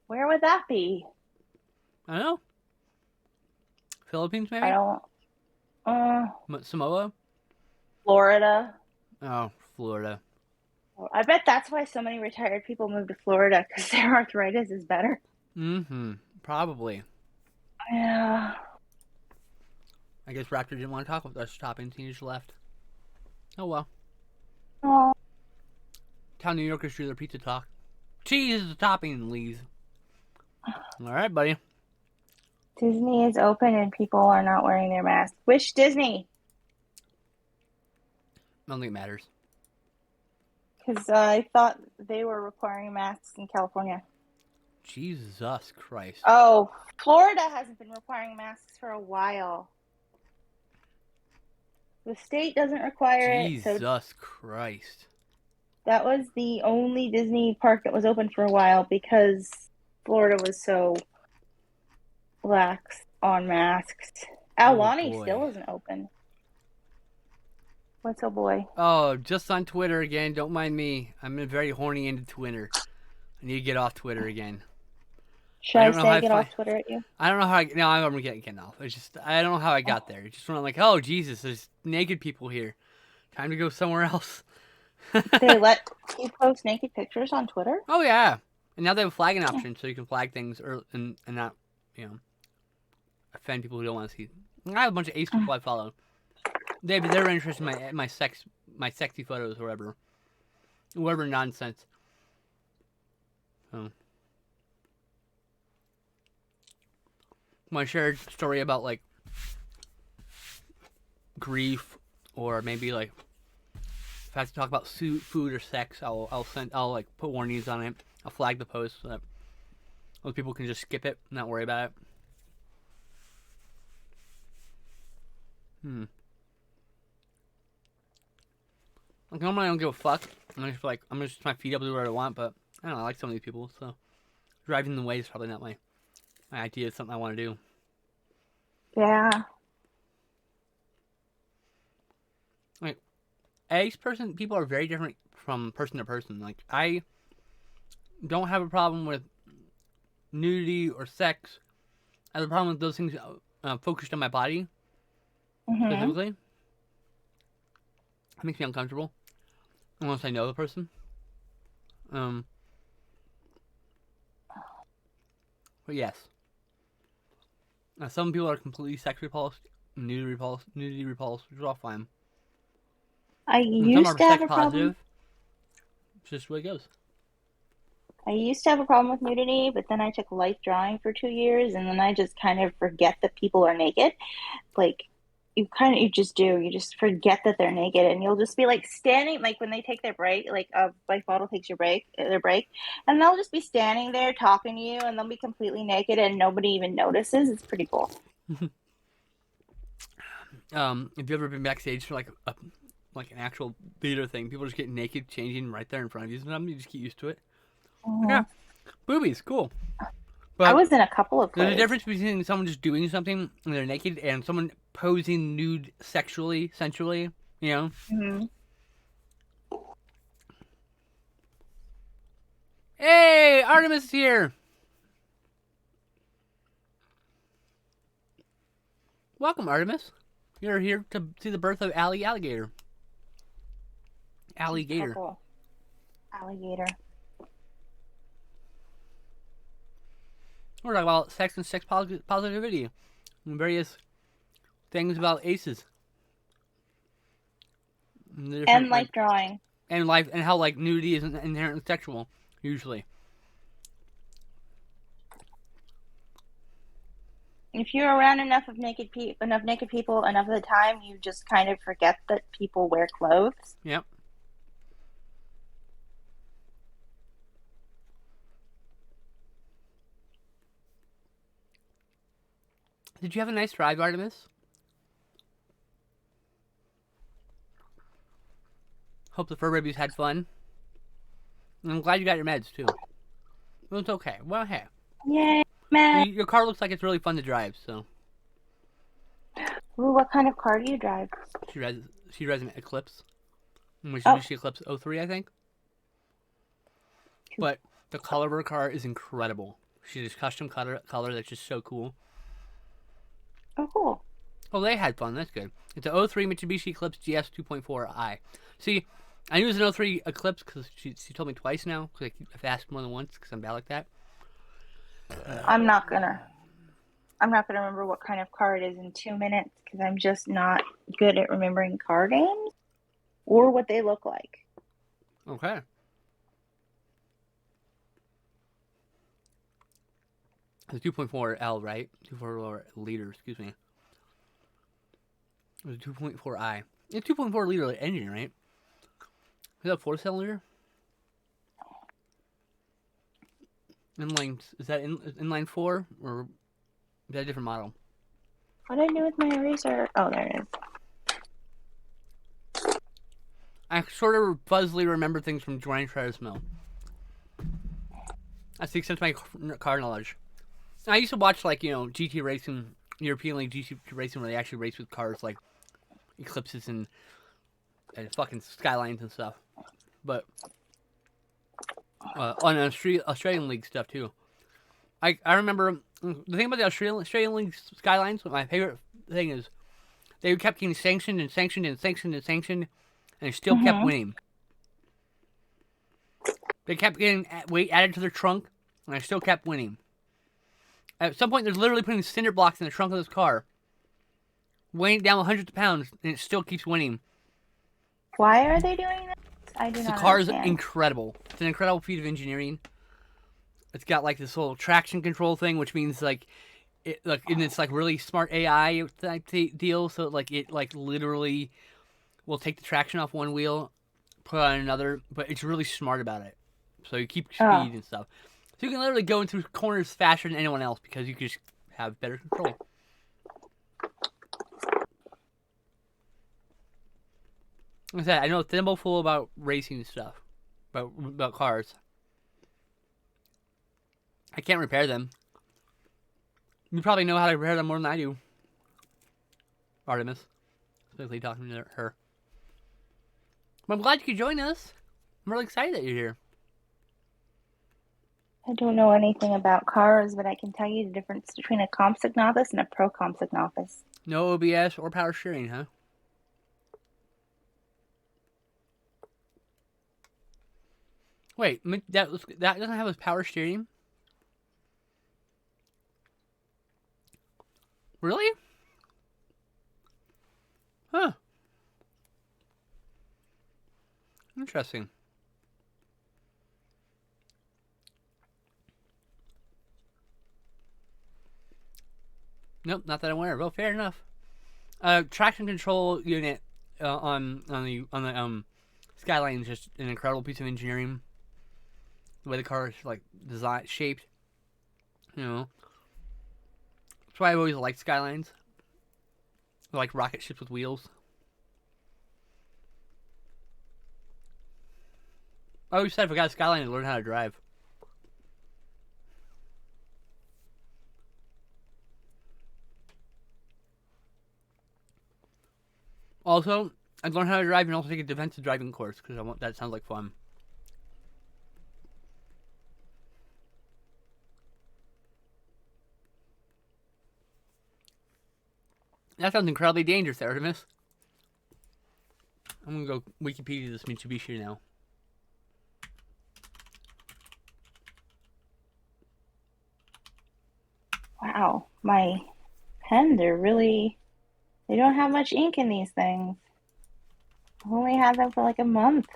Where would that be? I don't know. Philippines, maybe? I don't. Samoa? Florida. Oh, Florida. I bet that's why so many retired people move to Florida, because their arthritis is better. Mm-hmm. Probably. Yeah. I guess Raptor didn't want to talk with us toppings. He just left. Oh, well. Oh. That's how New Yorkers do their pizza talk. Cheese is the topping, Lee's. All right, buddy. Disney is open and people are not wearing their masks. Which Disney? I don't think it matters. Because I thought they were requiring masks in California. Jesus Christ. Oh, Florida hasn't been requiring masks for a while. The state doesn't require it. Jesus Christ. That was the only Disney park that was open for a while because Florida was so lax on masks. Aulani still isn't open. What's a boy? Oh, just on Twitter again. Don't mind me. I'm very horny into Twitter. I need to get off Twitter again. Should I say get off Twitter at you? I don't know how no, I'm getting off. It's just, I don't know how I got there. It's just when I'm like, oh, Jesus, there's naked people here. Time to go somewhere else. They let you post naked pictures on Twitter? Oh, yeah. And now they have a flagging option, so you can flag things and not, offend people who don't want to see. I have a bunch of ace people I follow. they're interested in my sexy photos or whatever nonsense. So, when I shared a story about like grief, or maybe like if I have to talk about food or sex, I'll like put warnings on it. I'll flag the post so that those people can just skip it, not worry about it. Like, normally I don't give a fuck. I'm just my feet up, do what I want. But I don't know. I like some of these people, so driving them away is probably not my idea. It's something I want to do. Yeah. Like, people are very different from person to person. Like, I don't have a problem with nudity or sex. I have a problem with those things focused on my body specifically. It makes me uncomfortable unless I know the person. But yes, some people are completely sex repulsed, nudity repulsed, which is all fine. I used to have a problem. It's just the way it goes. I used to have a problem with nudity, but then I took life drawing for 2 years, and then I just kind of forget that people are naked. Like, you just do. You just forget that they're naked, and you'll just be like standing, like when they take their break, like a bike bottle takes their break, and they'll just be standing there talking to you, and they'll be completely naked, and nobody even notices. It's pretty cool. Have you ever been backstage for like an actual theater thing? People just get naked, changing right there in front of you. Sometimes you just get used to it. Mm-hmm. Yeah, boobies, cool. But I was in a couple of plays. There's a difference between someone just doing something and they're naked and someone posing nude sexually, sensually, you know? Mm-hmm. Hey, Artemis is here! Welcome, Artemis. You're here to see the birth of Alligator. Alligator. We're talking about sex and sex positivity and various things about aces. And life drawing. And how like nudity isn't inherently sexual, usually. If you're around enough naked people enough of the time, you just kind of forget that people wear clothes. Yep. Did you have a nice drive, Artemis? Hope the fur babies had fun. And I'm glad you got your meds, too. Well, it's okay. Well, hey. Yay, man. Your car looks like it's really fun to drive, so. Ooh, what kind of car do you drive? She drives an Eclipse. Mitsubishi Eclipse 03, I think. But the color of her car is incredible. She has custom color that's just so cool. Oh, cool. Oh, they had fun. That's good. It's a 03 Mitsubishi Eclipse GS 2.4i. See, I knew it was an 03 Eclipse because she told me twice now. Because I've asked more than once because I'm bad like that. I'm not gonna remember what kind of car it is in 2 minutes because I'm just not good at remembering car names or what they look like. Okay. It's 2.4L, right? 2.4 liter, excuse me. It was 2.4i. It's 2.4 liter engine, right? Is that 4-cylinder? Inline, is that inline 4 or is that a different model? What did I do with my eraser? Oh, there it is. I sort of fuzzily remember things from Joanne Treyer's Mill. That's the extent of my car knowledge. I used to watch, like, GT racing, European League GT racing, where they actually race with cars like Eclipses and fucking Skylines and stuff. But on Australian League stuff too. I remember the thing about the Australian League Skylines. What my favorite thing is, they kept getting sanctioned, and they still kept winning. They kept getting weight added to their trunk, and I still kept winning. At some point, they're literally putting cinder blocks in the trunk of this car weighing down hundreds of pounds, and it still keeps winning. Why are they doing this? I do The not car is understand. incredible. It's an incredible feat of engineering. It's got like this little traction control thing, which means like and it's like really smart AI type deal. So like it like literally will take the traction off one wheel, put it on another, but it's really smart about it. So you keep speed Oh. and stuff. So you can literally go into corners faster than anyone else because you can just have better control. Like I said, I know a thimbleful about racing stuff, about cars. I can't repair them. You probably know how to repair them more than I do, Artemis. Especially talking to her. But I'm glad you could join us. I'm really excited that you're here. I don't know anything about cars, but I can tell you the difference between a Comsic novice and a pro Comsic novice. No OBS or power steering, huh? Wait, that doesn't have a power steering? Really? Huh. Interesting. Nope, not that I'm aware of. Well, fair enough. Traction control unit on the Skyline is just an incredible piece of engineering. The way the car is like designed, shaped. You know. That's why I always liked Skylines. They're like rocket ships with wheels. I always said if I got a Skyline, I'd learn how to drive. Also, I'd learn how to drive and also take a defensive driving course because that sounds like fun. That sounds incredibly dangerous, Artemis. I'm gonna go Wikipedia this Mitsubishi now. Wow, my pens are really, they don't have much ink in these things. I've only had them for like a month,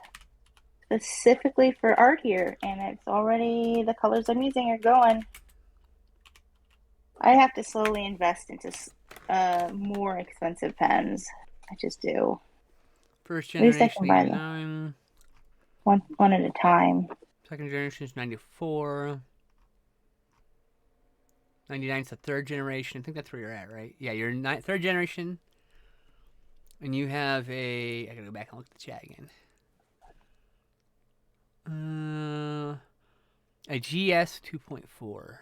specifically for art here, and it's already, the colors I'm using are going. I have to slowly invest into more expensive pens. I just do. First At least I generation can buy them 89. one at a time. Second generation is 94. 99 is the third generation. I think that's where you're at, right? Yeah, you're third generation. And you have a... I gotta go back and look at the chat again. A GS 2.4.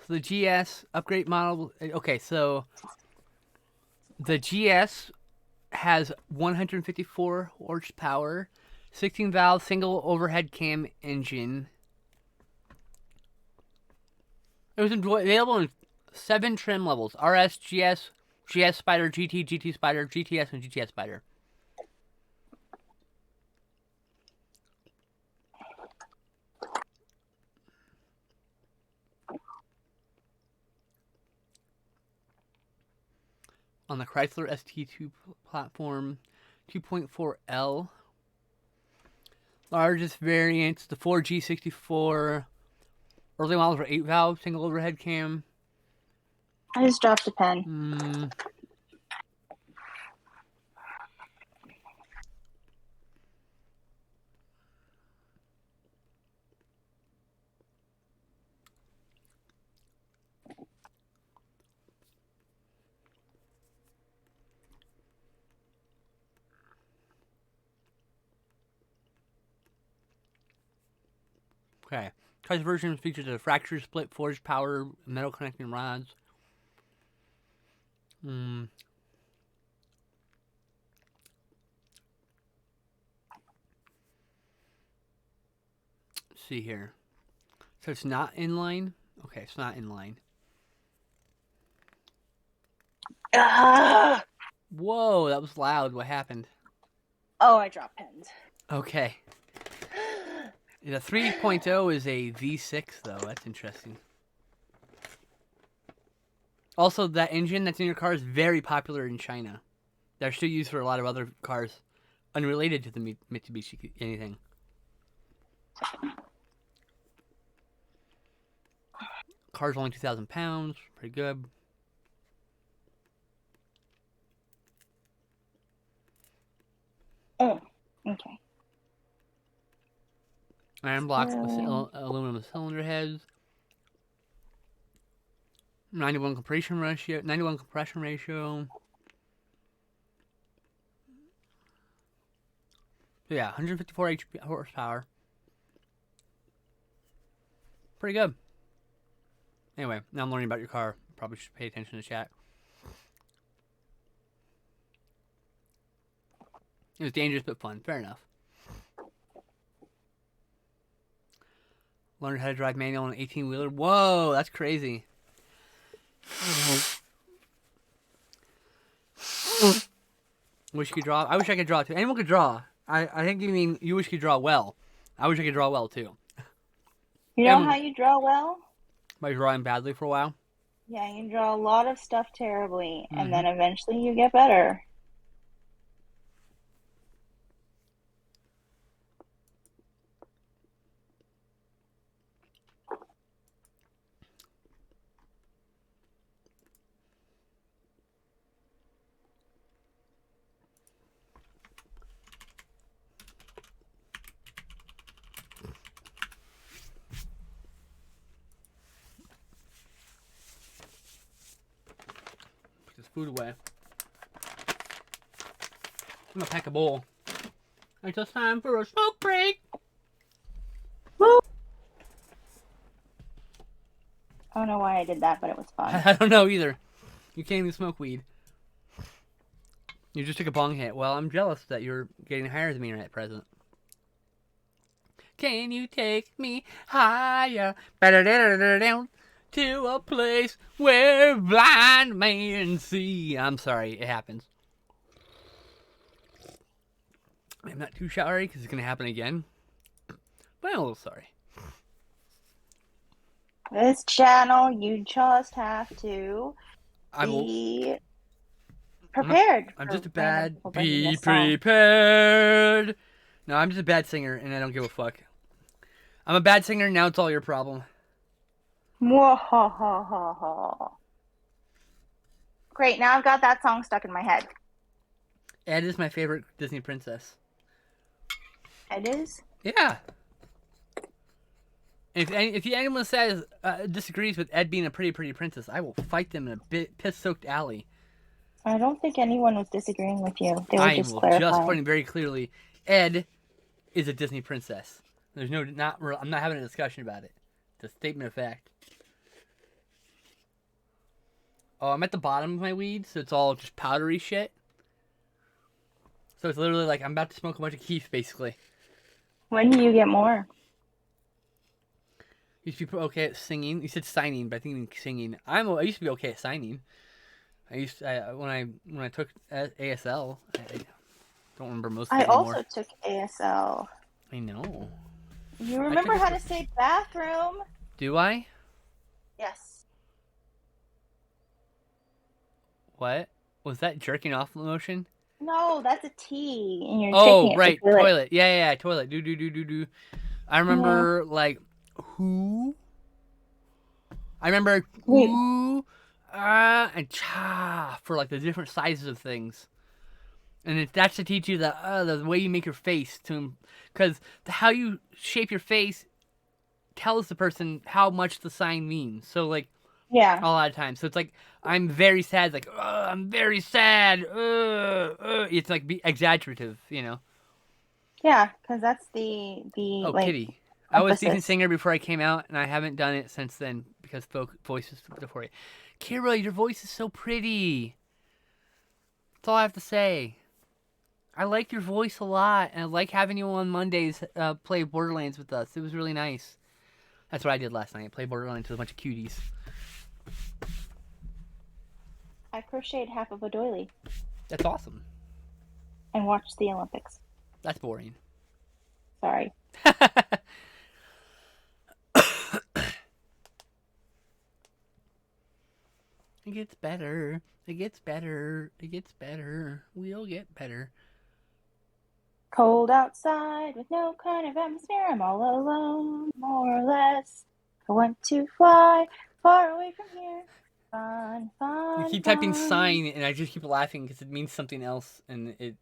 So the GS upgrade model... Okay, so... The GS has 154 horsepower, 16 valve single overhead cam engine. It was available in 7 trim levels: RS, GS, GS Spider, GT, GT Spider, GTS, and GTS Spider. On the Chrysler ST2 platform, 2.4L. Largest variants, the 4G64. Early models were 8 valve, single overhead cam. I just dropped a pen. Okay. Chrysler version features a fracture split forged power metal connecting rods. Let's see here. So it's not inline? Okay, it's not inline. Whoa, that was loud. What happened? Oh, I dropped pens. Okay. The 3.0 is a V6, though. That's interesting. Also, that engine that's in your car is very popular in China. They're still used for a lot of other cars unrelated to the Mitsubishi anything. Car's only 2,000 pounds. Pretty good. Oh, okay. Iron blocks with aluminum cylinder heads. 91 compression ratio. 91 compression ratio. So yeah, 154 HP horsepower. Pretty good. Anyway, now I'm learning about your car. Probably should pay attention to chat. It was dangerous but fun. Fair enough. Learned how to drive manual on an 18-wheeler. Whoa, that's crazy. Wish you could draw. I wish I could draw too. Anyone could draw. I think you mean you wish you could draw well. I wish I could draw well too. You know how you draw well? By drawing badly for a while. Yeah, you draw a lot of stuff terribly, and then eventually you get better. Put this food away. I'm gonna pack a bowl. It's just time for a smoke break. Woo! I don't know why I did that, but it was fun. I don't know either. You can't even smoke weed. You just took a bong hit. Well, I'm jealous that you're getting higher than me at present. Can you take me higher? To a place where blind men see. I'm sorry, it happens. I'm not too sorry because it's going to happen again. But I'm a little sorry. This channel, you just have to be prepared. I'm just a bad... Be prepared. No, I'm just a bad singer, and I don't give a fuck. I'm a bad singer, now it's all your problem. Mwahahaha. Great, now I've got that song stuck in my head. Ed is my favorite Disney princess. Ed is? Yeah. If anyone says disagrees with Ed being a pretty princess, I will fight them in a piss-soaked alley. I don't think anyone was disagreeing with you. They were I just will clarifying. just putting very clearly, Ed is a Disney princess. There's no I'm not having a discussion about it. It's a statement of fact. Oh, I'm at the bottom of my weed, so it's all just powdery shit. So it's literally like I'm about to smoke a bunch of keef, basically. When do you get more? You used to be okay at singing. You said signing, but I think you mean singing. I used to be okay at signing. When I took ASL, I don't remember most of it anymore. I also took ASL. I know. You remember how to say bathroom? Do I? Yes. What? Was that jerking off motion? No, that's a T. And you're taking it right, to toilet. toilet. Yeah, toilet. Do. I remember like who? I remember who and cha for like the different sizes of things. And that's to teach you the way you make your face because how you shape your face tells the person how much the sign means. So like, yeah, a lot of times. So it's like I'm very sad. Like I'm very sad. It's like exaggerative, you know. Yeah, because that's the like. Kitty. I was a decent singer before I came out, and I haven't done it since then because voices before it. Kira, your voice is so pretty. That's all I have to say. I like your voice a lot, and I like having you on Mondays play Borderlands with us. It was really nice. That's what I did last night. Play Borderlands with a bunch of cuties. I crocheted half of a doily. That's awesome. And watched the Olympics. That's boring. Sorry. It gets better. It gets better. It gets better. We'll get better. Cold outside with no kind of atmosphere. I'm all alone, more or less. I want to fly far away from here. Fun, I fun, keep typing fun. sign, and I just keep laughing because it means something else, and it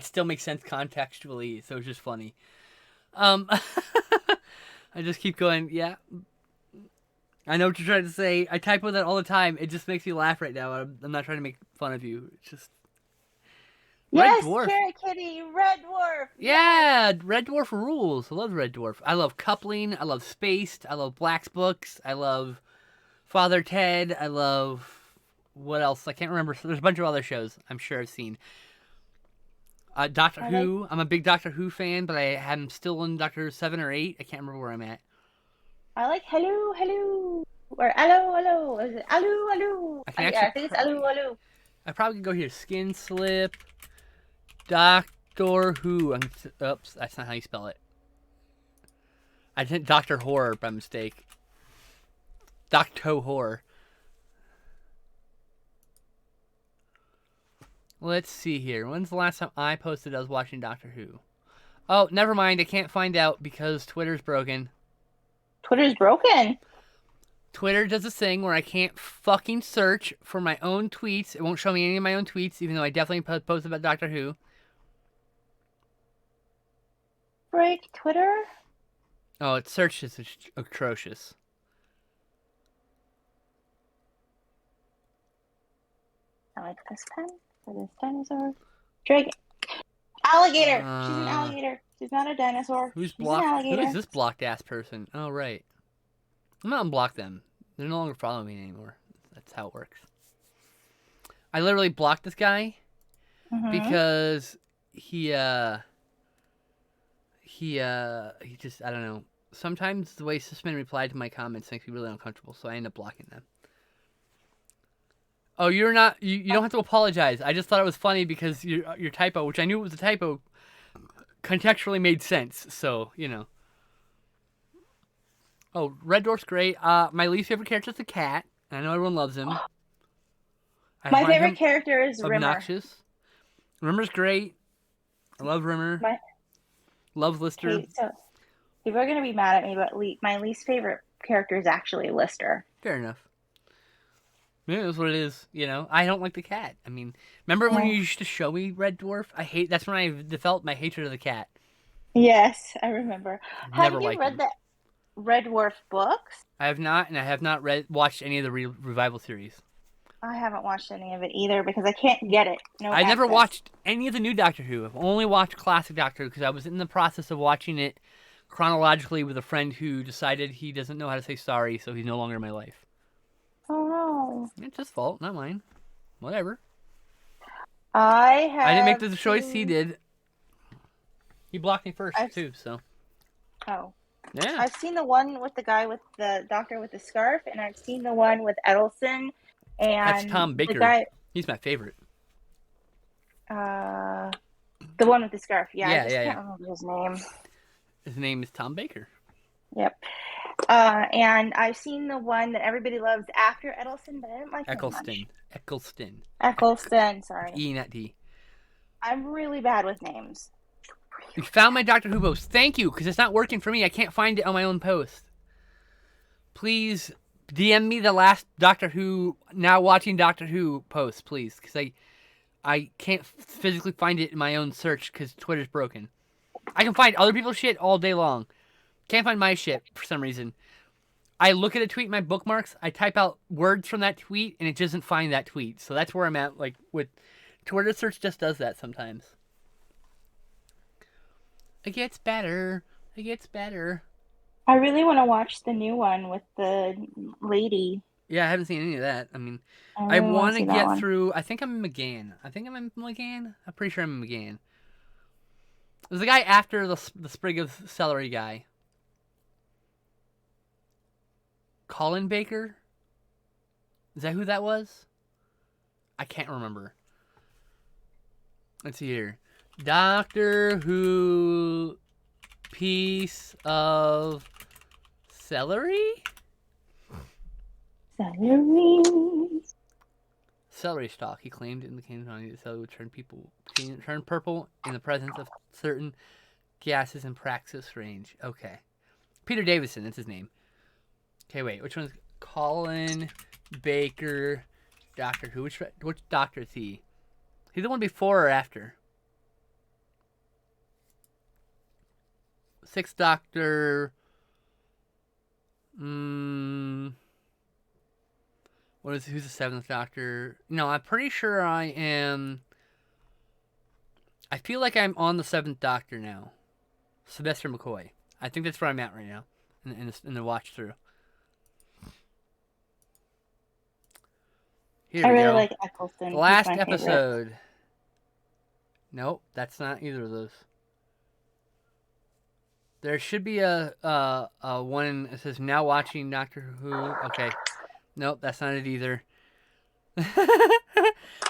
still makes sense contextually, so it's just funny. I just keep going, yeah. I know what you're trying to say. I type with it all the time. It just makes me laugh right now. I'm not trying to make fun of you. It's just Yes, Red Dwarf. Carrot Kitty, Red Dwarf. Yeah, Red Dwarf rules. I love Red Dwarf. I love Coupling. I love Spaced. I love Black's Books. I love Father Ted. I love what else? I can't remember. There's a bunch of other shows I'm sure I've seen. Doctor Who. I'm a big Doctor Who fan, but I'm still in Doctor 7 or 8. I can't remember where I'm at. I like Hello, Hello. Or Hello, Hello. Is it Hello, Hello? I think it's Hello, Hello. I probably could go here. Skin Slip. Doctor Who. Oops, that's not how you spell it. I did Doctor Horror by mistake. Docto Horror. Let's see here. When's the last time I posted I was watching Doctor Who? Oh, never mind. I can't find out because Twitter's broken. Twitter's broken? Twitter does this thing where I can't fucking search for my own tweets. It won't show me any of my own tweets, even though I definitely posted about Doctor Who. Break Twitter? Oh, its search is atrocious. I like this pen for this dinosaur. Dragon. Alligator. She's an alligator. She's not a dinosaur. Who's She's blocked? an alligator. Who is this blocked ass person? Oh, right. I'm not unblock them. They're no longer following me anymore. That's how it works. I literally blocked this guy because he just, I don't know. Sometimes the way Sussman replied to my comments makes me really uncomfortable, so I end up blocking them. Oh, you're not. You don't have to apologize. I just thought it was funny because your typo, which I knew it was a typo, contextually made sense. So you know. Oh, Red Dwarf's great. My least favorite character is the cat. I know everyone loves him. My favorite character is obnoxious. Rimmer's great. I love Rimmer. Love Lister. Okay, so people are gonna be mad at me, but my least favorite character is actually Lister. Fair enough. Yeah, that's what it is. You know, I don't like the cat. I mean, remember when you used to show me Red Dwarf? That's when I developed my hatred of the cat. Yes, I remember. Have you read him. the Red Dwarf books? I have not, and I have not watched any of the revival series. I haven't watched any of it either because I can't get it. I never watched any of the new Doctor Who. I've only watched classic Doctor Who because I was in the process of watching it chronologically with a friend who decided he doesn't know how to say sorry, so he's no longer in my life. Oh no. It's his fault, not mine. Whatever. I didn't make the choice he did. He blocked me first too, so. Oh. Yeah. I've seen the one with the guy with the doctor with the scarf, and I've seen the one with Edelson. And that's Tom Baker. He's my favorite. The one with the scarf. Yeah, I can't remember his name. His name is Tom Baker. Yep. And I've seen the one that everybody loves after Edelson, but I didn't like Eccleston, sorry. E, not D. I'm really bad with names. You found my Doctor Who post. Thank you, because it's not working for me. I can't find it on my own post. Please DM me the last Doctor Who, now watching Doctor Who post, please, because I can't physically find it in my own search because Twitter's broken. I can find other people's shit all day long. Can't find my shit for some reason. I look at a tweet in my bookmarks, I type out words from that tweet, and it doesn't find that tweet. So that's where I'm at. Like, with Twitter search just does that sometimes. It gets better. It gets better. I really want to watch the new one with the lady. Yeah, I haven't seen any of that. I mean, I want to get through. I think I'm in McGann. I'm pretty sure I'm in McGann. There's the guy after the sprig of celery guy. Colin Baker? Is that who that was? I can't remember. Let's see here. Doctor Who piece of celery? Celery, celery stalk. He claimed in the Canyon that celery would turn purple in the presence of certain gases in praxis range. Okay. Peter Davison, that's his name. Okay, wait. Which one's Colin Baker, Doctor Who? Which doctor is he? He's the one before or after? Sixth Doctor. Who's the seventh Doctor? No, I'm pretty sure I am. I feel like I'm on the seventh Doctor now. Sylvester McCoy. I think that's where I'm at right now in the watch through. Here I we really go. like Eccleston. The last He's my favorite. episode. Nope, that's not either of those. There should be a one that says now watching Doctor Who. Okay. Nope, that's not it either.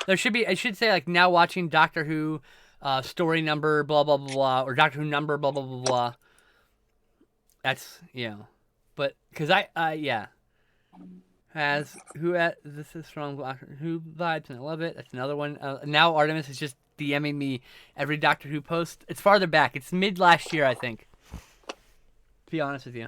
There should be, it should say like now watching Doctor Who, story number, blah, blah, blah, blah, or Doctor Who number, blah, blah, blah, blah. That's, but, cause yeah. This is from Doctor Who vibes, and I love it. That's another one. Now Artemis is just DMing me every Doctor Who post. It's farther back. It's mid last year, I think. To be honest with you.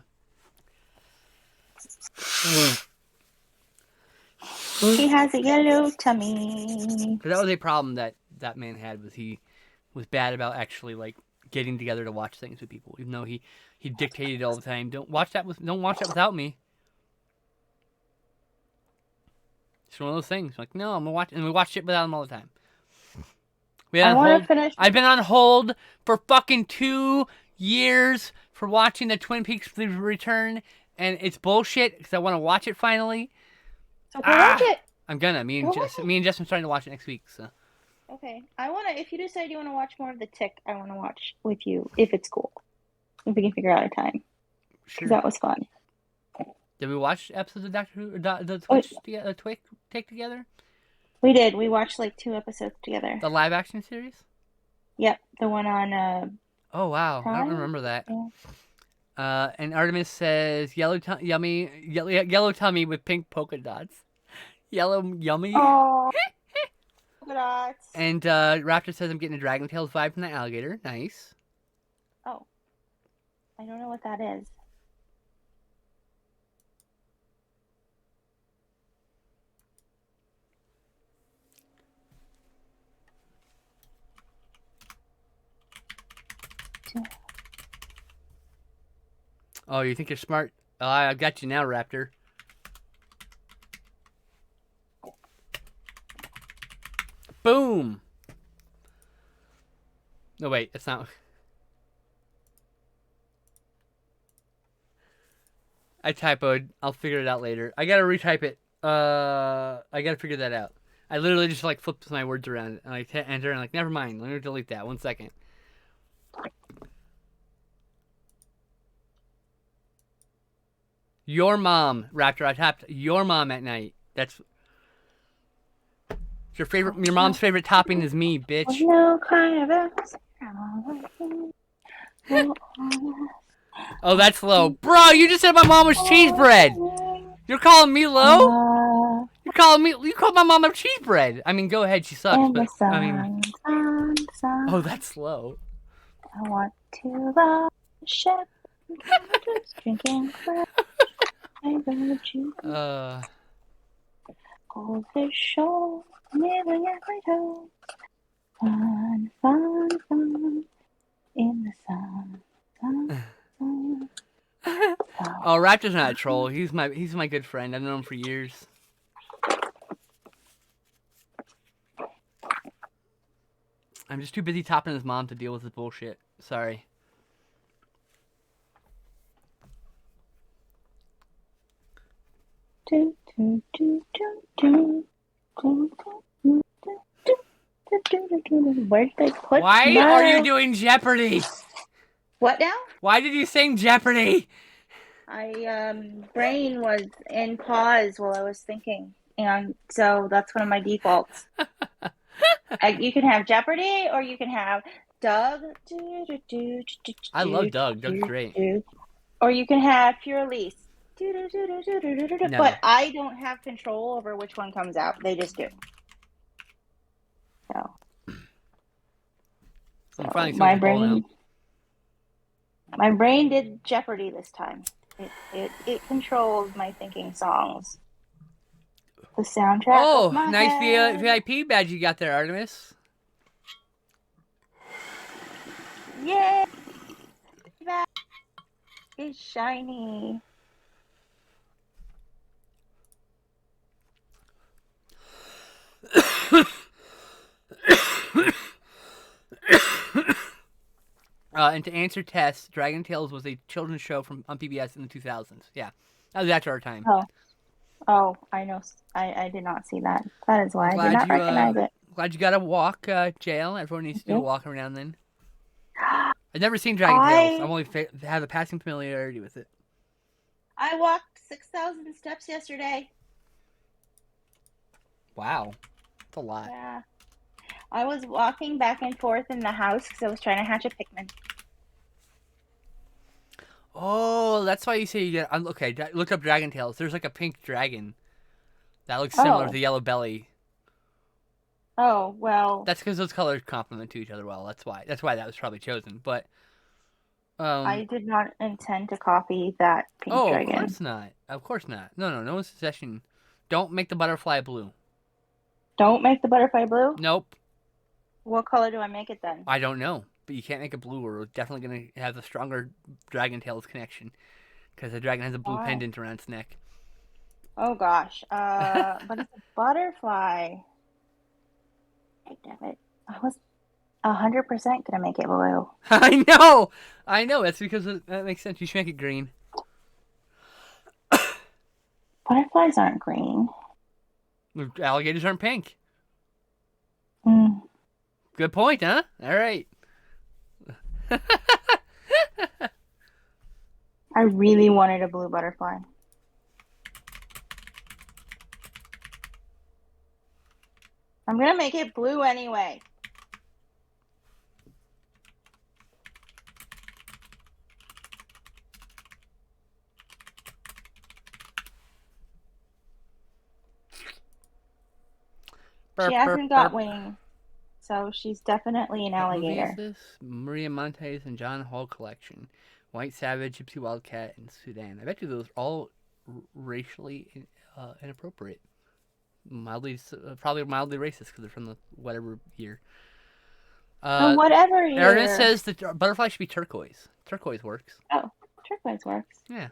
He has a yellow tummy. Because that was a problem that man had, was he was bad about actually like getting together to watch things with people, even though he dictated all the time. Don't watch that without me. It's one of those things. Like, no, I'm gonna watch, and we watched it without him all the time. I want to finish. I've been on hold for fucking 2 years for watching the Twin Peaks Return, and it's bullshit because I want to watch it finally. So go watch it. I'm gonna. Me and Justin starting to watch it next week. So. Okay. If you decide you want to watch more of The Tick, I want to watch with you if it's cool. If we can figure out a time. Sure. That was fun. Did we watch episodes of Doctor Who or the Twitch take together? We did. We watched like 2 episodes together. The live action series? Yep, the one on. Oh wow, I don't remember that. Yeah. And Artemis says yellow tummy with pink polka dots. Yellow yummy. Oh, polka dots. And Raptor says I'm getting a Dragon Tales vibe from the alligator. Nice. Oh, I don't know what that is. Oh, you think you're smart? Oh, I got you now, Raptor. Boom! No, wait, it's not. I typoed. I'll figure it out later. I gotta retype it. I gotta figure that out. I literally just like flipped my words around and I hit enter and like, never mind. Let me delete that. 1 second. Your mom, Raptor. I tapped your mom at night. That's your favorite. Your mom's favorite topping is me, bitch. No kind of Oh, that's low, bro. You just said my mom was cheese bread. You're calling me low? You're calling me. You called my mom a cheese bread. I mean, go ahead. She sucks, but I mean. Oh, that's low. I want to love the ship. Drinking crap. I heard you. Hold the show, never every toe. Fun, fun, fun. In the sun, sun, sun. Oh, Raptor's not a troll. He's my good friend. I've known him for years. I'm just too busy topping his mom to deal with his bullshit. Sorry. Where did they put Why that? are you doing Jeopardy? What now? Why did you sing Jeopardy? Brain was in pause while I was thinking, and so that's one of my defaults. You can have Jeopardy, or you can have Doug. I love Doug. Doug's great. Or you can have Pure Elise. No. But I don't have control over which one comes out. They just do. So, I'm finally my feeling the ball now. brain did Jeopardy this time. It controlled my thinking songs. The soundtrack of my Nice head. VIP badge you got there, Artemis. Yay! That is shiny. And to answer Tess, Dragon Tales was a children's show on PBS in the 2000s. Yeah, that was after our time. Oh, I know. I did not see that. That is why I did Glad not you recognize it. glad you got a walk, Jail. Everyone needs to do a walk every now and then. I've never seen Dragon Tales. I've only have a passing familiarity with it. I walked 6,000 steps yesterday. Wow, that's a lot. Yeah. I was walking back and forth in the house because I was trying to hatch a Pikmin. Oh, that's why you say you get. Okay, look up Dragon Tales. There's like a pink dragon that looks similar to the yellow belly. Oh, well. That's because those colors complement to each other well. That's why that was probably chosen. But I did not intend to copy that pink dragon. Of course not. Of course not. No one's suggestion. Don't make the butterfly blue. Don't make the butterfly blue? Nope. What color do I make it then? I don't know. But you can't make it blue, or we're definitely going to have a stronger Dragon Tales connection. Because the dragon has a blue pendant around its neck. Oh, gosh. But it's a butterfly. Damn it. I was 100% going to make it blue. I know. That's because that makes sense. You should make it green. Butterflies aren't green. Alligators aren't pink. Mm. Good point, huh? All right. I really wanted a blue butterfly. I'm going to make it blue anyway. She hasn't got wings, so she's definitely an alligator. What movie is this? Maria Montez and John Hall collection. White Savage, Gypsy Wildcat, and Sudan. I bet you those are all racially inappropriate. Probably mildly racist because they're from the whatever year. Whatever year. Ernest says the butterfly should be turquoise. Turquoise works. Oh, turquoise works. Yeah.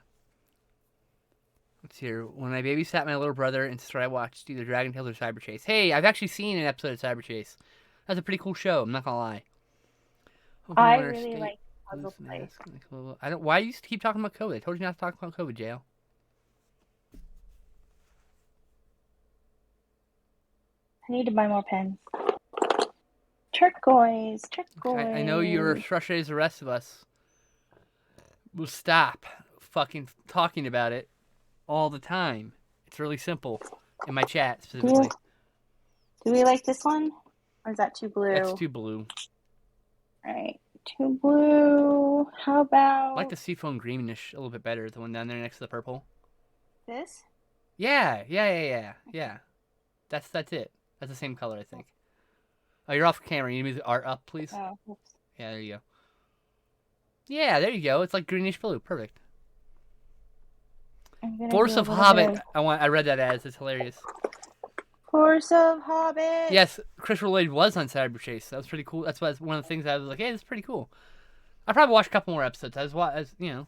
Let's see here. When I babysat my little brother and sister, I watched either Dragon Tales or Cyber Chase. Hey, I've actually seen an episode of Cyber Chase. That's a pretty cool show. I'm not gonna lie. I really like Puzzle Place. I don't. Why do you keep talking about COVID? I told you not to talk about COVID, Jail. I need to buy more pens. Turquoise. I know you're as frustrated as the rest of us. We'll stop fucking talking about it all the time. It's really simple. In my chat, specifically. Do we like this one? Or is that too blue? That's too blue. Alright. Too blue. How about... I like the seafoam greenish a little bit better. The one down there next to the purple. This? Yeah. That's it. That's the same color, I think. Oh, you're off camera. You need to move the art up, please? Oh, oops. Yeah, there you go. Yeah, there you go. It's like greenish blue. Perfect. Force of Hobbit. I read that as. It's hilarious. Force of Hobbit. Yes, Chris Lloyd was on Cyber Chase. That was pretty cool. That's one of the things I was like, hey, this is pretty cool. I probably watched a couple more episodes. As you know,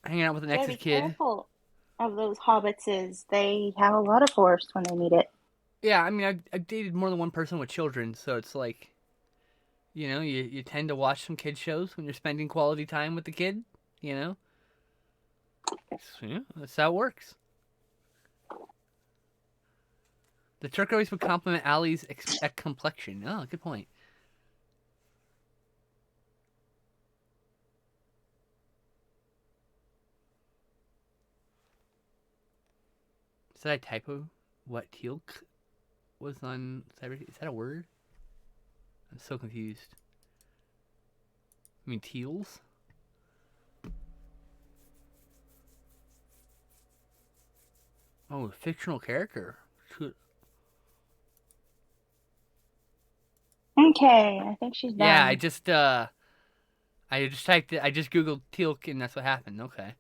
hanging out with the Nexus kid. Careful of those hobbits. They have a lot of force when they need it. Yeah, I mean, I've dated more than one person with children, so it's like, you know, you tend to watch some kid shows when you're spending quality time with the kid, you know? So, yeah, that's how it works. The turquoise would complement Allie's complexion. Oh, good point. Is that a typo? What, teal was on Cyber? Is that a word? I'm so confused. I mean, teals? Oh, a fictional character. Okay, I think she's done. Yeah, I just typed it. I just googled Teal'c, and that's what happened. Okay.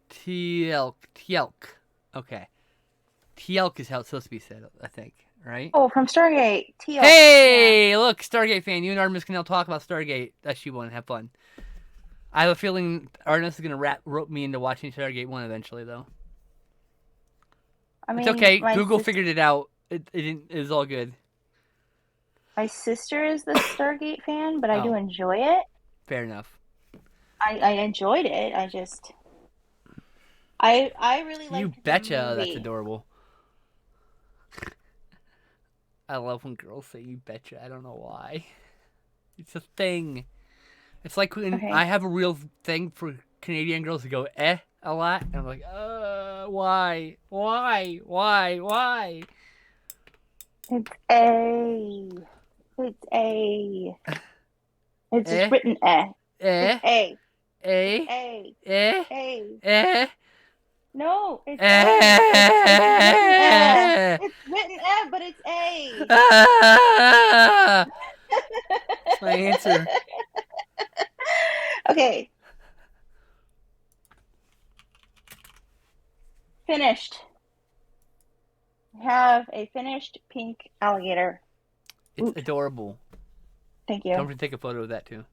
Teal'c. Okay. Teal'c is how it's supposed to be said, I think. Right? Oh, from Stargate. Teal. Hey, look, Stargate fan. You and Artemis can now talk about Stargate. SG-1. Have fun. I have a feeling Artemis is gonna rope me into watching Stargate 1 eventually, though. I mean, it's okay. Google figured it out. It was all good. My sister is the Stargate fan, but I do Oh. enjoy it. Fair enough. I enjoyed it. I really liked You the betcha movie. that's adorable. I love when girls say you betcha. I don't know why. It's a thing. It's like when Okay. I have a real thing for Canadian girls who go a lot. And I'm like, why? Why? Why? Why? It's A. It's A. It's just written A. It's A. A. A. A. A. A. No, it's A. A. It's written A, but it's A. That's my answer. Okay. Finished. I have a finished pink alligator. It's adorable. Thank you. Don't forget to take a photo of that too.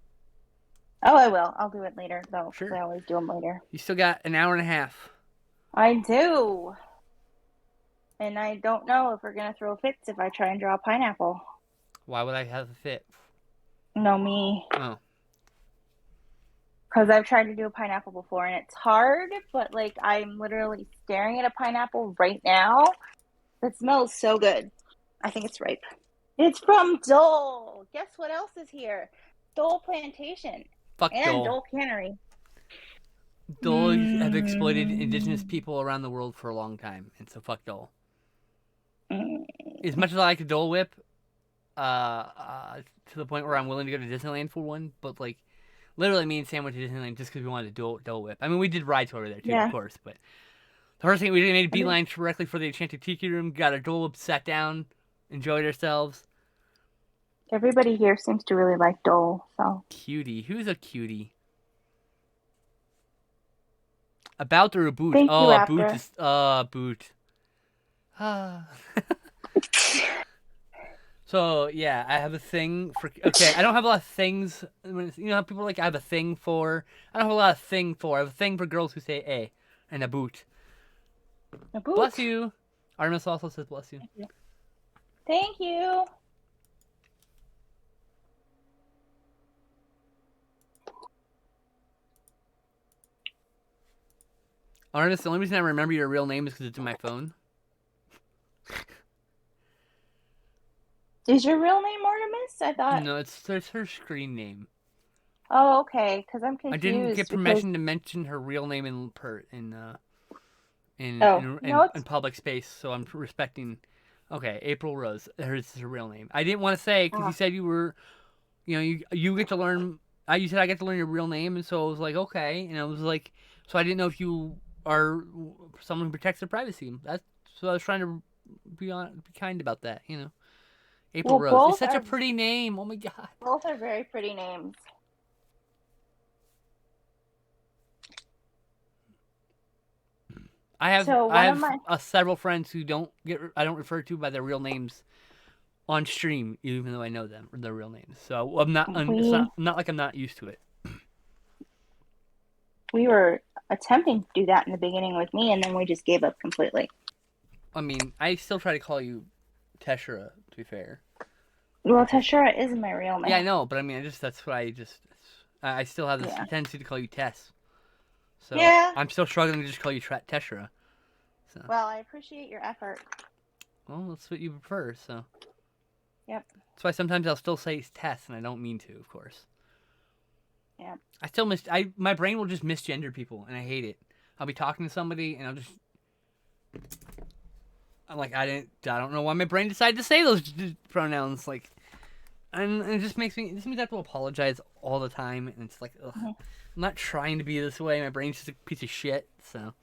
Oh, I will. I'll do it later, though. Sure. I always do them later. You still got an hour and a half. I do. And I don't know if we're going to throw fits if I try and draw a pineapple. Why would I have a fit? No, me. Oh. Because I've tried to do a pineapple before, and it's hard, but, like, I'm literally staring at a pineapple right now. It smells so good. I think it's ripe. It's from Dole. Guess what else is here? Dole Plantation. Fuck and Dole. Dole Cannery. Dole have exploited indigenous people around the world for a long time, and so fuck Dole. As much as I like a Dole Whip, to the point where I'm willing to go to Disneyland for one, but like, literally me and Sam went to Disneyland just because we wanted a Dole Whip. I mean, we did ride tour there too, of course, but the first thing we did, made a beeline directly for the Enchanted Tiki Room, got a Dole Whip, sat down, enjoyed ourselves. Everybody here seems to really like Dole, so. Cutie. Who's a cutie? About or a boot? Thank oh, you, a boot is boot. So yeah, I have a thing for. Okay, I don't have a lot of things. You know how people are like, I have a thing for. I don't have a lot of thing for. I have a thing for girls who say a and a boot. A boot. Bless you. Artemis also says bless you. Thank you. Thank you. Artemis, the only reason I remember your real name is because it's in my phone. Is your real name Artemis? I thought. No, it's her screen name. Oh, okay. Because I'm confused. I didn't get permission to mention her real name in public space, so I'm respecting. Okay, April Rose. Hers is her real name. I didn't want to say because you said you were, you get to learn. You said I get to learn your real name, and so I was like, okay, and I was like, so I didn't know if you are someone who protects their privacy. That's so I was trying to be kind about that, April Rose. It's such a pretty name. Oh my god. Both are very pretty names. I have several friends who I don't refer to by their real names on stream, even though I know them or their real names. So I'm not. It's not like I'm not used to it. We were attempting to do that in the beginning with me, and then we just gave up completely. I mean, I still try to call you Teshara, to be fair. Well, Teshara is my real name. Yeah, I know, but I mean, I still have this tendency to call you Tess. So yeah. I'm still struggling to just call you Teshara. So. Well, I appreciate your effort. Well, that's what you prefer, so. Yep. That's why sometimes I'll still say Tess, and I don't mean to, of course. Yeah. My brain will just misgender people, and I hate it. I'll be talking to somebody, and I'm like, I don't know why my brain decided to say those pronouns, like, and it just means I have to apologize all the time, and it's like, ugh. I'm not trying to be this way. My brain's just a piece of shit, so.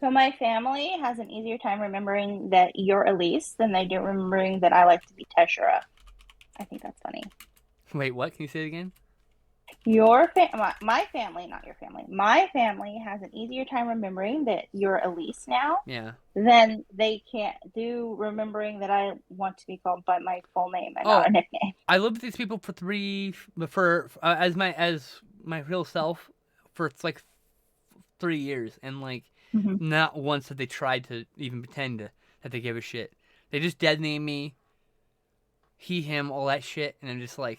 So my family has an easier time remembering that you're Elise than they do remembering that I like to be Teshara. I think that's funny. Wait, what? Can you say it again? My family, not your family. My family has an easier time remembering that you're Elise now Yeah. than they can't do remembering that I want to be called by my full name and not Oh, a nickname. I lived with these people for as my real self for like 3 years, and like Hmm. not once did they try to even pretend that they give a shit. They just dead name me, he, him, all that shit, and I'm just like,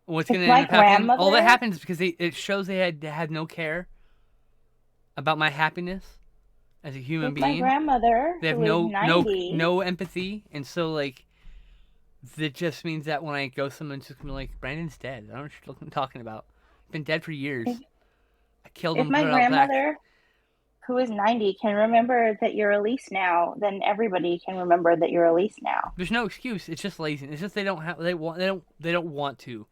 what's If gonna end my up happening? All that grandmother, happens because it shows they had no care about my happiness as a human if my being. grandmother, They have who is no no 90, no empathy, and so like that just means that when I go, someone's just gonna be like, Brandon's dead. I don't know what you're talking about. Been dead for if, years. I killed if him, my put it out back. grandmother, who is 90, can remember that you're Elise now, then everybody can remember that you're Elise now. There's no excuse. It's just laziness. It's just they don't want to.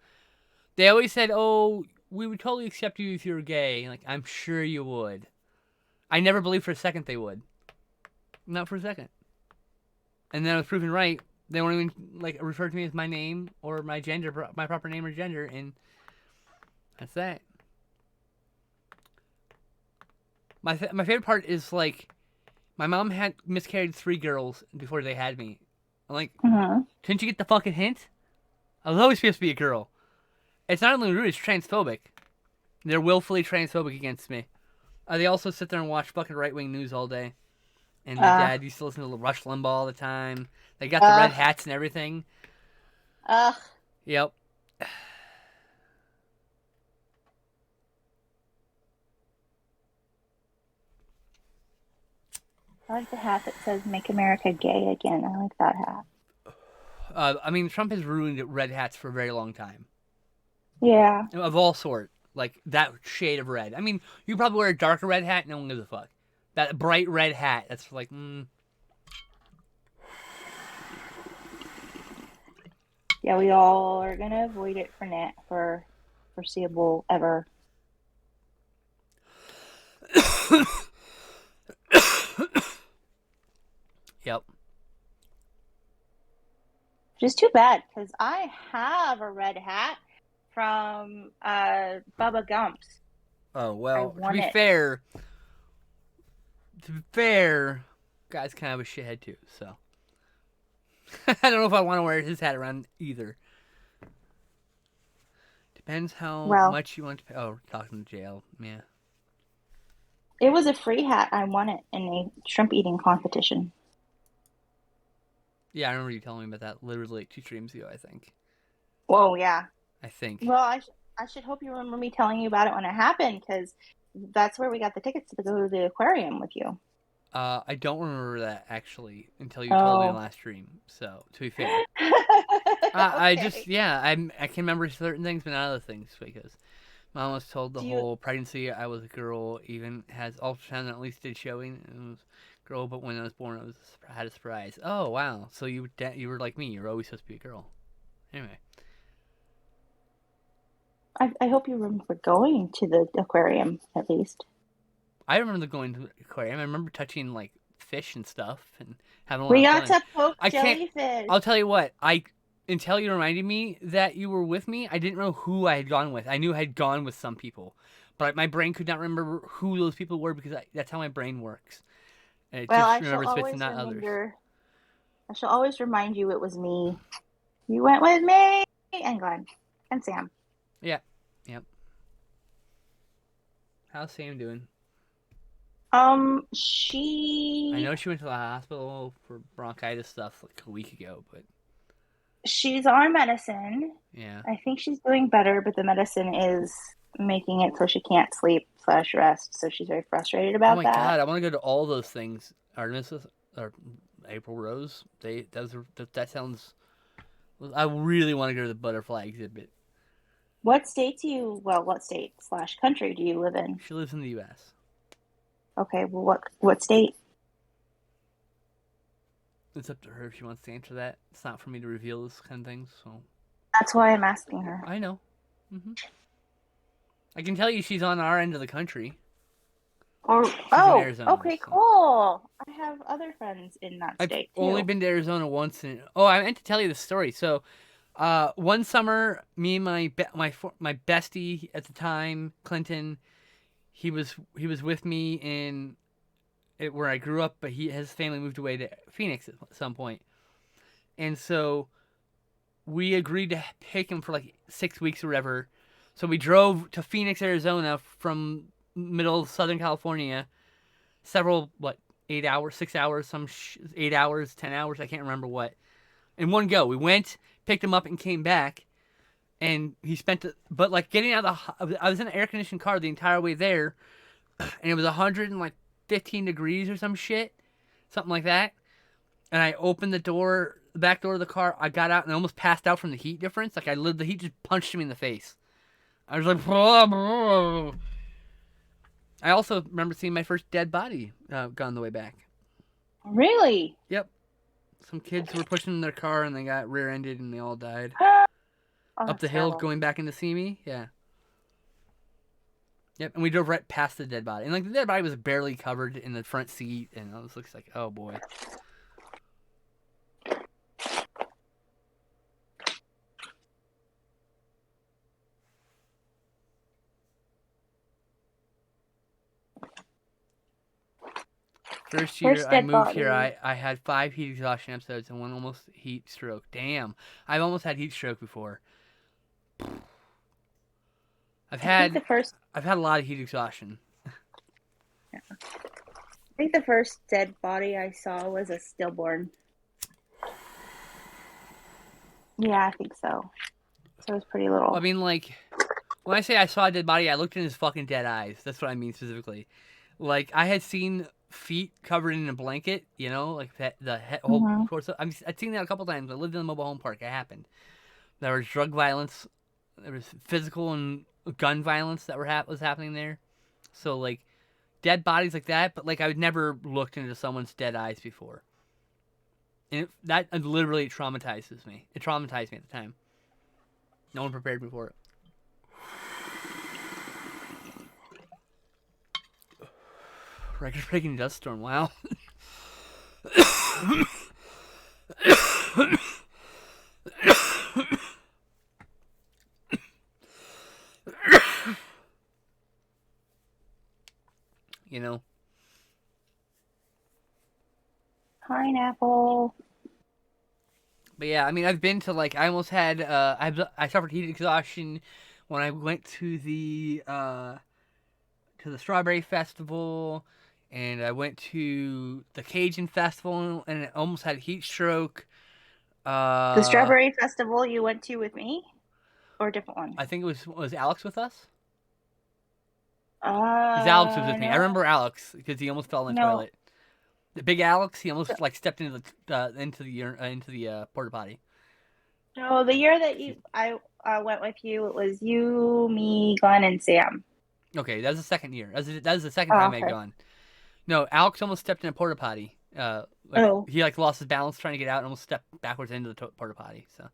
They always said, "Oh, we would totally accept you if you were gay." Like, I'm sure you would. I never believed for a second they would. Not for a second. And then I was proven right. They won't even like refer to me as my name or my gender, my proper name or gender, and that's that. My favorite part is like my mom had miscarried 3 girls before they had me. I'm like, Hmm. couldn't you get the fucking hint? I was always supposed to be a girl. It's not only rude, it's transphobic. They're willfully transphobic against me. They also sit there and watch fucking right wing news all day. And my Uh, dad used to listen to Rush Limbaugh all the time. They got the red uh, hats and everything. uh. Yep. I like the hat that says "Make America Gay Again." I like that hat. I mean, Trump has ruined red hats for a very long time. Yeah. Of all sort. Like, that shade of red. I mean, you probably wear a darker red hat, no one gives a fuck. That bright red hat, that's like, Yeah, we all are gonna avoid it for foreseeable ever. Yep. Which is too bad because I have a red hat from Bubba Gump's. Oh, I well, won it. to be fair, guy's kind of a shithead too, so. I don't know if I want to wear his hat around either. Depends how Well, much you want to pay. Oh, talking to jail. Yeah. it was a free hat. I won it in a shrimp eating competition. Yeah, I remember you telling me about that literally like 2 streams ago, I think. Whoa, yeah. I think. Well, I should hope you remember me telling you about it when it happened because that's where we got the tickets to go to the aquarium with you. I don't remember that actually until you told me in the Oh. last stream. So, to be fair. I just, Okay. yeah, I can remember certain things, but not other things because Mom was told the Do you whole pregnancy I was a girl, even has ultrasound that at least did showing. It was a girl, but when I was born, I had a surprise. Oh wow! So you were like me. You were always supposed to be a girl. Anyway, I hope you remember going to the aquarium at least. I remember going to the aquarium. I remember touching like fish and stuff and having a lot We of got fun. to poke I can't. jellyfish. I'll tell you what. Until you reminded me that you were with me, I didn't know who I had gone with. I knew I had gone with some people, but my brain could not remember who those people were because that's how my brain works. And it Well, just remembers bits and not others. I shall always remind you it was me. You went with me and Glenn and Sam. Yeah. Yep. How's Sam doing? I She know she went to the hospital for bronchitis stuff like a week ago, but she's on medicine. yeah. I think she's doing better, but the medicine is making it so she can't sleep slash rest. So she's very frustrated Oh about my that. god, I want to go to all those things. Artemis or April Rose. That sounds. I really want to go to the butterfly exhibit. What state what state slash country do you live in? She lives in the U.S. Okay, well, what state? It's up to her if she wants to answer that. It's not for me to reveal this kind of things. So That's why I'm asking her. I know. I can tell you she's on our end of the country. Or She's in oh, Arizona. okay, So. cool. I have other friends in that I've state only too. been to Arizona once. Oh, I meant to tell you the story. So, one summer, me and my bestie at the time, Clinton, he was with me in where I grew up, but his family moved away to Phoenix at some point, and so we agreed to pick him for like 6 weeks or whatever. So we drove to Phoenix, Arizona from middle of Southern California, several 8 hours, 6 hours, 8 hours, 10 hours, I can't remember what. In one go, we went, picked him up, and came back. And he spent, but like getting out of I was in an air conditioned car the entire way there, and it was 115 degrees or some shit, something like that. And I opened the back door of the car. I got out and I almost passed out from the heat difference. Like the heat just punched me in the face. I was like, I also remember seeing my first dead body gone the way back. Really? Yep. Some kids were pushing their car and they got rear-ended and they all died. Oh, Up that's the hill terrible. going back in to see me. Yeah. Yep. And we drove right past the dead body. And like the dead body was barely covered in the front seat. And I was like, oh boy. First year First I dead moved here, body. I had 5 heat exhaustion episodes and one almost heat stroke. Damn. I've almost had heat stroke before. I've I think the had first I've had a lot of heat exhaustion. I think the first dead body I saw was a stillborn. Yeah, I think so. So it was pretty little. I mean, like, when I say I saw a dead body, I looked in his fucking dead eyes. That's what I mean specifically. Like, I had seen feet covered in a blanket, like whole Mm-hmm. torso. I'd seen that a couple times. I lived in a mobile home park. It happened. There was drug violence. There was physical and gun violence that was happening there. So, like, dead bodies like that, but, like, I would never looked into someone's dead eyes before. And that literally traumatizes me. It traumatized me at the time. No one prepared me for it. Record-breaking dust storm. Wow. you know. Pineapple. But yeah, I mean, I've been to I almost had I suffered heat exhaustion when I went to the Strawberry Festival, and I went to the Cajun Festival, and I almost had heat stroke. The Strawberry Festival you went to with me? Or a different one? I think it was Alex with us? Because Alex was with me. I No. remember Alex because he almost fell in the No. toilet. The big Alex, he almost stepped into the porta potty. No, the year that I went with you, it was you, me, Glenn, and Sam. Okay, that was the second year. That was the second Oh, time I had okay. gone. No, Alex almost stepped in a porta potty. He lost his balance trying to get out and almost stepped backwards into the porta potty. So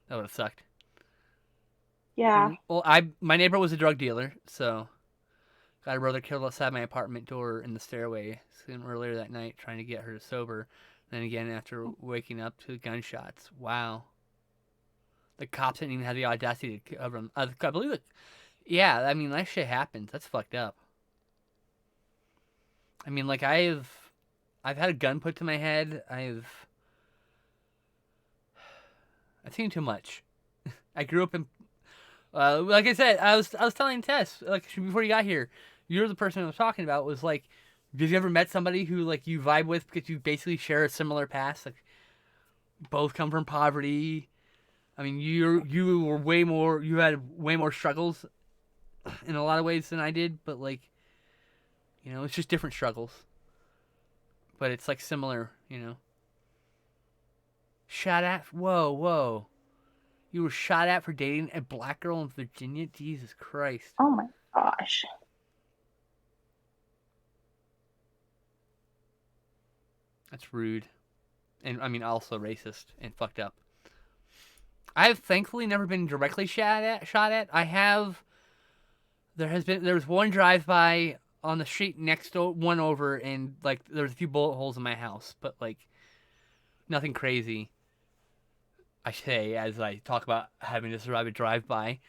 that would have sucked. Yeah. Well, my neighbor was a drug dealer, so got her brother killed outside my apartment door in the stairway earlier that night, trying to get her to sober. Then again, after waking up to gunshots. Wow. The cops didn't even have the audacity to cover him. I believe it. Yeah, I mean that shit happens. That's fucked up. I mean, like I've had a gun put to my head. I've seen too much. I grew up in, like I said, I was telling Tess before you got here, you're the person I was talking about. Was like, have you ever met somebody who like you vibe with because you basically share a similar past? Like, both come from poverty. I mean, you were way more. You had way more struggles in a lot of ways than I did, but like, it's just different struggles. But it's like similar, Shot at? Whoa. You were shot at for dating a black girl in Virginia? Jesus Christ. Oh my gosh. That's rude. And I mean, also racist and fucked up. I've thankfully never been directly shot at. There was one drive-by on the street next to one over, and like there's a few bullet holes in my house, but like nothing crazy. I say as I talk about having to survive a drive-by,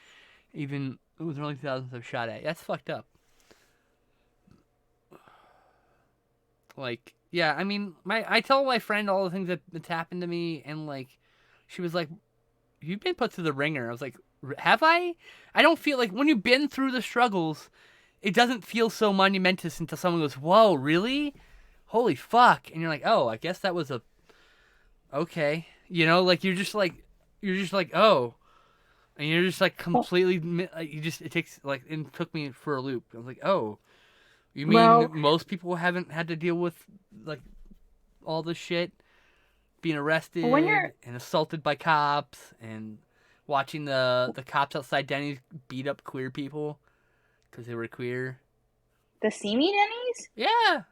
even it was only thousands of shot at. That's fucked up. Like, yeah, I mean, I tell my friend all the things that's happened to me, and like, she was like, "You've been put through the ringer." I was like, "Have I?" I don't feel like when you've been through the struggles, it doesn't feel so monumentous until someone goes, "Whoa, really? Holy fuck!" And you're like, "Oh, I guess that was a okay." You know, like you're just like oh, and you're just like completely. You just it takes like it took me for a loop. I was like, "Oh, you mean Well, most people haven't had to deal with like all this shit, being arrested when you're and assaulted by cops and watching the cops outside Denny's beat up queer people because they were queer." the See Me Denny's? Yeah,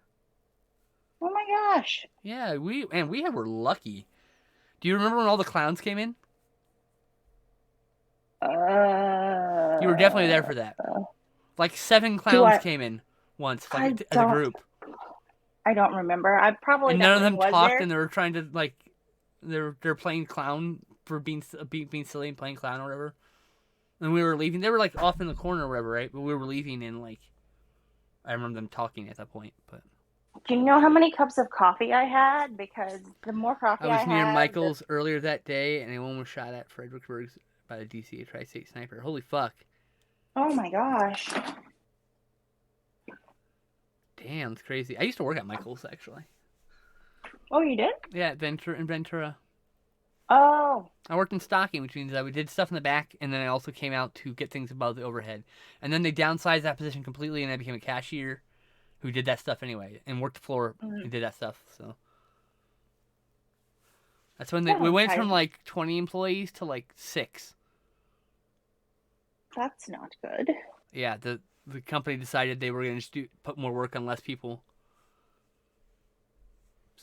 Oh my gosh. yeah, we were lucky. Do you remember when all the clowns came in? You were definitely there for that. Like 7 clowns came in once, like as a group, I don't remember. I probably and none of them definitely was talked, there. and they were trying to like they're playing clown for being silly and playing clown or whatever. And we were leaving. They were like off in the corner or whatever, right? But we were leaving, and like I remember them talking at that point. But Do you know how many cups of coffee I had? Because the more coffee I was near had, Michael's earlier that day, and a woman was shot at Fredericksburg by the DCA Tri-State Sniper. Holy fuck! oh my gosh. Damn, it's crazy. I used to work at Michael's actually. Oh, you did? Yeah, in Ventura. Oh, I worked in stocking, which means we did stuff in the back, and then I also came out to get things above the overhead. And then they downsized that position completely, and I became a cashier who did that stuff anyway, and worked the floor and did that stuff. So that's when we went from like 20 employees to like 6. that's not good. Yeah, the company decided they were going to put more work on less people.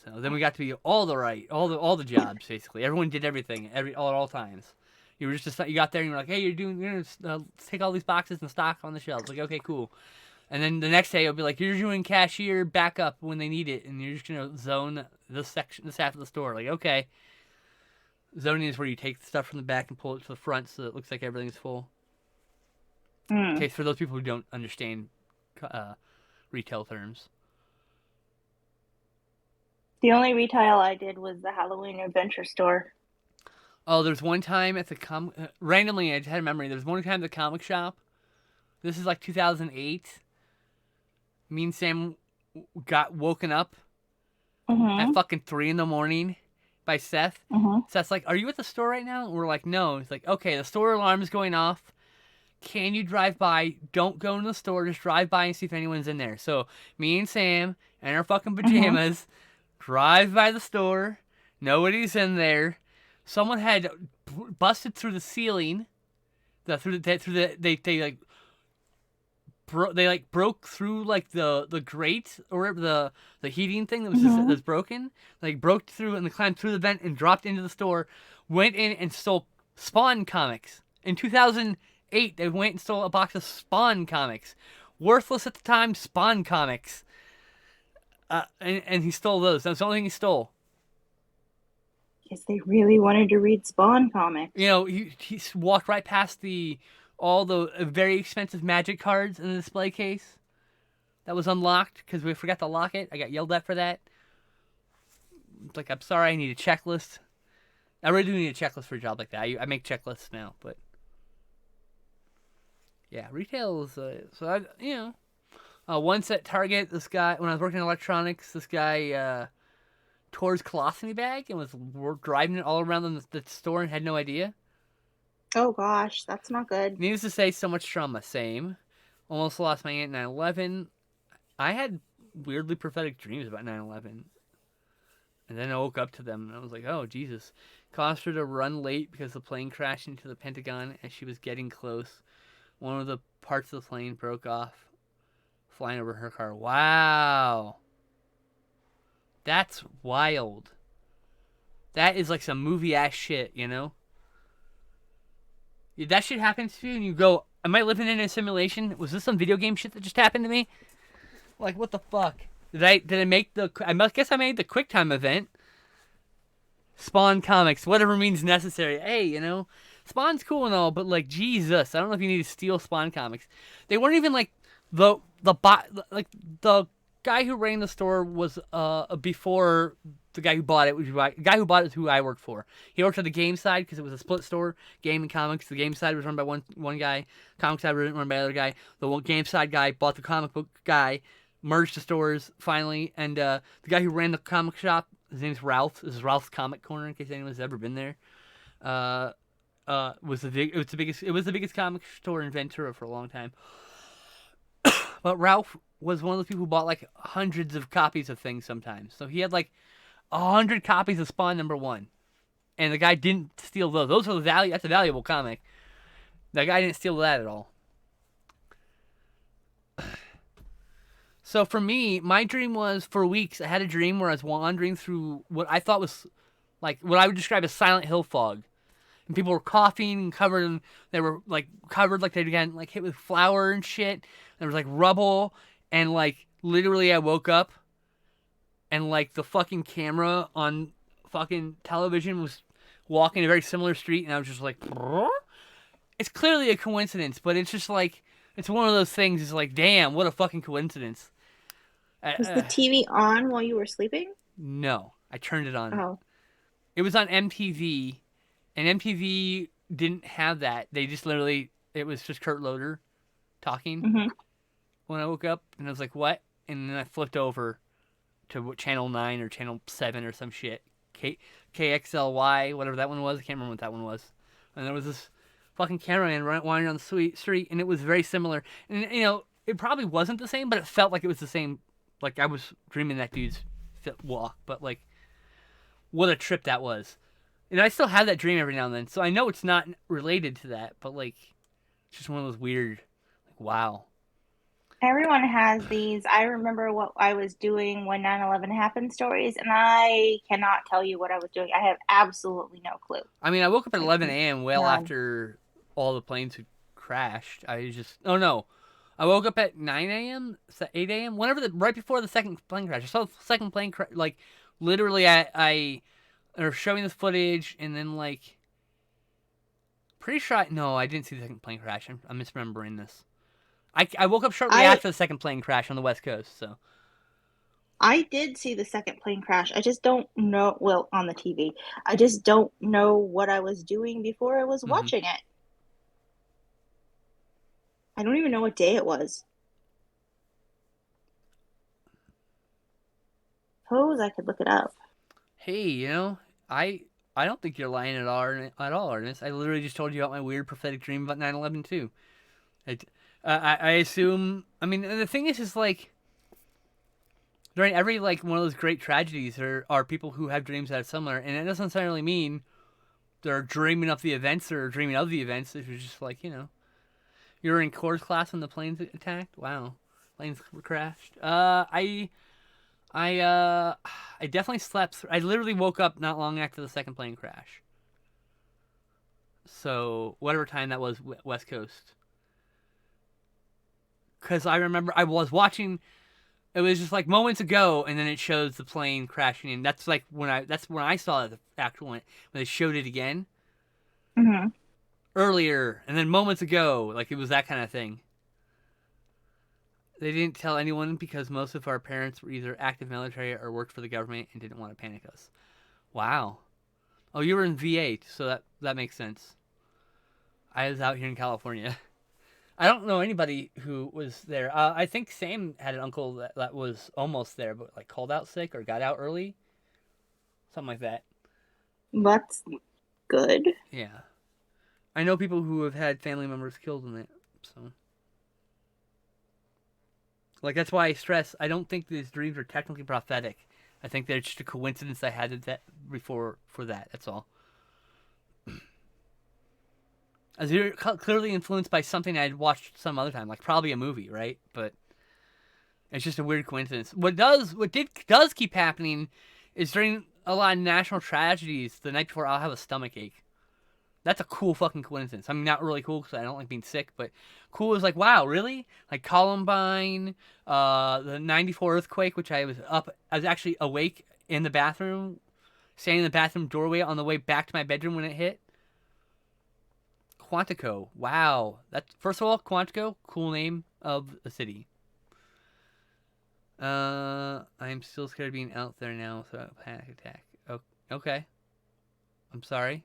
So then we got to be all the jobs basically. Everyone did everything at all times. You were you got there and you were like, hey, you're gonna take all these boxes and stock on the shelves. Like, okay, cool. And then the next day it'll be like, you're doing cashier backup when they need it, and you're just gonna zone this half of the store. Like, okay. Zoning is where you take the stuff from the back and pull it to the front so that it looks like everything's full. In case for those people who don't understand retail terms. The only retail I did was the Halloween Adventure store. Oh, there's one time at the randomly, I just had a memory. There was one time at the comic shop. This is like 2008. Me and Sam got woken up at fucking 3 a.m. by Seth. Seth's like, "Are you at the store right now?" And we're like, "No." He's like, "Okay, the store alarm is going off. Can you drive by? Don't go in the store. Just drive by and see if anyone's in there." So me and Sam in our fucking pajamas drive by the store. Nobody's in there. Someone had busted through the ceiling. They broke through like the grate or whatever, the heating thing that was broken. Like broke through and they climbed through the vent and dropped into the store. Went in and stole Spawn comics. In 2008, they went and stole a box of Spawn comics. Worthless at the time, Spawn comics. And he stole those. That's the only thing he stole. Because they really wanted to read Spawn comics. You know, he walked right past all the very expensive Magic cards in the display case that was unlocked because we forgot to lock it. I got yelled at for that. It's like, I'm sorry, I need a checklist. I really do need a checklist for a job like that. I make checklists now, but yeah, retail is once at Target, this guy, when I was working in electronics, this guy tore his colostomy bag and was driving it all around the store and had no idea. Oh gosh, that's not good. Needless to say, so much trauma. Same. Almost lost my aunt 9/11. I had weirdly prophetic dreams about 9/11. And then I woke up to them and I was like, oh, Jesus. Caused her to run late because the plane crashed into the Pentagon as she was getting close. One of the parts of the plane broke off, flying over her car. Wow. That's wild. That is like some movie-ass shit, you know? That shit happens to you and you go, am I living in a simulation? Was this some video game shit that just happened to me? Like, what the fuck? Did I make the? Guess I made the QuickTime event. Spawn Comics, whatever means necessary. Hey, Spawn's cool and all, but like Jesus, I don't know if you need to steal Spawn Comics. They weren't even like the guy who ran the store was before the guy who bought it. The guy who bought it is who I worked for. He worked on the game side because it was a split store, game and comics. The game side was run by one guy, comic side was run by another guy. The game side guy bought the comic book guy, merged the stores finally, and the guy who ran the comic shop, his name's Ralph. This is Ralph's Comic Corner in case anyone's ever been there. Was the biggest comic store in Ventura for a long time. But Ralph was one of those people who bought like hundreds of copies of things sometimes. So he had like 100 copies of Spawn #1, and the guy didn't steal those. Those are the value. That's a valuable comic. That guy didn't steal that at all. So for me, my dream was, for weeks, I had a dream where I was wandering through what I thought was like what I would describe as Silent Hill fog. And people were coughing and covered, and they were like covered like they'd gotten like hit with flour and shit. There was like rubble, and like literally I woke up and like the fucking camera on fucking television was walking a very similar street, and I was just like, it's clearly a coincidence, but it's just like, it's one of those things. It's like, damn, what a fucking coincidence. Was the TV on while you were sleeping? No, I turned it on. Oh. It was on MTV, and MTV didn't have that. They just literally, it was just Kurt Loder talking when I woke up, and I was like, what? And then I flipped over to Channel 9 or Channel 7 or some shit. KXLY, whatever that one was. I can't remember what that one was. And there was this fucking cameraman wandering on the street, and it was very similar. And, it probably wasn't the same, but it felt like it was the same. Like, I was dreaming that dude's walk, but, like, what a trip that was. And I still have that dream every now and then, so I know it's not related to that, but, like, it's just one of those weird, like, wow. Everyone has these. I remember what I was doing when 9/11 happened stories, and I cannot tell you what I was doing. I have absolutely no clue. I mean, I woke up at 11 a.m. well None. after all the planes had crashed. Oh no. I woke up at 9 a.m., 8 a.m., right before the second plane crash. I saw the second plane crash, like, literally I or showing this footage, and then, like, pretty sure, no, I didn't see the second plane crash. I'm misremembering this. I woke up shortly after the second plane crash on the West Coast, so. I did see the second plane crash. I just don't know, well, on the TV. I just don't know what I was doing before I was watching it. I don't even know what day it was. Suppose I could look it up. Hey, I don't think you're lying at all, Artemis. I literally just told you about my weird prophetic dream about 9/11 too. I assume. I mean, the thing is like, during every like one of those great tragedies, there are people who have dreams that are similar, and it doesn't necessarily mean they're dreaming up the events or dreaming of the events. It's just like, you were in course class when the planes attacked. Wow, planes were crashed. I definitely slept. I literally woke up not long after the second plane crash. So whatever time that was, West Coast. Because I remember I was watching. It was just like moments ago, and then it shows the plane crashing, and that's like when I saw the actual one when they showed it again. Earlier, and then moments ago, like it was that kind of thing. They didn't tell anyone because most of our parents were either active military or worked for the government and didn't want to panic us. Wow. Oh, you were in VA, so that makes sense. I was out here in California. I don't know anybody who was there. I think Sam had an uncle that was almost there, but like called out sick or got out early. Something like that. That's good. Yeah. I know people who have had family members killed in it, so. Like, that's why I stress, I don't think these dreams are technically prophetic. I think they're just a coincidence I had that before for that. That's all. As you're clearly influenced by something I'd watched some other time, like probably a movie, right? But it's just a weird coincidence. What does keep happening is during a lot of national tragedies, the night before I'll have a stomach ache. That's a cool fucking coincidence. I mean, not really cool because I don't like being sick, but cool is like, wow, really? Like Columbine, the '94 earthquake, which I was actually awake in the bathroom, standing in the bathroom doorway on the way back to my bedroom when it hit. Quantico, wow. That's first of all, Quantico, cool name of a city. I'm still scared of being out there now, so panic attack. Oh, okay. I'm sorry.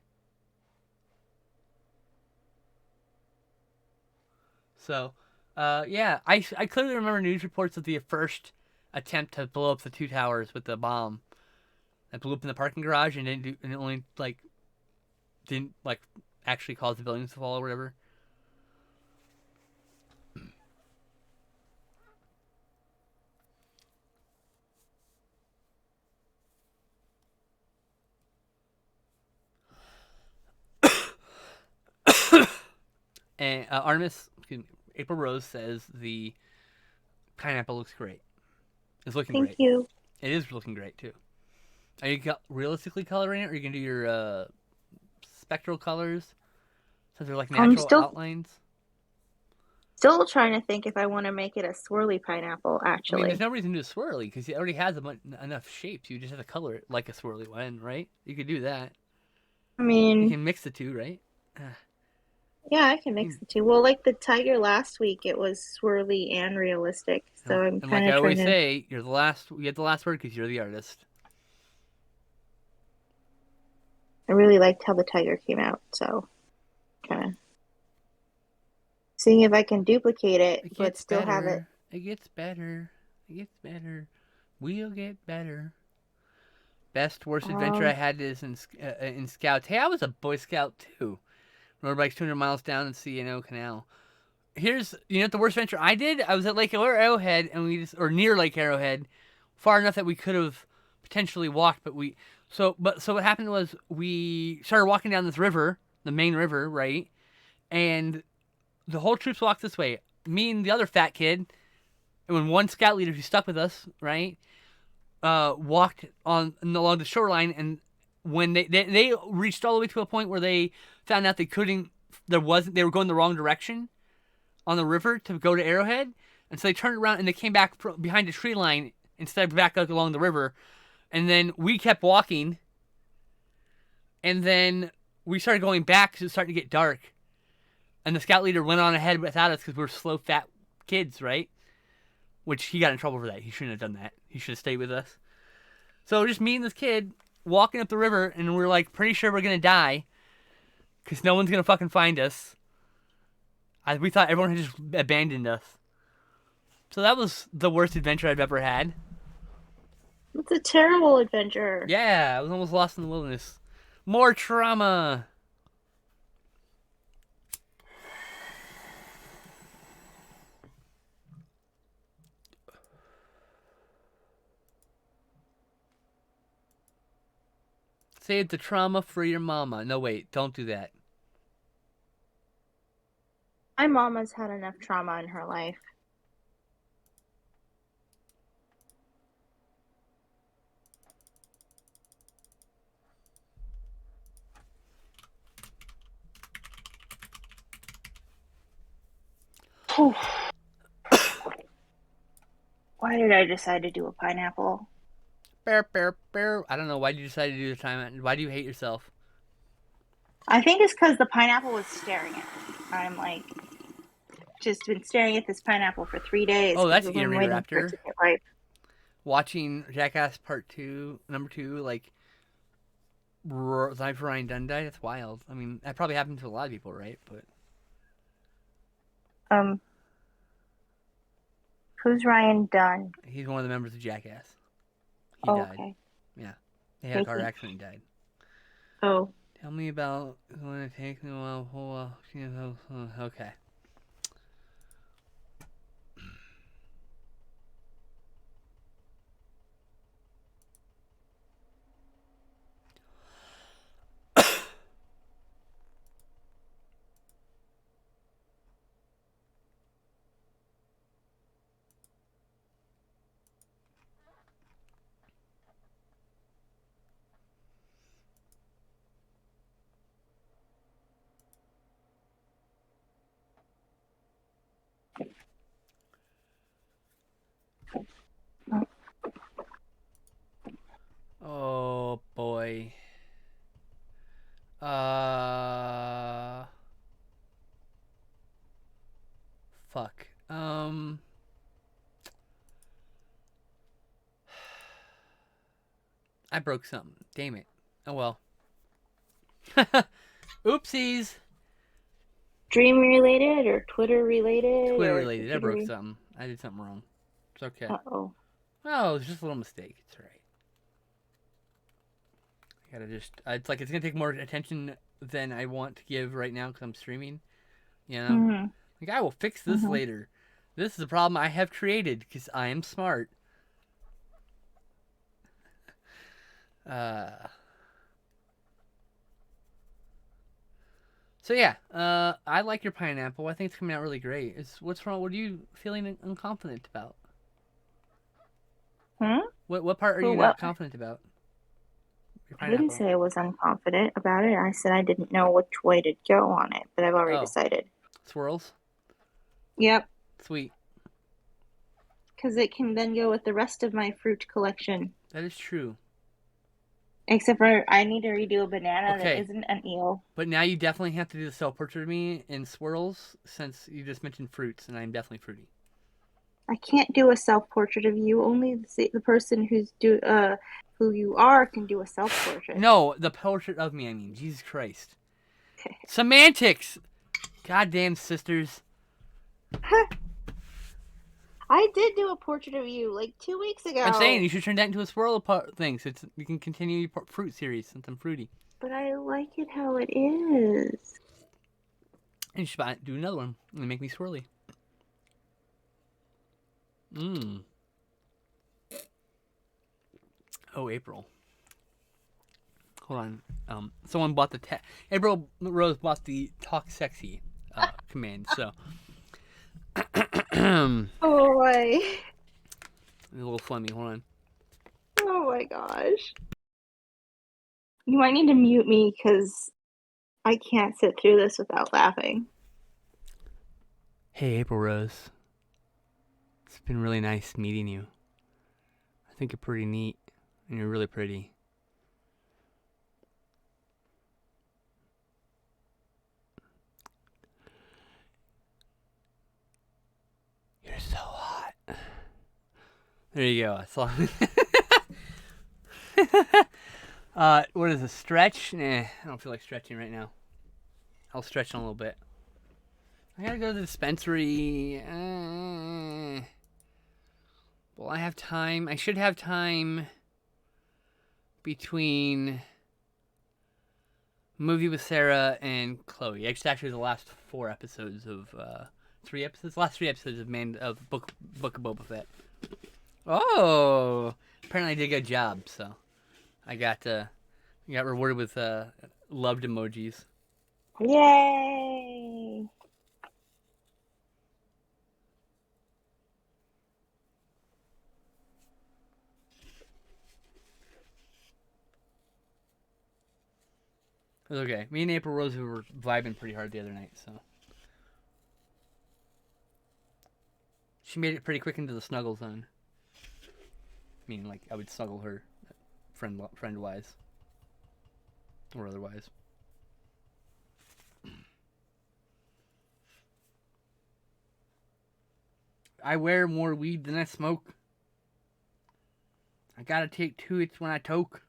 So, yeah, I clearly remember news reports of the first attempt to blow up the two towers with the bomb that blew up in the parking garage and and it only didn't actually cause the buildings to fall or whatever. And April Rose says the pineapple looks great. It's looking Thank great. you. It is looking great too. Are you realistically coloring it, or are you gonna do your spectral colors? So they're like natural outlines. Still trying to think if I want to make it a swirly pineapple, I mean, there's actually. no reason to do a swirly because it already has enough shapes. You just have to color it like a swirly one, right? You could do that. I You mean, can mix the two, right? yeah, I can I mix mean, the two. Well, like the tiger last week, it was swirly and realistic. So I'm and like kind I of trying always to. say, you're the last. You get the last word because you're the artist. I really liked how the tiger came out. So kind of seeing if I can duplicate it, It but gets still have it. better. It gets better. It gets better. We'll get better. Best worst adventure I Um, had is in Scouts. Hey, I was a Boy Scout too. Rode bikes 200 miles down the C&O Canal. Here's what the worst adventure I did. I was at Lake Arrowhead and or near Lake Arrowhead, far enough that we could have potentially walked, but so what happened was we started walking down this river, the main river, right? And the whole troops walked this way. Me and the other fat kid, and when one scout leader who stuck with us, right, walked along the shoreline, and when they reached all the way to a point where they found out they were going the wrong direction on the river to go to Arrowhead, and so they turned around and they came back behind a tree line instead of back along the river, and then we kept walking, and then we started going back because it was starting to get dark, and the scout leader went on ahead without us because we were slow fat kids, right? Which he got in trouble for that. He shouldn't have done that. He should have stayed with us. So just me and this kid walking up the river, and we're like pretty sure we're gonna die because no one's gonna fucking find us. We thought everyone had just abandoned us. So that was the worst adventure I've ever had. it's a terrible adventure. Yeah, I was almost lost in the wilderness. More trauma. Save the trauma for your mama. No, wait, don't do that. My mama's had enough trauma in her life. Whew. Why did I decide to do a pineapple? Bear, bear, bear. I don't know. Why did you decide to do the time? Why do you hate yourself? I think it's because the pineapple was staring at me. I'm like, just been staring at this pineapple for 3 days Oh, because that's we've been Erie waiting for it Raptor. to get ripe. Watching Jackass Part 2, number 2, like, live for Ryan Dunn died. That's wild. I mean, that probably happened to a lot of people, right? But Um, who's Ryan Dunn? he's one of the members of Jackass. He Oh, died. okay. Yeah. He had a Thank car you. accident and died. Oh, Tell me about when it takes me a while. Okay. Oh boy. Fuck. I broke something. Damn it. Oh well. Oopsies. Dream related or Twitter related Twitter or related. I computer? broke something. I did something wrong. It's okay. Uh-oh. Oh, it was just a little mistake. It's alright. I gotta just. It's like it's gonna take more attention than I want to give right now because I'm streaming. You know? Mm-hmm. Like, I will fix this Mm-hmm. later. This is a problem I have created because I am smart. Uh. So yeah, I like your pineapple. I think it's coming out really great. What's wrong? What are you feeling unconfident about? Hmm? What part are Well, you what? not confident about? Your I didn't pineapple. say I was unconfident about it. I said I didn't know which way to go on it, but I've already Oh, decided. swirls. Yep, Sweet. because it can then go with the rest of my fruit collection. That is true. Except for I need to redo a banana that Okay, isn't an eel. but now you definitely have to do the self portrait of me in swirls since you just mentioned fruits, and I'm definitely fruity. I can't do a self-portrait of you. Only the person who you are can do a self-portrait. No, the portrait of me. I mean, Jesus Christ. Semantics. Goddamn sisters. I did do a portrait of you like 2 weeks ago. I'm saying you should turn that into a swirl thing so you can continue your fruit series since I'm fruity. But I like it how it is. And you should do another one and make me swirly. Mmm. Oh, April. Hold on. Someone bought the April Rose bought the talk sexy command. So a Oh my. little flummy. Hold on. Oh my gosh. You might need to mute me because I can't sit through this without laughing. Hey, April Rose. It's been really nice meeting you. I think you're pretty neat, and you're really pretty. You're so hot. There you go. I saw. What is a stretch? Nah, I don't feel like stretching right now. I'll stretch in a little bit. I gotta go to the dispensary. Well, I have time. I should have time between movie with Sarah and Chloe. It's actually the last 4 episodes of 3 episodes. Last 3 episodes of Book of Boba Fett. Oh, apparently I did a good job. So I got rewarded with loved emojis. Yay! It was okay. Me and April Rose were vibing pretty hard the other night, so she made it pretty quick into the snuggle zone. Meaning, like, I would snuggle her, friend wise, or otherwise. I wear more weed than I smoke. I gotta take 2 hits when I toke.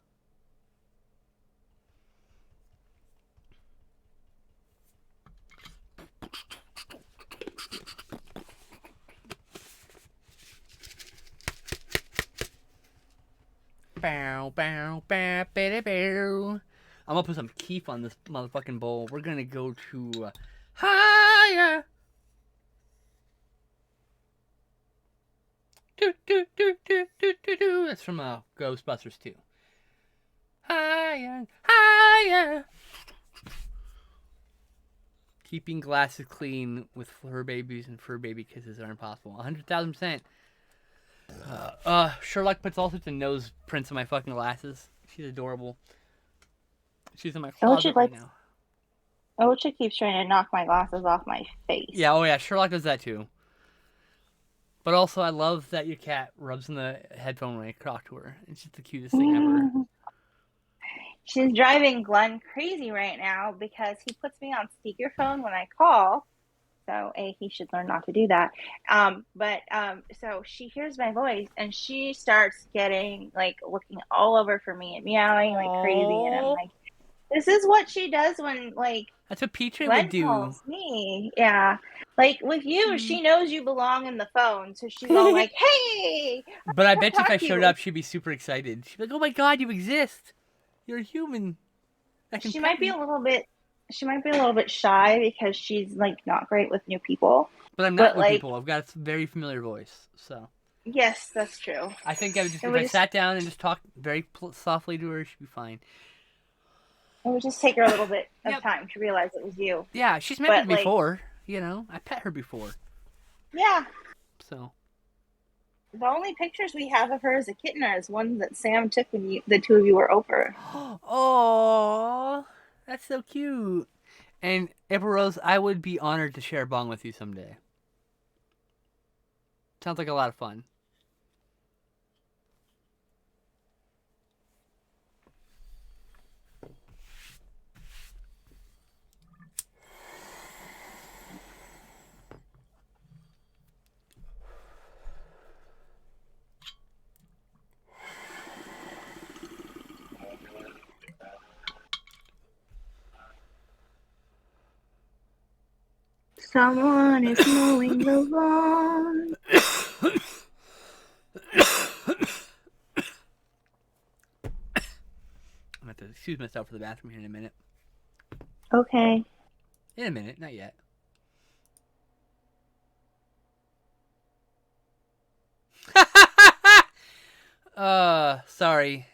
Bow, bow, bow, bow, bow. I'm gonna put some keef on this motherfucking bowl. We're gonna go to higher. Do, do, do, do, do, do, do. That's from Ghostbusters 2. Higher, higher. Keeping glasses clean with fur babies and fur baby kisses are impossible. 100,000%. Sherlock puts all sorts of nose prints on my fucking glasses. She's adorable. She's in my closet right now. Ocha keeps trying to knock my glasses off my face. Yeah, oh yeah, Sherlock does that too. But also, I love that your cat rubs in the headphone when I talk to her. It's just the cutest thing ever. She's driving Glenn crazy right now because he puts me on speakerphone when I call. So he should learn not to do that. So she hears my voice and she starts getting like looking all over for me and meowing like crazy. And I'm Aww. like, this is what she does when like That's what Petra would Glenn do. calls me. Yeah. Like with you, she knows you belong in the phone. So she's all like, hey, But I bet you if I talk to showed you. up, she'd be super excited. She'd be like, oh my god, you exist. You're a human. I can She pet might be you. a little bit shy because she's like not great with new people. But I'm not But with like, people. I've got a very familiar voice. So yes, that's true. I think I would just, It if would I just sat down and just talked very softly to her, she'd be fine. it would just take her a little bit of Yep. time to realize it was you. Yeah, she's met me But like, before. You know, I pet her before. yeah, So. the only pictures we have of her as a kitten are ones that Sam took when the two of you were over. Oh, that's so cute. And April Rose, I would be honored to share a bong with you someday. Sounds like a lot of fun. Someone is mowing the lawn. I'm going to have to excuse myself for the bathroom here in a minute. Okay. In a minute, not yet. Sorry.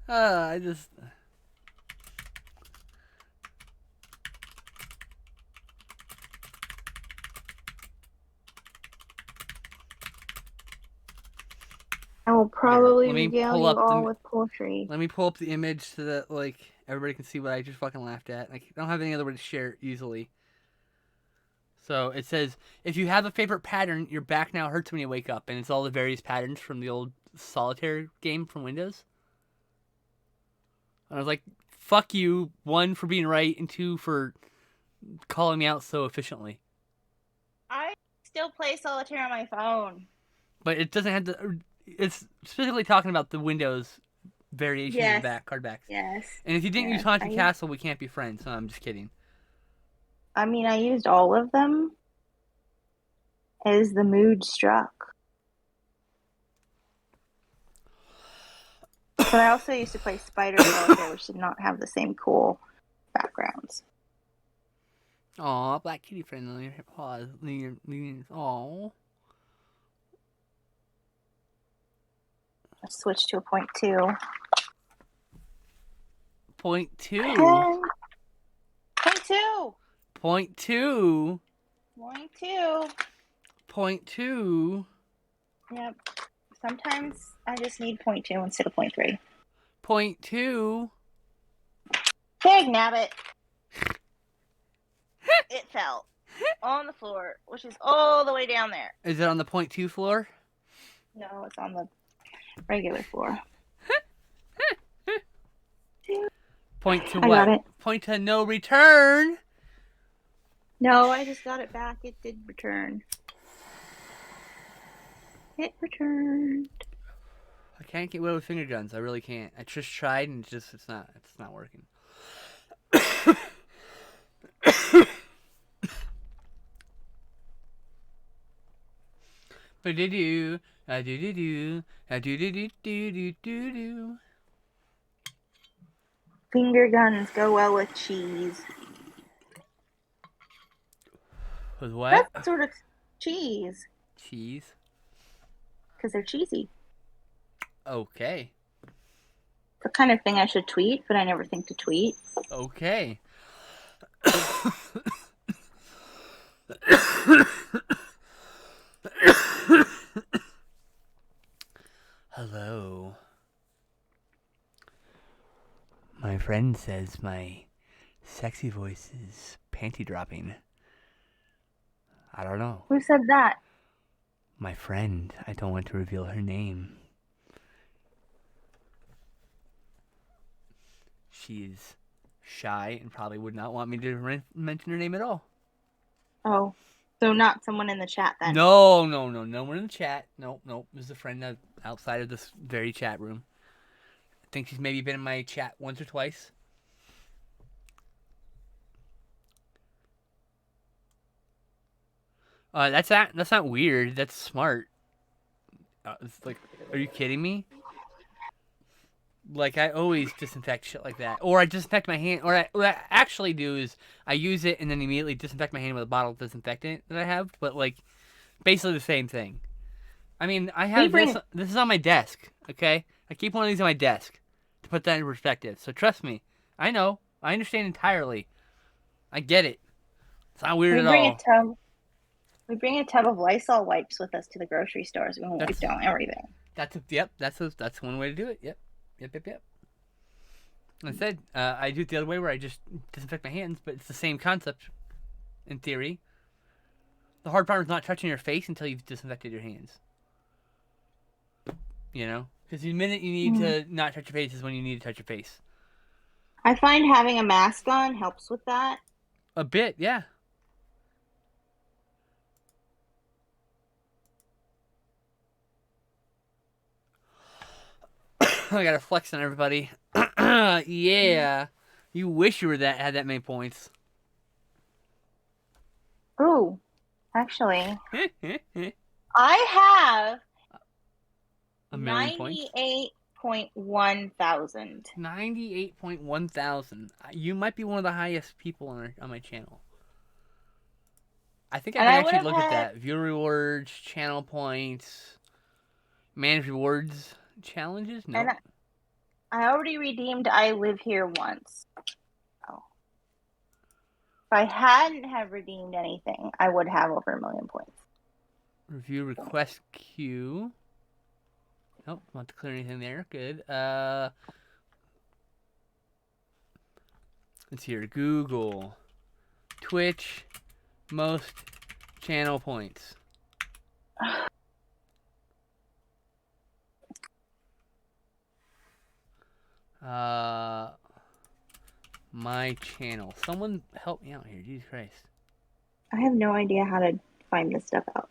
I just. I will probably let me regale pull you up all the. with poultry. Let me pull up the image so that like everybody can see what I just fucking laughed at. I don't have any other way to share it easily. So it says, if you have a favorite pattern, your back now hurts when you wake up, and it's all the various patterns from the old solitaire game from Windows. And I was like, fuck you, 1 for being right, and 2 for calling me out so efficiently. I still play solitaire on my phone. But it doesn't have to. It's specifically talking about the Windows variations of back card backs. Yes. And if you didn't Yes. use Haunted Castle, we can't be friends. No, I'm just kidding. I mean, I used all of them as the mood struck. But I also used to play Spider Solitaire, which did not have the same cool backgrounds. Aw, Black Kitty friendly. Pause. Aw. Let's switch to a 0.2. 0.2. 0.2. 0.2. 0.2. 0.2. Yep. Sometimes I just need 0.2 instead of 0.3. 0.2. Big nabbit. It fell on the floor, which is all the way down there. Is it on the 0.2 floor? No, it's on the regular floor. Point to I what? got it. Point to no return. No, I just got it back. It did return. It returned. I can't get away with finger guns. I really can't. I just tried and it's not working. Ba-do-do, a-do-do-do, a-do-do-do-do-do-do-do. Finger guns go well with cheese. With what? That's sort of cheese. Cheese. Because they're cheesy. Okay. The kind of thing I should tweet, but I never think to tweet. Okay. Hello. My friend says my sexy voice is panty dropping. I don't know. Who said that? My friend. I don't want to reveal her name. She's shy and probably would not want me to mention her name at all. Oh, so not someone in the chat then. No one in the chat. Nope. This is a friend outside of this very chat room. I think she's maybe been in my chat once or twice. That's not weird. That's smart. It's like, are you kidding me? Like, I always disinfect shit like that. Or I disinfect my hand. Or what I actually do is I use it and then immediately disinfect my hand with a bottle of disinfectant that I have. But, like, basically the same thing. I mean, I have this. This is on my desk, okay? I keep one of these on my desk to put that in perspective. So trust me. I know. I understand entirely. I get it. It's not weird at all. We bring a tub of Lysol wipes with us to the grocery stores. We wipe down everything. That's one way to do it. Yep. I said I do it the other way where I just disinfect my hands, but it's the same concept in theory. The hard part is not touching your face until you've disinfected your hands. You know? Because the minute you need to not touch your face is when you need to touch your face. I find having a mask on helps with that. A bit, yeah. I gotta flex on everybody. Yeah. You wish you had that many points. Ooh. Actually. I have 98.1 thousand. 98.1 thousand. You might be one of the highest people on my channel. I think I can actually look at that. Viewer rewards, channel points, managed rewards, challenges? No. And I already redeemed I Live Here once. Oh. If I hadn't have redeemed anything, I would have over 1 million points. Review request queue. Nope, not to clear anything there. Good. Let's hear Google. Twitch. Most channel points. My channel. Someone help me out here. Jesus Christ. I have no idea how to find this stuff out.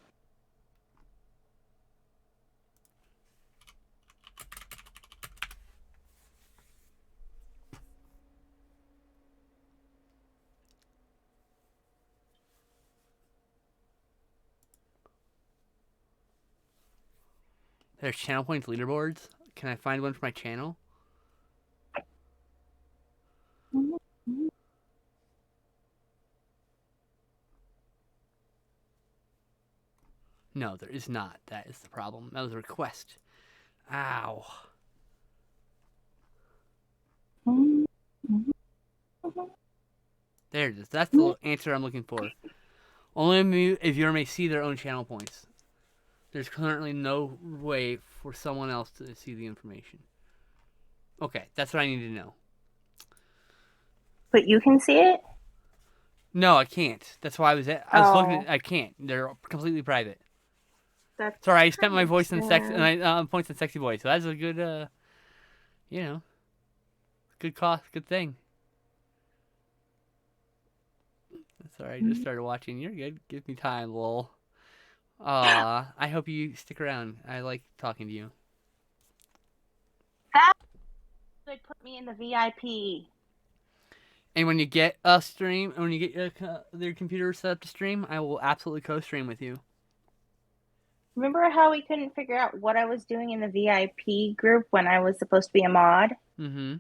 There's channel points leaderboards. Can I find one for my channel? No, there is not. That is the problem. That was a request. Ow. There it is. That's the answer I'm looking for. Only if you may see their own channel points. There's currently no way for someone else to see the information. Okay, that's what I need to know. But you can see it? No, I can't. That's why I was looking at, I can't. They're completely private. Sorry, I spent my voice in sex and I points in sexy voice. So that's a good good cost, good thing. Sorry, I just started watching. You're good. Give me time, lol. I hope you stick around. I like talking to you. That would put me in the VIP. And when you get a stream, when you get your computer set up to stream, I will absolutely co-stream with you. Remember how we couldn't figure out what I was doing in the VIP group when I was supposed to be a mod? Mm-hmm.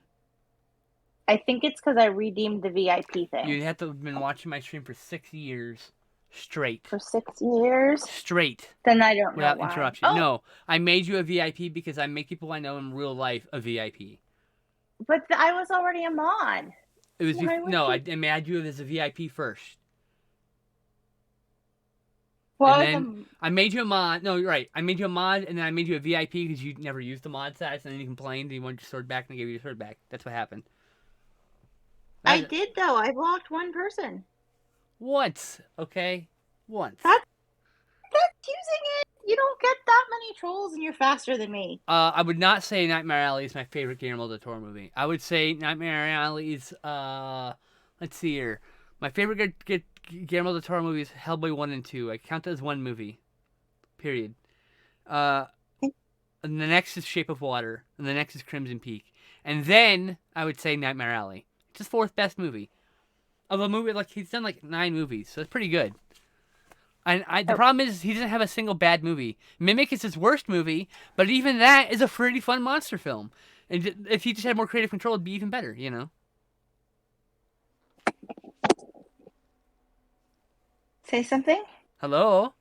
I think it's because I redeemed the VIP thing. You'd have to have been watching my stream for 6 years straight. For 6 years? Straight. Then I don't know without why. Interruption. Oh. No, I made you a VIP because I make people I know in real life a VIP. But I was already a mod. It was I made you as a VIP first. Well, and then I made you a mod. No, you're right. I made you a mod, and then I made you a VIP because you never used the mod status, and then you complained, and you wanted your sword back, and I gave you your sword back. That's what happened. I did, though. I blocked one person. Once, okay? Once. That's using it. You don't get that many trolls, and you're faster than me. I would not say Nightmare Alley is my favorite Guillermo del Toro movie. I would say Nightmare Alley is, let's see here. My favorite Guillermo del Toro movie is Hellboy 1 and 2. I count that as one movie. Period. Uh, and the next is Shape of Water. And the next is Crimson Peak. And then I would say Nightmare Alley. It's his fourth best movie. Of a movie, like, he's done like 9 movies, so it's pretty good. And the problem is he doesn't have a single bad movie. Mimic is his worst movie, but even that is a pretty fun monster film. And if he just had more creative control, it'd be even better, you know? Say something? Hello?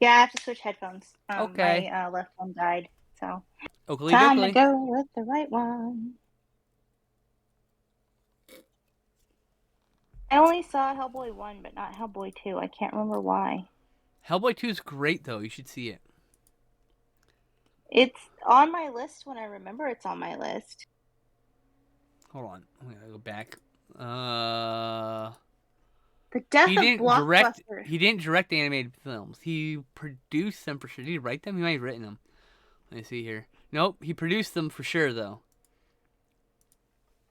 Yeah, I have to switch headphones. Okay. My left one died, so Oakley time dokley. to go with the right one. I only saw Hellboy 1, but not Hellboy 2. I can't remember why. Hellboy 2 is great, though. You should see it. It's on my list when I remember it's on my list. Hold on. I'm going to go back. The Death He of didn't Blockbuster. He didn't direct the animated films. He produced them for sure. Did he write them? He might have written them. Let me see here. Nope. He produced them for sure, though.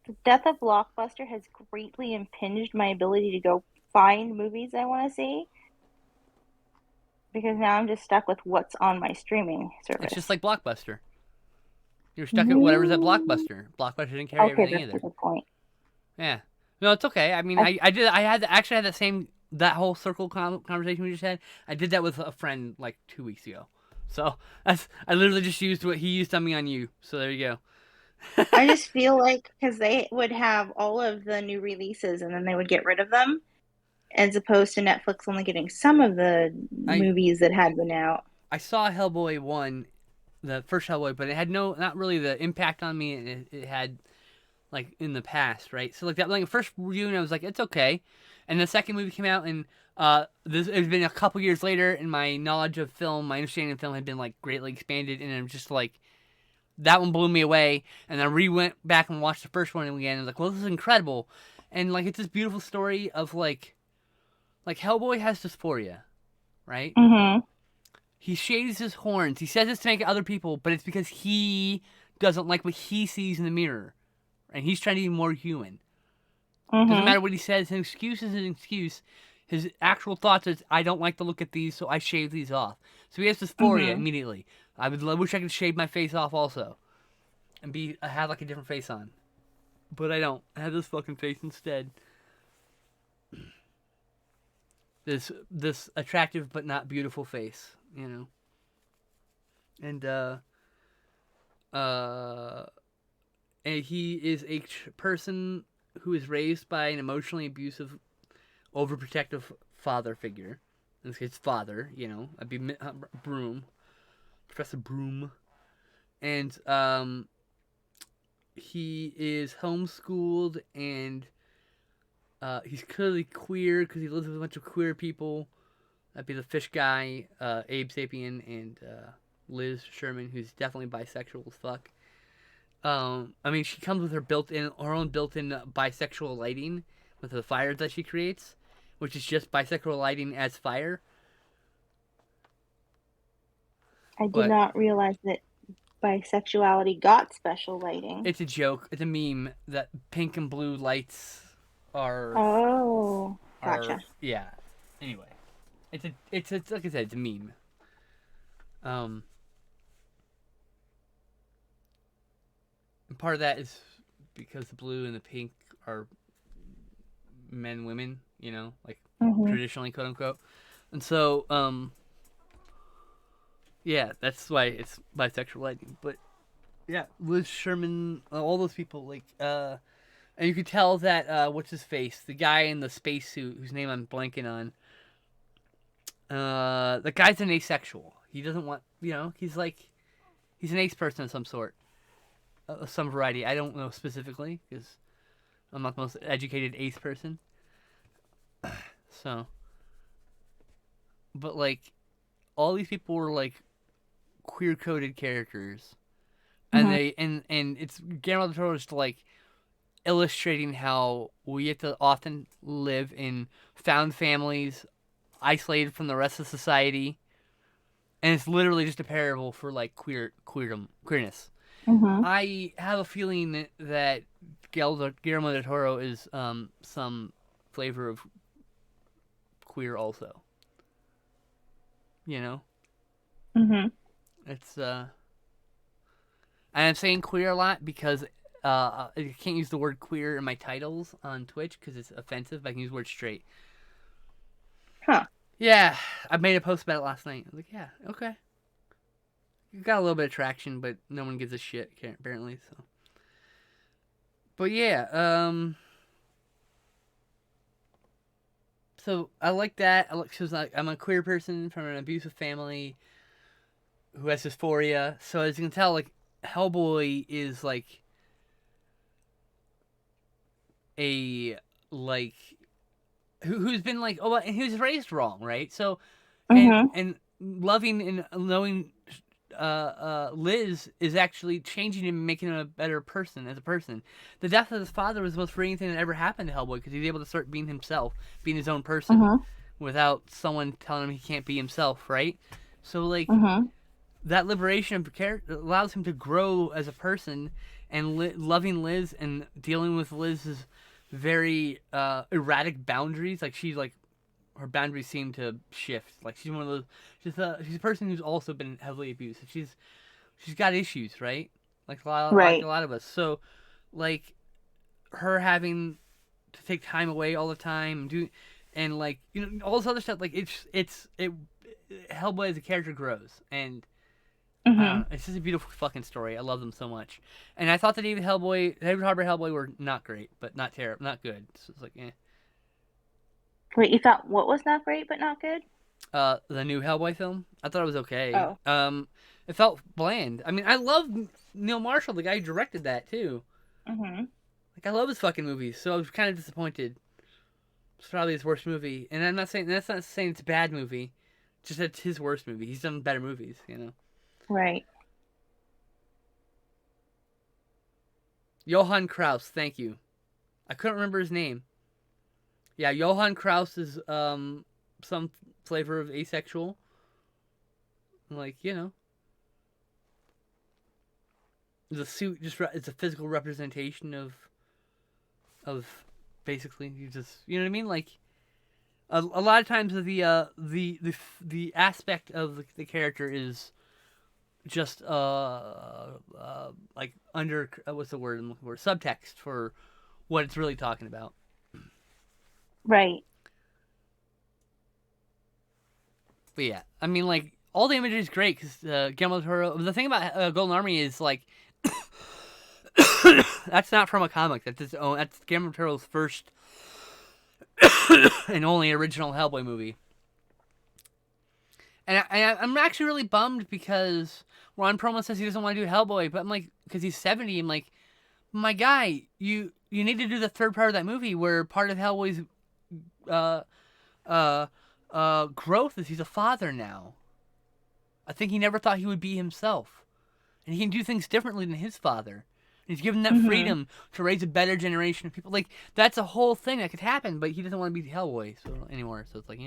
The Death of Blockbuster has greatly impinged my ability to go find movies I want to see. Because now I'm just stuck with what's on my streaming service. It's just like Blockbuster. You're stuck at whatever's at Blockbuster. Blockbuster didn't carry everything that's either. a good point. Yeah. No, it's okay. I mean, I actually had that whole circle conversation we just had. I did that with a friend like 2 weeks ago. So I literally just used what he used on me on you. So there you go. I just feel like because they would have all of the new releases and then they would get rid of them, as opposed to Netflix only getting some of the movies that had been out. I saw Hellboy 1, the first Hellboy, but it had not really the impact on me it had like in the past, right? So like that, like first viewing, I was like, it's okay, and the second movie came out, and it's been a couple years later, and my knowledge of film, my understanding of film had been like greatly expanded, and I'm just like, that one blew me away, and I went back and watched the first one again, and I was like, well, this is incredible, and like it's this beautiful story of like Hellboy has dysphoria, right? Mm-hmm. He shaves his horns. He says this to make other people, but it's because he doesn't like what he sees in the mirror. And he's trying to be more human. Mm-hmm. Doesn't matter what he says. An excuse is an excuse. His actual thoughts is, I don't like the look at these, so I shave these off. So he has dysphoria immediately. I wish I could shave my face off also. And have like a different face on. But I don't. I have this fucking face instead. This attractive but not beautiful face, you know. And he is a person who is raised by an emotionally abusive, overprotective father figure. In this case, father, you know, I'd be Broom, Professor Broom, and he is homeschooled and he's clearly queer because he lives with a bunch of queer people. That'd be the fish guy, Abe Sapien, and Liz Sherman, who's definitely bisexual as fuck. I mean, she comes with her own built-in bisexual lighting with the fires that she creates, which is just bisexual lighting as fire. I did not realize that bisexuality got special lighting. It's a joke. It's a meme that pink and blue lights are. Oh, gotcha. Yeah. Anyway, it's like I said, it's a meme. And part of that is because the blue and the pink are men, women, you know, like traditionally, quote unquote. And so, yeah, that's why it's bisexual lighting. But yeah, Liz Sherman, all those people, like, and you could tell that what's his face, the guy in the spacesuit whose name I'm blanking on. The guy's an asexual. He doesn't want, you know, he's an ace person of some sort. Some variety. I don't know specifically because I'm not the most educated ace person. So, but like, all these people were like queer coded characters, and and it's Guillermo del Toro just like illustrating how we have to often live in found families, isolated from the rest of society, and it's literally just a parable for like queerness. Mhm. I have a feeling that Guillermo del Toro is some flavor of queer also. You know, Mhm. it's I'm saying queer a lot because I can't use the word queer in my titles on Twitch because it's offensive. But I can use the word straight. Huh. Yeah, I made a post about it last night. I was like, yeah, okay. You got a little bit of traction, but no one gives a shit apparently. So, but yeah, so I like that. Cause like I'm a queer person from an abusive family who has dysphoria. So as you can tell, like Hellboy is like a like who's been like and he was raised wrong, right? So Mhm. and loving and knowing Liz is actually changing him and making him a better person as a person. The death of his father was the most freeing thing that ever happened to Hellboy because he was able to start being himself, being his own person, Mhm. without someone telling him he can't be himself, right? So like Mhm. that liberation of character allows him to grow as a person, and loving Liz and dealing with Liz's very erratic boundaries. Like she's like her boundaries seem to shift. Like she's one of those. She's a person who's also been heavily abused. She's got issues, right? Like a Right. lot of us. So like her having to take time away all the time and do and like all this other stuff. Like it Hellboy as a character grows and. I don't Mhm. know. It's just a beautiful fucking story. I love them so much, and I thought the David Harbour Hellboy were not great, but not terrible, not good. So it's like, eh. Wait, you thought what was not great but not good? The new Hellboy film. I thought it was okay. Oh. It felt bland. I mean, I love Neil Marshall, the guy who directed that too. Mhm. Like, I love his fucking movies, so I was kind of disappointed. It's probably his worst movie, and I'm not saying that's not saying it's a bad movie. Just that it's his worst movie. He's done better movies, you know. Right. Johann Kraus, thank you. I couldn't remember his name. Yeah, Johann Kraus is some flavor of asexual. Like the suit it's a physical representation of basically you just you know what I mean. Like a lot of times the aspect of the character is just like under what's the word I'm looking for, subtext for what it's really talking about. Right. But yeah, I mean like all the imagery is great because Guillermo del Toro. The thing about Golden Army is like that's not from a comic. That's his own. That's Guillermo del Toro's first and only original Hellboy movie. And I'm actually really bummed because Ron Perlman says he doesn't want to do Hellboy, but I'm like, because he's 70, I'm like, my guy, you need to do the third part of that movie where part of Hellboy's uh, growth is he's a father now. I think he never thought he would be himself, and he can do things differently than his father. And he's given that Mhm. freedom to raise a better generation of people. Like that's a whole thing that could happen, but he doesn't want to be Hellboy anymore. So it's like,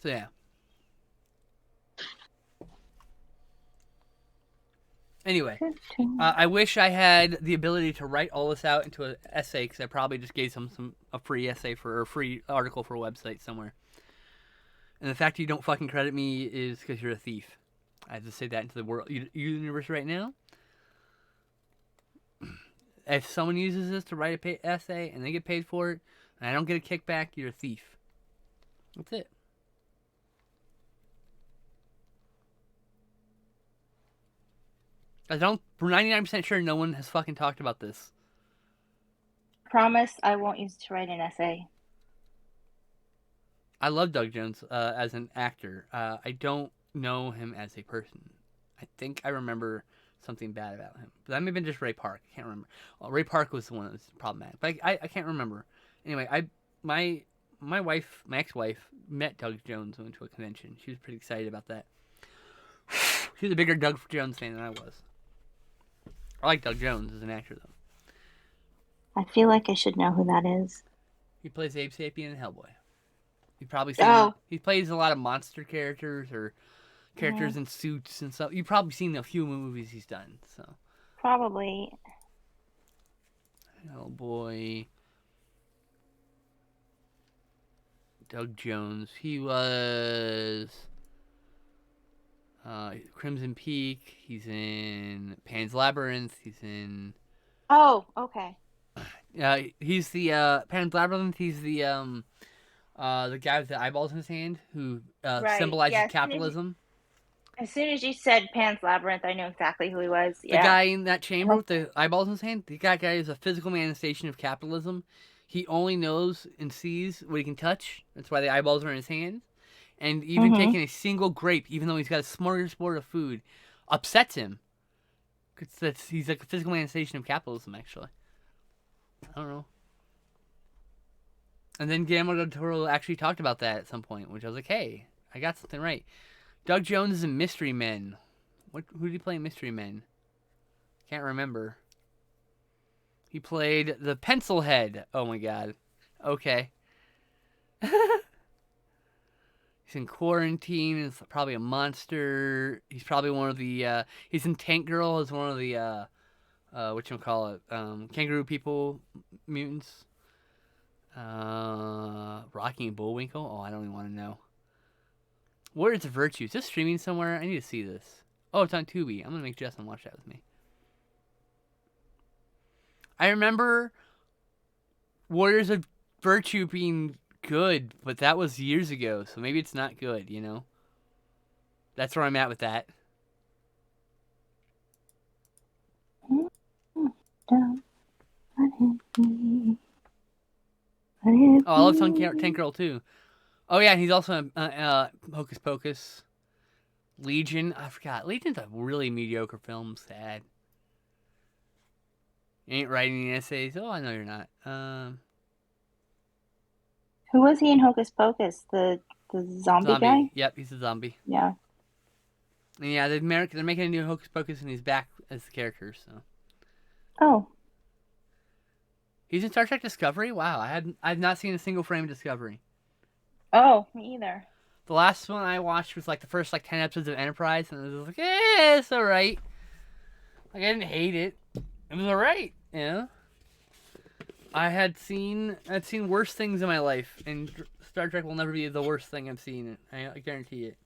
So yeah. Anyway, I wish I had the ability to write all this out into an essay because I probably just gave some a free essay for or a free article for a website somewhere. And the fact you don't fucking credit me is because you're a thief. I have to say that into the world universe right now. If someone uses this to write a essay and they get paid for it, and I don't get a kickback, you're a thief. That's it. I don't. We're 99% sure no one has fucking talked about this. Promise I won't use it to write an essay. I love Doug Jones as an actor. I don't know him as a person. I think I remember something bad about him. But that may have been just Ray Park. I can't remember. Well, Ray Park was the one that was problematic. But I can't remember. Anyway, my wife, my ex-wife, met Doug Jones and went to a convention. She was pretty excited about that. She was a bigger Doug Jones fan than I was. I like Doug Jones as an actor though. I feel like I should know who that is. He plays Abe Sapien in Hellboy. You've probably seen. Oh. He plays a lot of monster characters or characters in suits and stuff. You've probably seen a few movies he's done. So Probably. Hellboy. Doug Jones. He was Crimson Peak. He's in Pan's Labyrinth. He's in. Oh, okay. He's the Pan's Labyrinth. He's the guy with the eyeballs in his hand who Right, symbolizes yeah, capitalism. As soon as you said Pan's Labyrinth, I knew exactly who he was. The Yeah. guy in that chamber with the eyeballs in his hand, that guy is a physical manifestation of capitalism. He only knows and sees what he can touch. That's why the eyeballs are in his hand. And even taking a single grape, even though he's got a smorgasbord of food, upsets him. He's like a physical manifestation of capitalism, actually. I don't know. And then Guillermo del Toro actually talked about that at some point, which I was like, hey, I got something right. Doug Jones is in Mystery Men. Who did he play in Mystery Men? Can't remember. He played the Pencil Head. Oh my god. Okay. He's in Quarantine. He's probably a monster. He's probably one of the. He's in Tank Girl as one of the. Whatchamacallit? Kangaroo people, mutants. Rocky and Bullwinkle. Oh, I don't even want to know. Warriors of Virtue. Is this streaming somewhere? I need to see this. Oh, it's on Tubi. I'm gonna make Justin watch that with me. I remember Warriors of Virtue being good, but that was years ago, so maybe it's not good, you know? That's where I'm at with that. Oh, I love Tank Girl too. Oh yeah, and he's also in Hocus Pocus. Legion. I forgot. Legion's a really mediocre film. Sad. You ain't writing any essays. Oh, I know you're not. Who was he in Hocus Pocus? The zombie guy? Yep, he's a zombie. Yeah. And yeah, they're making a new Hocus Pocus, and he's back as the character. So. Oh. He's in Star Trek Discovery. Wow, I've not seen a single frame of Discovery. Oh, me either. The last one I watched was like the first 10 episodes of Enterprise, and it was like, it's alright. Like I didn't hate it. It was alright, you know. I'd seen worse things in my life, and Star Trek will never be the worst thing I've seen. I guarantee it.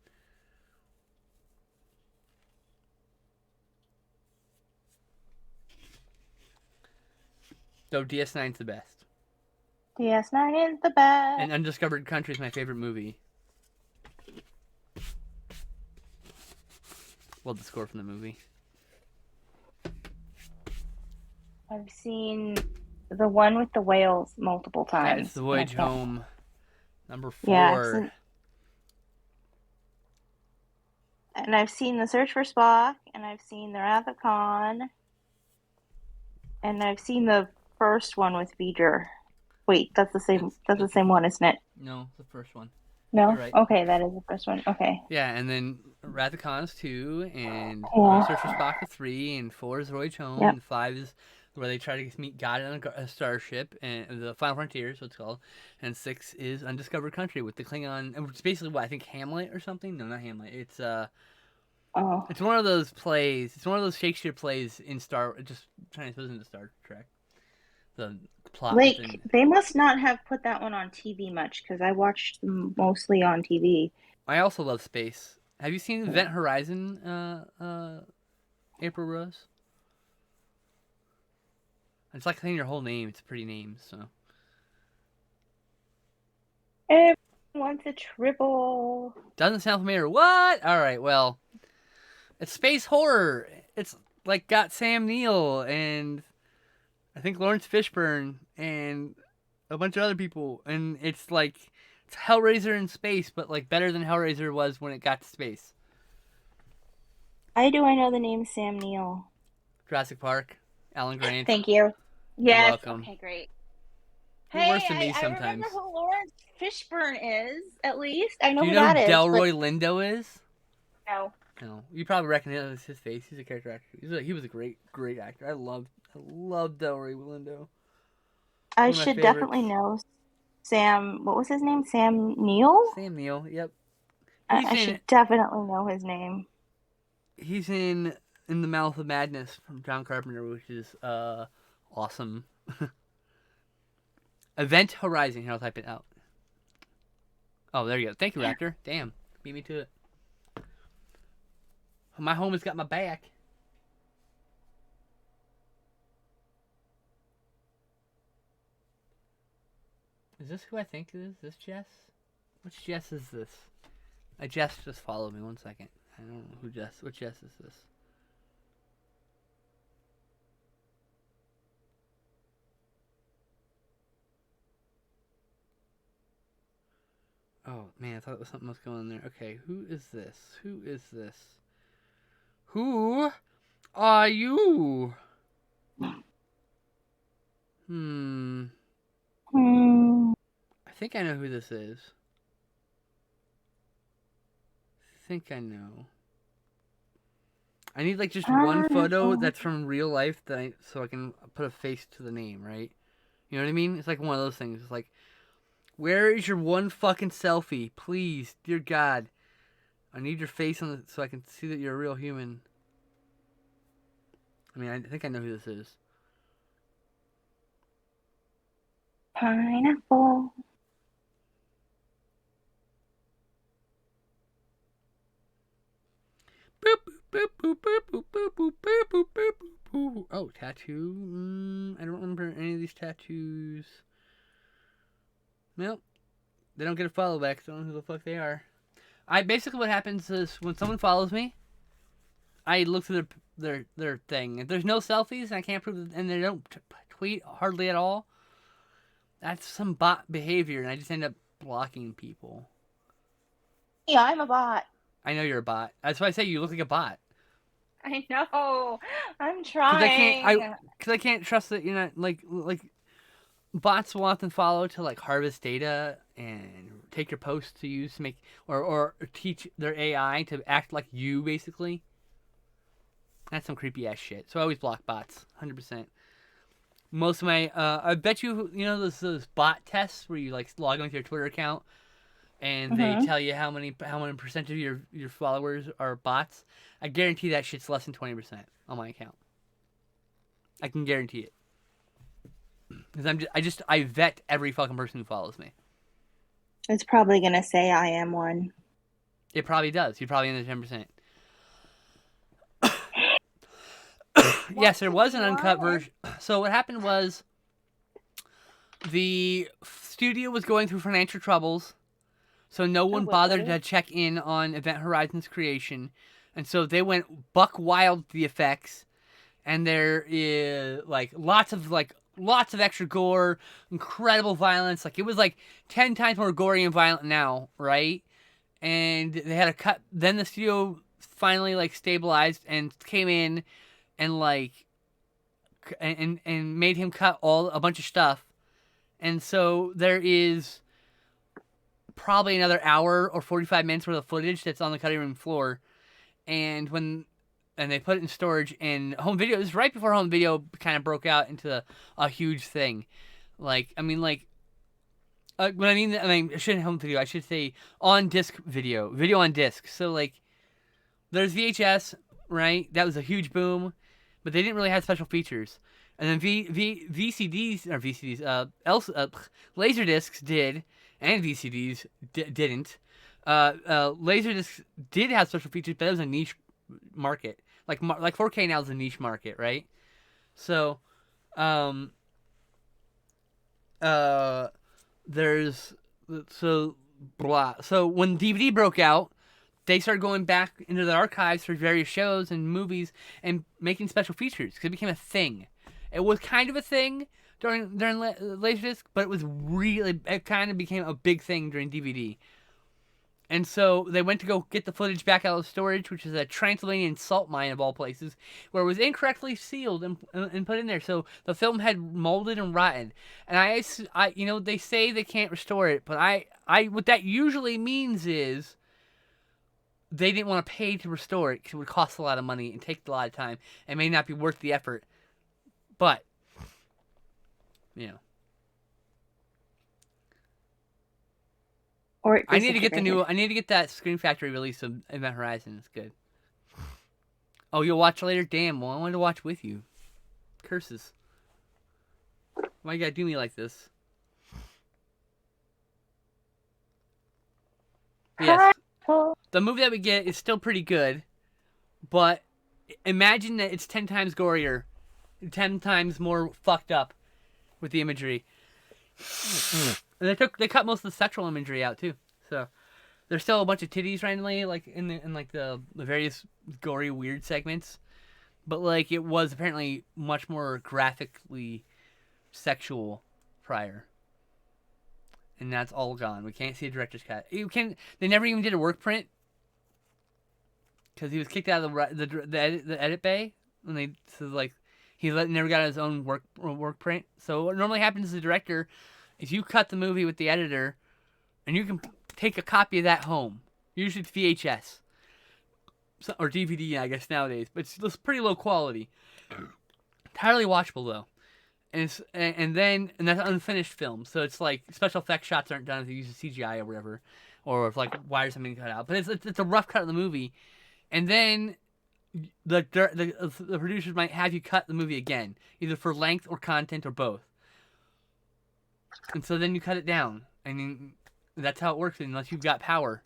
So DS9's the best. DS9 is the best. And Undiscovered Country is my favorite movie. Love the score from the movie. I've seen the one with the whales multiple times. It's The Voyage Home, number 4. Yeah, and I've seen The Search for Spock, and I've seen The Wrath of Khan, and I've seen the first one with V'ger. Wait, that's the same one, isn't it? No, the first one. No? You're right. Okay, that is the first one. Okay. Yeah, and then Wrath of Khan is 2, and Search for Spock is 3, and 4 is Voyage Home, and 5 is where they try to meet God on a starship, and the Final Frontier is what it's called, and 6 is Undiscovered Country with the Klingon, and it's basically what I think Hamlet or something. No, not Hamlet. It's it's one of those plays. It's one of those Shakespeare plays in just transposed into Star Trek. The plot. Like they must not have put that one on TV much because I watched them mostly on TV. I also love space. Have you seen Event Horizon, April Rose? It's like saying your whole name. It's a pretty name, so. Everyone wants a triple. Doesn't sound familiar. What? All right, well, it's space horror. It's like got Sam Neill and I think Lawrence Fishburne and a bunch of other people, and it's like it's Hellraiser in space, but like better than Hellraiser was when it got to space. I know the name Sam Neill. Jurassic Park, Alan Grant. Thank you. Yes. Welcome. Okay, great. You're worse than me I sometimes. remember who Lawrence Fishburne is, at least. I know Do you who know that who is. Delroy Lindo is? No. You know, you probably recognize his face. He's a character actor. He was a great actor. I loved Delroy Lindo. I One of my should favorites. definitely know Sam. What was his name? Sam Neill? Sam Neill. Yep. I should definitely know his name. He's in the Mouth of Madness from John Carpenter, which is awesome. Event Horizon. Here, I'll type it out. Oh, there you go. Thank you, Raptor. Damn, beat me to it. My home has got my back. Is this who I think it is? Is this Jess? Which Jess is this? Jess just followed me. 1 second. I don't know who Jess. Which Jess is this? Oh man, I thought it was something else going on there. Okay, who is this? Who is this? Who are you? Hmm. I think I know who this is. I think I know. I need like just one photo that's from real life so I can put a face to the name, right? You know what I mean? It's like one of those things. It's like, where is your one fucking selfie? Please, dear God. I need your face so I can see that you're a real human. I mean, I think I know who this is. Pineapple. Oh, tattoo. I don't remember any of these tattoos. Well, they don't get a follow back, so I don't know who the fuck they are. Basically what happens is when someone follows me, I look through their thing. If there's no selfies and I can't prove it, and they don't tweet hardly at all, that's some bot behavior, and I just end up blocking people. Yeah, I'm a bot. I know you're a bot. That's why I say you look like a bot. I know. I'm trying. Because I can't trust that you're not like bots will often follow to like harvest data and take your posts to use to make or teach their AI to act like you basically. That's some creepy ass shit. So I always block bots, 100%. Most of my I bet you know those bot tests where you like log on with your Twitter account and they tell you how many percent of your followers are bots. I guarantee that shit's less than 20% on my account. I can guarantee it. Because I vet every fucking person who follows me. It's probably gonna say I am one. It probably does. You're probably in the 10%. Yes, there was an uncut version. So what happened was the studio was going through financial troubles, so no one bothered to check in on Event Horizon's creation, and so they went buck wild with the effects, and there is like lots of extra gore, incredible violence. Like it was like 10 times more gory and violent now, right? And they had a cut. Then the studio finally like stabilized and came in and like and made him cut a bunch of stuff. And so there is probably another hour or 45 minutes worth of footage that's on the cutting room floor. And they put it in storage, and home video, it was right before home video kind of broke out into a huge thing. Like, I mean, like, I shouldn't home video, I should say on disc video on disc. So, like, there's VHS, right? That was a huge boom, but they didn't really have special features. And then Laserdiscs did, and VCDs didn't. Laserdiscs did have special features, but it was a niche market. Like 4K now is a niche market, right? So, there's blah. So when DVD broke out, they started going back into the archives for various shows and movies and making special features because it became a thing. It was kind of a thing during Laserdisc, but it kind of became a big thing during DVD. And so they went to go get the footage back out of storage, which is a Transylvanian salt mine of all places, where it was incorrectly sealed and put in there. So the film had molded and rotten. And I they say they can't restore it, but what that usually means is they didn't want to pay to restore it because it would cost a lot of money and take a lot of time and may not be worth the effort. But, you know. Or I need to get I need to get that Scream Factory release of Event Horizon. It's good. Oh, you'll watch later? Damn, well, I wanted to watch with you. Curses. Why you gotta do me like this? Yes. The movie that we get is still pretty good, but imagine that it's 10 times gorier, 10 times more fucked up with the imagery. And they cut most of the sexual imagery out too. So there's still a bunch of titties randomly, like in the various gory weird segments, but like it was apparently much more graphically sexual prior. And that's all gone. We can't see a director's cut. They never even did a work print because he was kicked out of the edit bay when they never got his own work print. So what normally happens to the director is you cut the movie with the editor, and you can take a copy of that home. Usually it's VHS or DVD, I guess nowadays, but it's pretty low quality. Entirely watchable though. And that's unfinished film, so it's like special effects shots aren't done if they use CGI or whatever, or if like wires have been cut out. But it's a rough cut of the movie, and then the producers might have you cut the movie again, either for length or content or both. And so then you cut it down. I mean, that's how it works unless you've got power.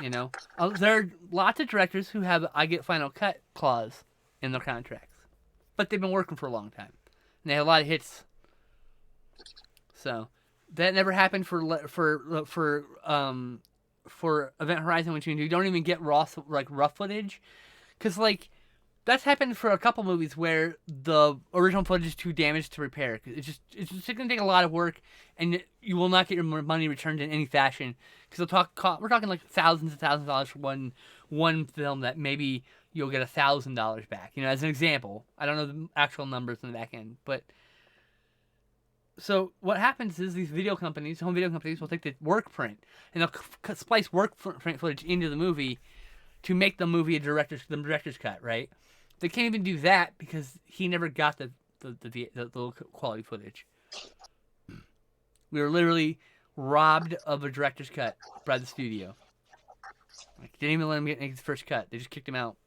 You know, there are lots of directors who have "I get final cut" clause in their contracts, but they've been working for a long time. And they had a lot of hits. So that never happened for Event Horizon, which you don't even get rough footage, because like that's happened for a couple movies where the original footage is too damaged to repair. It's just gonna take a lot of work, and you will not get your money returned in any fashion. Because we're talking like thousands and thousands of dollars for one film that maybe you'll get $1,000 back. You know, as an example. I don't know the actual numbers in the back end, but so what happens is these home video companies will take the work print and they'll splice work print footage into the movie to make the movie the director's cut, right? They can't even do that because he never got the low quality footage. We were literally robbed of a director's cut by the studio. Like, didn't even let him make his first cut. They just kicked him out.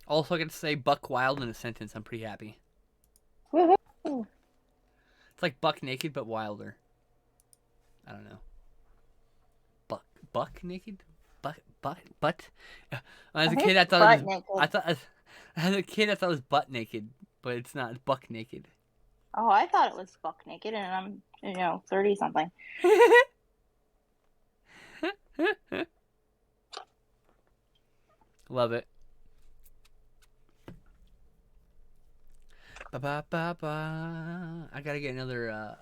Also, I get to say Buck Wild in a sentence. I'm pretty happy. Woohoo! It's like Buck Naked, but wilder. I don't know. Buck Naked? Butt? As a kid, I thought it was... As a kid, I thought it was butt naked, but it's not. It's Buck Naked. Oh, I thought it was Buck Naked, and I'm 30 something. Love it. Ba-ba-ba-ba. I gotta get another.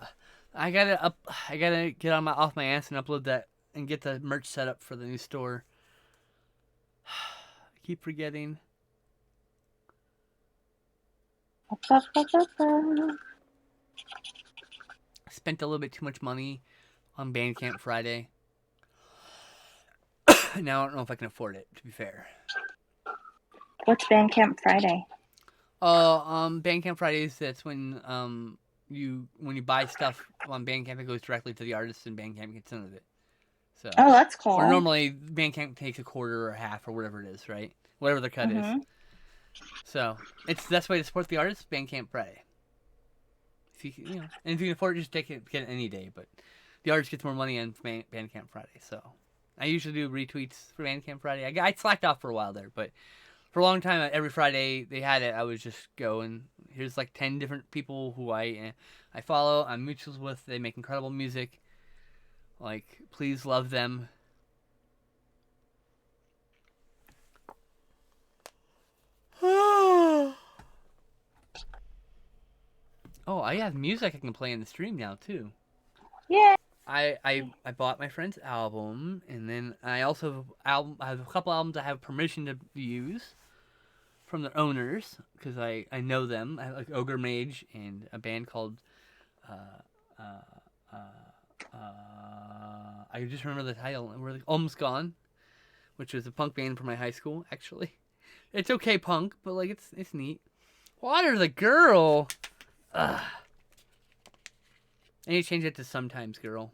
I gotta get off my ass and upload that and get the merch set up for the new store. I keep forgetting. I spent a little bit too much money on Bandcamp Friday. Now I don't know if I can afford it, to be fair. What's Bandcamp Friday? Bandcamp Fridays, that's when you buy stuff on Bandcamp, it goes directly to the artist and Bandcamp gets some of it. So that's cool. Or normally Bandcamp takes a quarter or a half or whatever it is, right? Whatever the cut is. So it's the best way to support the artist, Bandcamp Friday. If you and if you can afford it, just get it any day. But the artist gets more money on Bandcamp Friday. So I usually do retweets for Bandcamp Friday. I slacked off for a while there, but for a long time, every Friday they had it. I would just go and here's like 10 different people who I follow. I'm mutuals with. They make incredible music. Like, please love them. Oh, I have music I can play in the stream now too. Yeah. I bought my friend's album, and then I also have a couple albums I have permission to use from their owners because I know them. I have like Ogre Mage and a band called I just remember the title. We're like Almost Gone, which was a punk band from my high school. Actually, it's okay punk, but like it's neat. Water the Girl. Ugh. I need to change it to Sometimes Girl.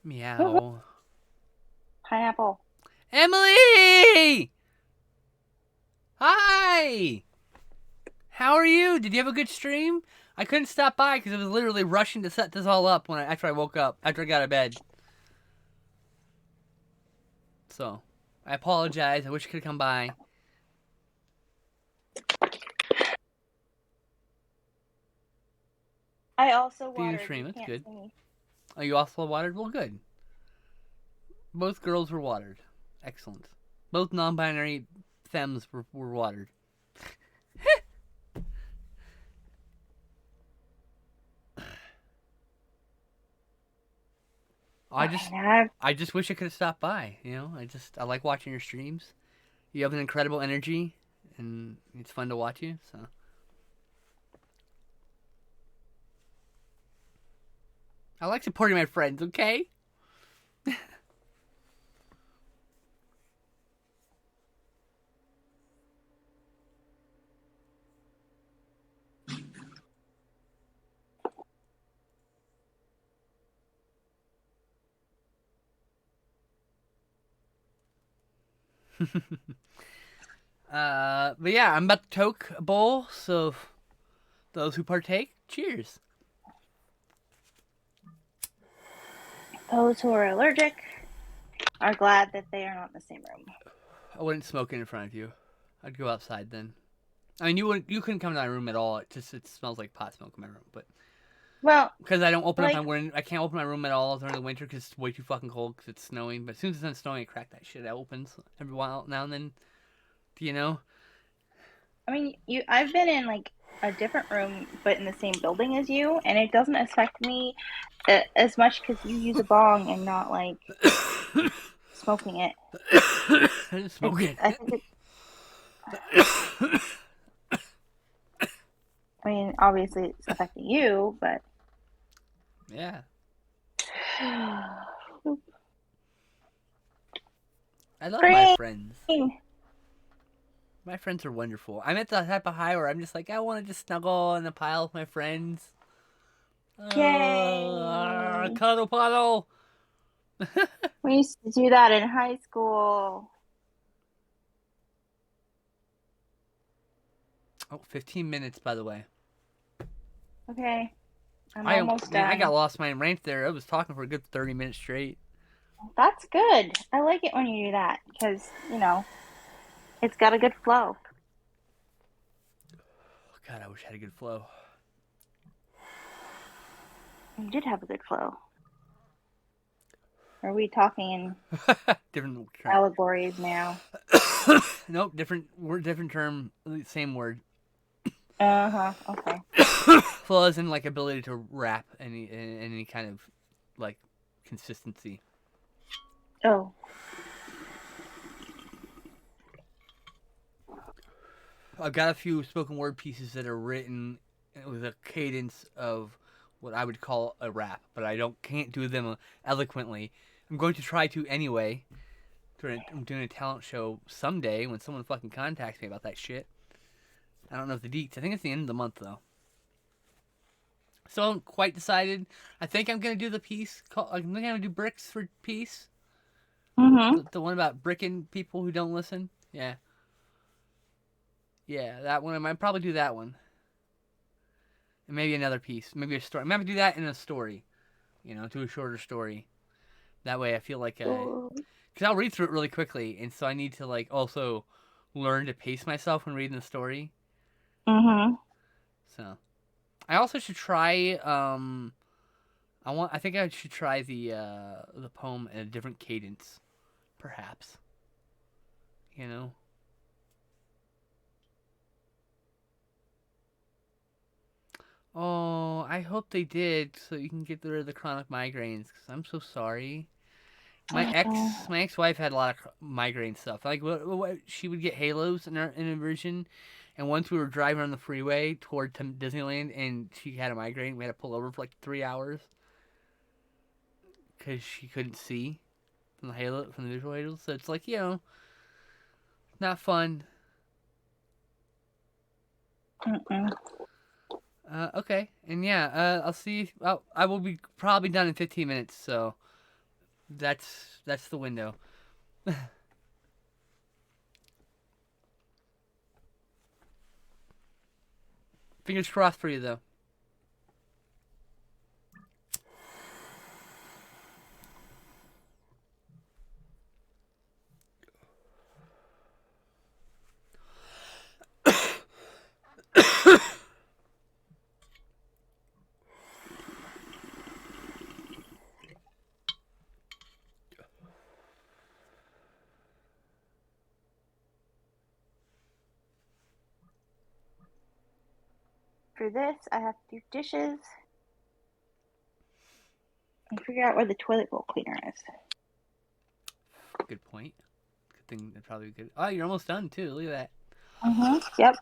Meow. Pineapple. Emily! Hi! How are you? Did you have a good stream? I couldn't stop by because I was literally rushing to set this all up after I woke up, after I got out of bed. So, I apologize. I wish I could have come by. I also Do you watered. stream? You That's can't good. see me. Oh, you also watered? Well, good. Both girls were watered. Excellent. Both non-binary femmes were watered. I just wish I could have stopped by. You know, I like watching your streams. You have an incredible energy, and it's fun to watch you. So. I like supporting my friends. Okay. But yeah, I'm about to toke a bowl, so those who partake, cheers. Those who are allergic are glad that they are not in the same room. I wouldn't smoke it in front of you. I'd go outside then. I mean, you couldn't come to my room at all. It smells like pot smoke in my room, but well, because I don't open up my window, I can't open my room at all during the winter because it's way too fucking cold because it's snowing. But as soon as it's done snowing, I crack that shit. It opens every while now and then. Do you know? I mean, I've been in like a different room, but in the same building as you, and it doesn't affect me as much because you use a bong and not like smoking it. I just smoke it. I think I mean, obviously it's affecting you, but yeah. I love my friends. My friends are wonderful. I'm at the type of high where I'm just like, I want to just snuggle in a pile with my friends. Yay! Cuddle puddle. We used to do that in high school. Oh, 15 minutes, by the way. Okay. I'm almost done. I got lost my rant there. I was talking for a good 30 minutes straight. That's good. I like it when you do that because, you know, it's got a good flow. God, I wish I had a good flow. You did have a good flow. Are we talking in different allegories now? Nope, different term, same word. Okay. Flow is in like ability to rap any kind of like consistency. Oh. I've got a few spoken word pieces that are written with a cadence of what I would call a rap, but I can't do them eloquently. I'm going to try to anyway. I'm doing a talent show someday when someone fucking contacts me about that shit. I don't know if the deets. I think it's the end of the month though. Still haven't quite decided. I think I'm gonna do the piece. I'm gonna do bricks for peace. Mm-hmm. The one about bricking people who don't listen. Yeah. Yeah, that one. I might probably do that one. And maybe another piece. Maybe a story. I might do that in a story. You know, do a shorter story. That way I feel like because I'll read through it really quickly, and so I need to like also learn to pace myself when reading the story. Mm-hmm. So, I also should try. I think I should try the poem in a different cadence, perhaps. You know. Oh, I hope they did, so you can get rid of the chronic migraines. Cause I'm so sorry. My ex-wife had a lot of migraine stuff. Like, she would get halos in her version, and once we were driving on the freeway toward Disneyland, and she had a migraine. We had to pull over for like 3 hours because she couldn't see from the visual halos. So it's like, not fun. Okay, and I'll see. I will be probably done in 15 minutes, so that's the window. Fingers crossed for you, though. For this, I have to do dishes and figure out where the toilet bowl cleaner is. Good point. Good thing that probably good. Oh, you're almost done too. Look at that. Yep.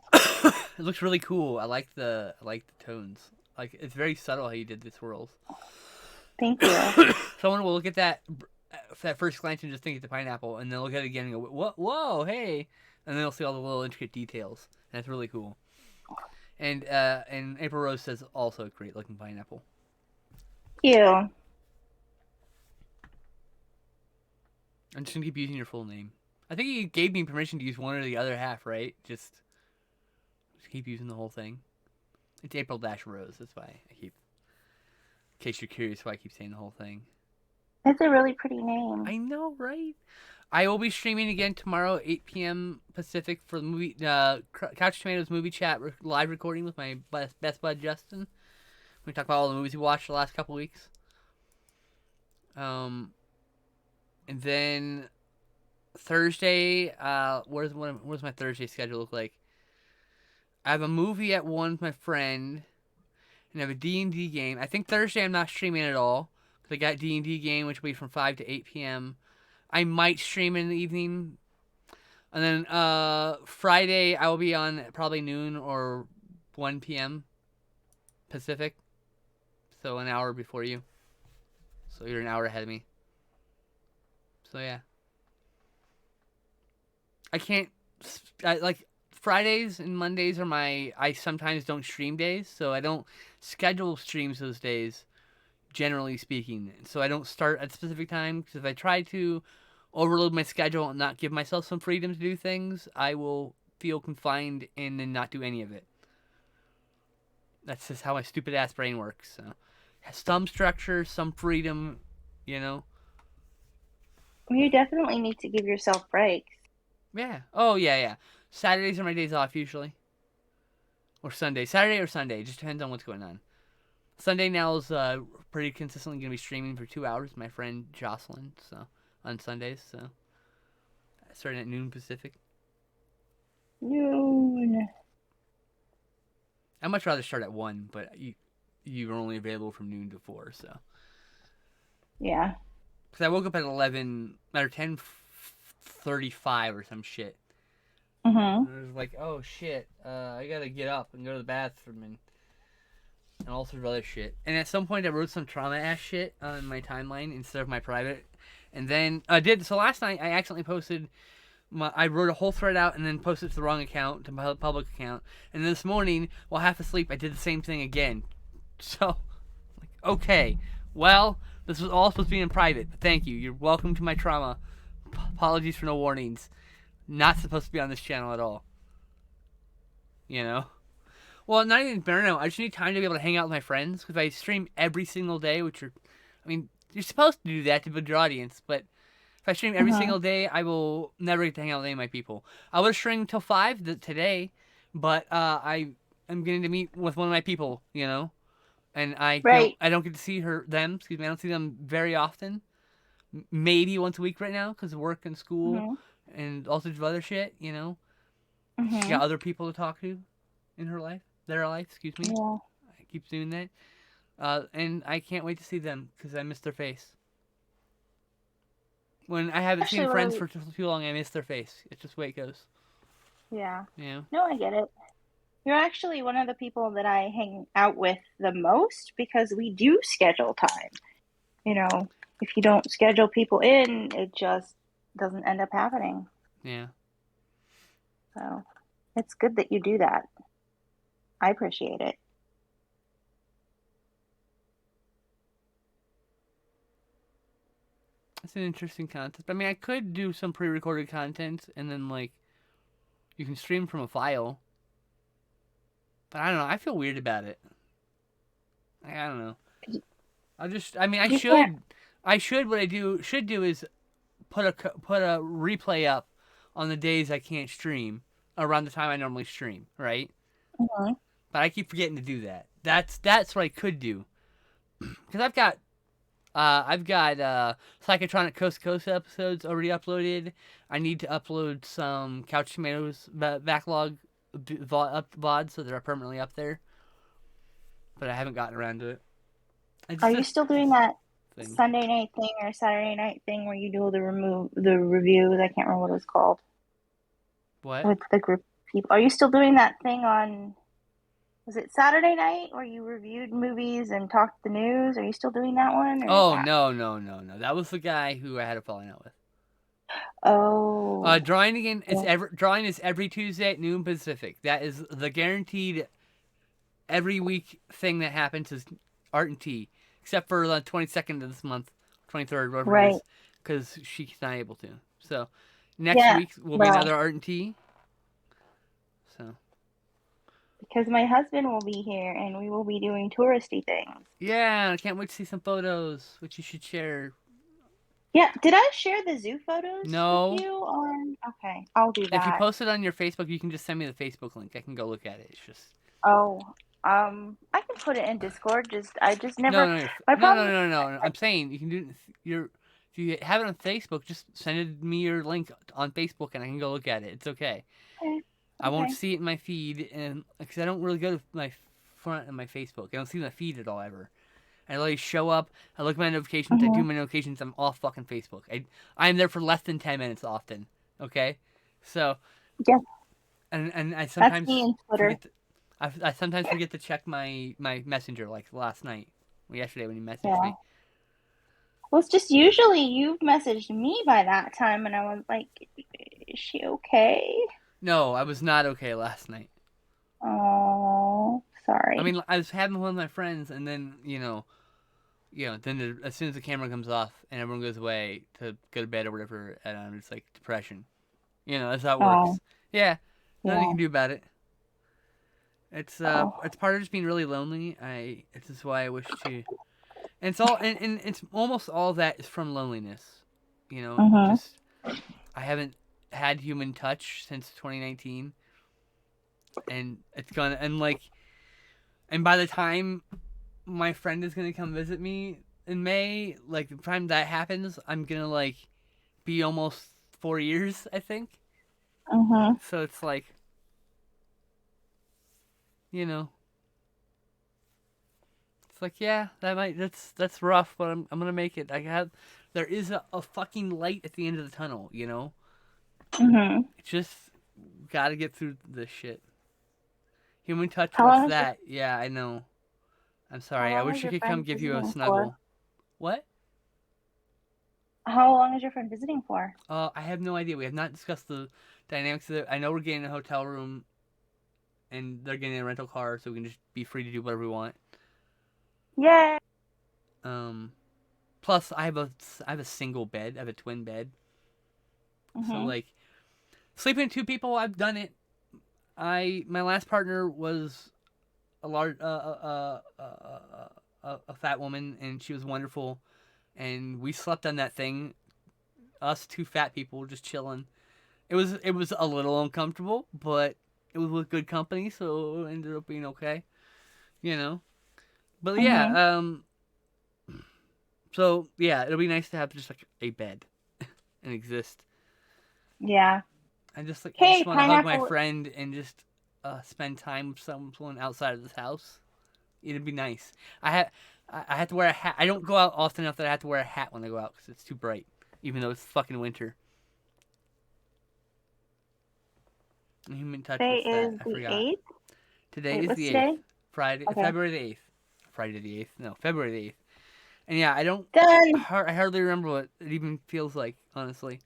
It looks really cool. I like the tones. Like, it's very subtle how you did the swirls. Thank you. Someone will look at that first glance and just think it's a pineapple, and they'll look at it again and go, "Whoa, hey!" And then they'll see all the little intricate details, and it's really cool. And April Rose says also great looking pineapple. Thank you. I'm just gonna keep using your full name. I think you gave me permission to use one or the other half, right? Just keep using the whole thing. It's April Rose. That's why I keep. In case you're curious why I keep saying the whole thing. It's a really pretty name. I know, right? I will be streaming again tomorrow, 8 p.m. Pacific, for the movie Couch Tomatoes movie chat live recording with my best bud Justin. We talk about all the movies we watched the last couple weeks. And then Thursday, what does my Thursday schedule look like? I have a movie at 1 with my friend, and I have a D&D game. I think Thursday I'm not streaming at all, because I got D&D game, which will be from 5 to 8 p.m. I might stream in the evening. And then Friday I will be on probably noon or 1 p.m. Pacific. So an hour before you. So you're an hour ahead of me. So yeah. Like Fridays and Mondays are I sometimes don't stream days, so I don't schedule streams those days, generally speaking. So I don't start at a specific time, because if I try to overload my schedule and not give myself some freedom to do things, I will feel confined and then not do any of it. That's just how my stupid ass brain works. So, some structure, some freedom, You definitely need to give yourself breaks. Yeah. Oh, yeah. Saturdays are my days off usually. Or Sunday. Saturday or Sunday. Just depends on what's going on. Sunday now is pretty consistently going to be streaming for 2 hours. My friend Jocelyn, so on Sundays. So starting at noon Pacific. Noon. I'd much rather start at 1, but you're only available from noon to 4, so. Yeah. Because I woke up at 11 or 10:35 or some shit. Mm-hmm. And I was like, oh shit, I gotta get up and go to the bathroom and all sorts of other shit. And at some point I wrote some trauma ass shit on my timeline instead of my private. And then so last night I accidentally posted I wrote a whole thread out and then posted to the wrong account, to my public account. And this morning, while half asleep, I did the same thing again. So, okay, well, this was all supposed to be in private, but thank you. You're welcome to my trauma. Apologies for no warnings. Not supposed to be on this channel at all. Well, not even burnout. I just need time to be able to hang out with my friends, because I stream every single day, you're supposed to do that to build your audience, but if I stream every single day, I will never get to hang out with any of my people. I would stream till 5 today, but I am getting to meet with one of my people, and I don't get to see them. I don't see them very often. Maybe once a week right now, because of work and school and all sorts of other shit. She got other people to talk to in their life. Excuse me. Yeah. I keep doing that. And I can't wait to see them because I miss their face. When I haven't Actually, seen friends for too long, I miss their face. It's just the way it goes. yeah. You know? No, I get it. You're actually one of the people that I hang out with the most because we do schedule time. You know, if you don't schedule people in, it just doesn't end up happening. Yeah. So it's good that you do that. I appreciate it. It's an interesting concept. I mean, I could do some pre-recorded content and then like you can stream from a file. But I don't know. I feel weird about it. I don't know. I mean, You can't. I should. What I should do is put a replay up on the days I can't stream around the time I normally stream, right? Mhm. But I keep forgetting to do that. That's what I could do because I've got Psychotronic Coast to Coast episodes already uploaded. I need to upload some Couch Tomatoes backlog VODs so they're permanently up there. But I haven't gotten around to it. It's Are you just still doing that thing. Sunday night thing or Saturday night thing where you do the reviews? I can't remember what it was called What? with the group of people. Are you still doing that thing on? Was it Saturday night where you reviewed movies and talked the news? Are you still doing that one or is Oh that? no. That was the guy who I had a falling out with. Oh, Drawing again. yeah. Drawing is every Tuesday at noon Pacific. That is the guaranteed every week thing that happens is Art and Tea, except for the 22nd of this month, 23rd, whatever it Right. is, because she's not able to. So next Yeah. week will be Well, another Art and Tea. So because my husband will be here and we will be doing touristy things. yeah, I can't wait to see some photos, which you should share. Yeah. Did I share the zoo photos with No, you on? Okay, I'll do if you that. post it on your Facebook, you can just send me the Facebook link. I can go look at it. It's just Oh, I can put it in Discord. I just no, never. no, My problem. no. I'm saying you can do it. If you have it on Facebook, just send me your link on Facebook, and I can go look at it. It's okay. Okay. I won't Okay. see it in my feed, and because I don't really go to my front of my Facebook, I don't see my feed at all ever. I let you show up. I look at my notifications. I do Mhm. my notifications. I'm off fucking Facebook. I'm there for less than 10 minutes often. Okay, so Yeah, and I that's me sometimes and Twitter. forget. I sometimes forget to check my messenger like last night, or yesterday when you messaged Yeah. me. Well, it's just usually you've messaged me by that time, and I was like, "Is she okay?" No, I was not okay last night. Oh, I sorry. mean, I was having one with my friends, and then then as soon as the camera comes off and everyone goes away to go to bed or whatever, and I'm just like depression. That's how it Oh, works. Yeah, nothing you yeah. can do about it. Oh. It's part of just being really lonely. It's just why I wish to. And it's all and it's almost all that is from loneliness. Mhm. Just I haven't had human touch since 2019, and it's gonna and by the time my friend is gonna come visit me in May, like the time that happens, I'm gonna be almost 4 years, I think. Mhm. So it's like, you know, it's like yeah, that's rough, but I'm gonna make it. There is a fucking light at the end of the tunnel. Mhm. It's just gotta get through this shit. Human touch, How what's long is your that? Yeah, I know. I'm How sorry. I long is wish I your could come friend give you a visiting for? snuggle. What? How long is your friend visiting for? I have no idea. We have not discussed the dynamics of it. I know we're getting a hotel room and they're getting a rental car, so we can just be free to do whatever we want. Yay. Um, Plus I have a single bed. I have a twin bed, so Mhm. like sleeping with two people. I've done it. My last partner was a large a fat woman, and she was wonderful, and we slept on that thing. Us two fat people just chilling. It was a little uncomfortable, but it was with good company, so it ended up being okay. You know. But Mhm. yeah, so yeah, it'll be nice to have just like a bed and exist. Yeah. I just Hey, want to hug my pineapple. friend and just spend time with someone outside of this house. It'd be nice. I have to wear a hat. I don't go out often enough that I have to wear a hat when I go out because it's too bright, even though it's fucking winter. Human touch. Today What's that? is I the forgot. 8th. Today Wait, is what's the today? 8th. Friday, Okay. February the 8th. Friday the 8th. No, February the 8th. And yeah, I don't. Done. I hardly remember what it even feels like, honestly.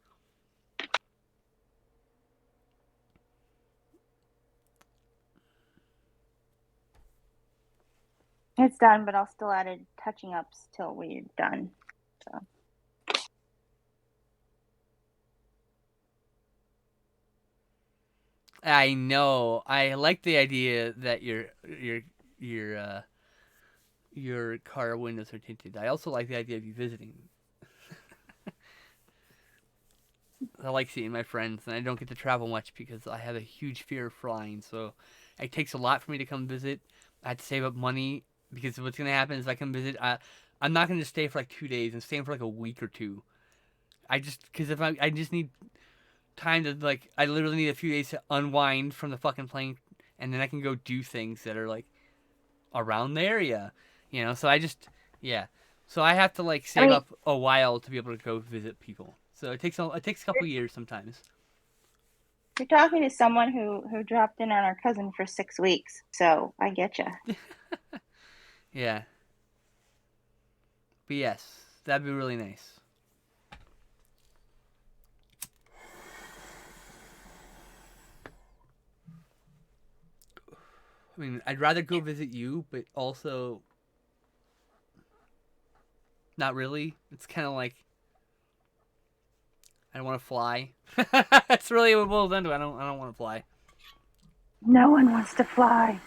It's done, but I'll still add touching ups till we're done. So. I know. I like the idea that your car windows are tinted. I also like the idea of you visiting. I like seeing my friends, and I don't get to travel much because I have a huge fear of flying. So it takes a lot for me to come visit. I have to save up money because what's gonna happen is if I come visit, I'm not gonna stay for like 2 days. I'm staying for like a week or two. Because if I just need time to like, I literally need a few days to unwind from the fucking plane, and then I can go do things that are like around the area, So yeah. So I have to like save up a while to be able to go visit people. So it takes a couple years sometimes. You're talking to someone who dropped in on our cousin for 6 weeks, so I get you. Yeah. But yes, that'd be really nice. I mean, I'd rather go visit you, but also not really. It's kind of like I don't want to fly. That's really what it boils down to. I don't want to fly. No one wants to fly.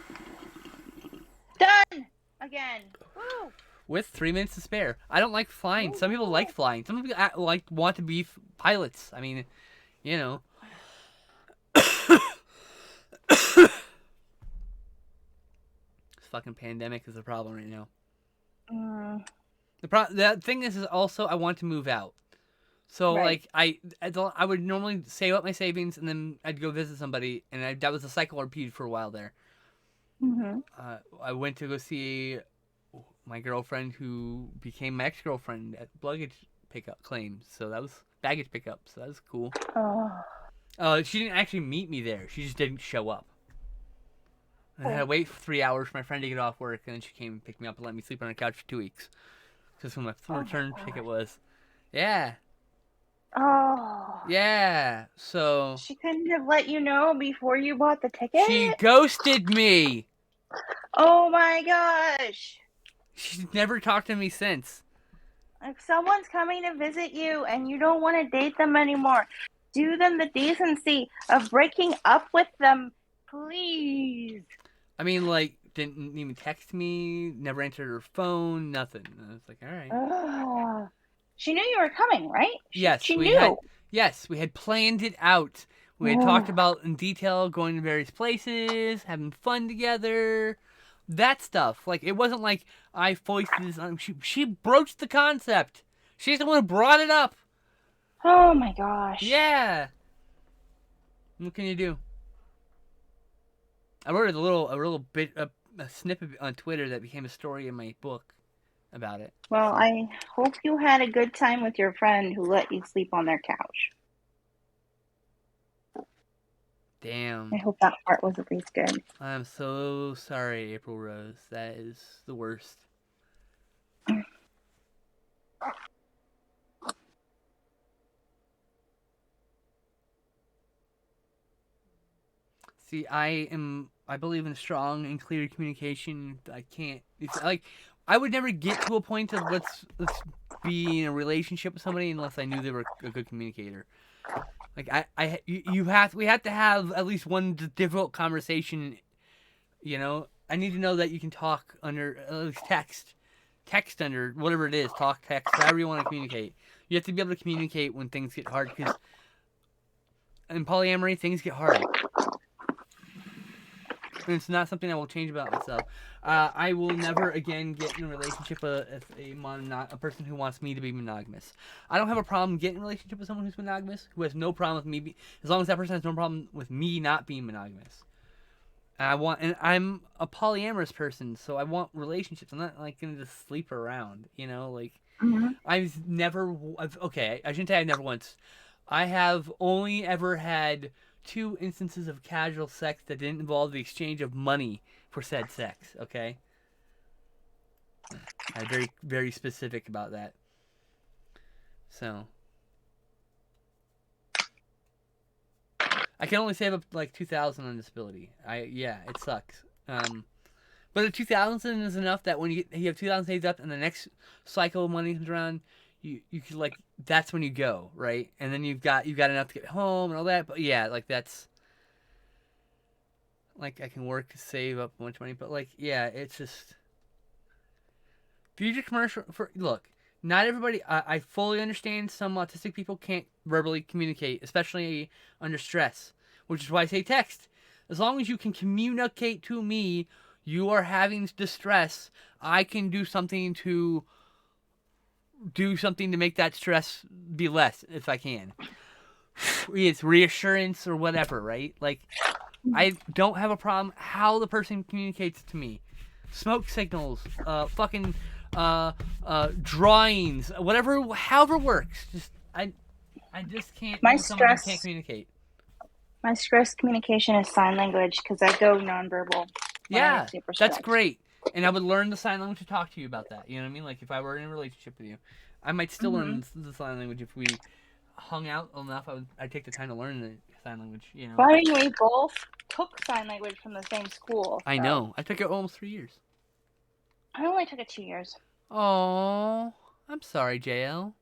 Done again. Woo! With 3 minutes to spare. I don't like flying. Some people like flying. Some people want to be pilots. I mean, This fucking pandemic is a problem right now. The thing is also I want to move out. So Right. like I would normally save up my savings and then I'd go visit somebody, and that was a cycle I repeated for a while there. Mm-hmm. I went to go see my girlfriend who became my ex-girlfriend at luggage pickup claims. So that was baggage pickup. So that was cool. She didn't actually meet me there. She just didn't show up. I had to wait for 3 hours for my friend to get off work, and then she came and picked me up and let me sleep on her couch for 2 weeks. Because when my return ticket was. Yeah. Oh. Yeah. So. She couldn't have let you know before you bought the ticket? She ghosted me. Oh my gosh. She's never talked to me since. If someone's coming to visit you and you don't want to date them anymore, do them the decency of breaking up with them, please. I mean, like, didn't even text me, never answered her phone, nothing. I was like, all right. She knew you were coming, right? Yes, she knew. We had planned it out. We had talked about in detail going to various places, having fun together, that stuff. Like, it wasn't like I foisted this on. She broached the concept. She's the one who brought it up. Oh my gosh. Yeah. What can you do? I wrote a little bit, a snippet on Twitter that became a story in my book about it. Well, I hope you had a good time with your friend who let you sleep on their couch. Damn. I hope that part was at least good. I'm so sorry, April Rose. That is the worst. See, I believe in strong and clear communication. It's like I would never get to a point of let's be in a relationship with somebody unless I knew they were a good communicator. Like we have to have at least one difficult conversation. I need to know that you can talk under at least text under whatever it is, talk, text, however you want to communicate. You have to be able to communicate when things get hard, because in polyamory things get hard. And it's not something I will change about myself. I will never again get in a relationship with a person who wants me to be monogamous. I don't have a problem getting in a relationship with someone who's monogamous, who has no problem with me, as long as that person has no problem with me not being monogamous. And I'm a polyamorous person, so I want relationships. I'm not like gonna just sleep around, you know. Like Mm-hmm. okay, I shouldn't say I've never once. I have only ever had 2 instances of casual sex that didn't involve the exchange of money for said sex. Okay, I'm very very specific about that. So I can only save up like 2,000 on disability. It sucks. But the 2,000 is enough that when you have 2,000 saved up and the next cycle of money comes around, you could like that's when you go, right? And then you've got enough to get home and all that. But yeah, like that's like I can work to save up a bunch of money, but like yeah, it's just future commercial for look. Not everybody. I fully understand some autistic people can't verbally communicate, especially under stress, which is why I say text. As long as you can communicate to me, you are having distress. I can do something to make that stress be less if I can. It's reassurance or whatever, right? Like I don't have a problem how the person communicates to me. Smoke signals, fucking drawings, whatever, however works. Just I just can't My deal with someone who can't stress, communicate. my stress communication is sign language because I go nonverbal when I Yeah, get super that's stressed. great. And I would learn the sign language to talk to you about that. You know what I mean? Like if I were in a relationship with you, I might still learn the sign language if we hung out enough. I'd take the time to learn the sign language. You know. Well, I mean, we both took sign language from the same school. I So. know. I took it almost 3 years. I only took it 2 years. Oh, I'm sorry, JL.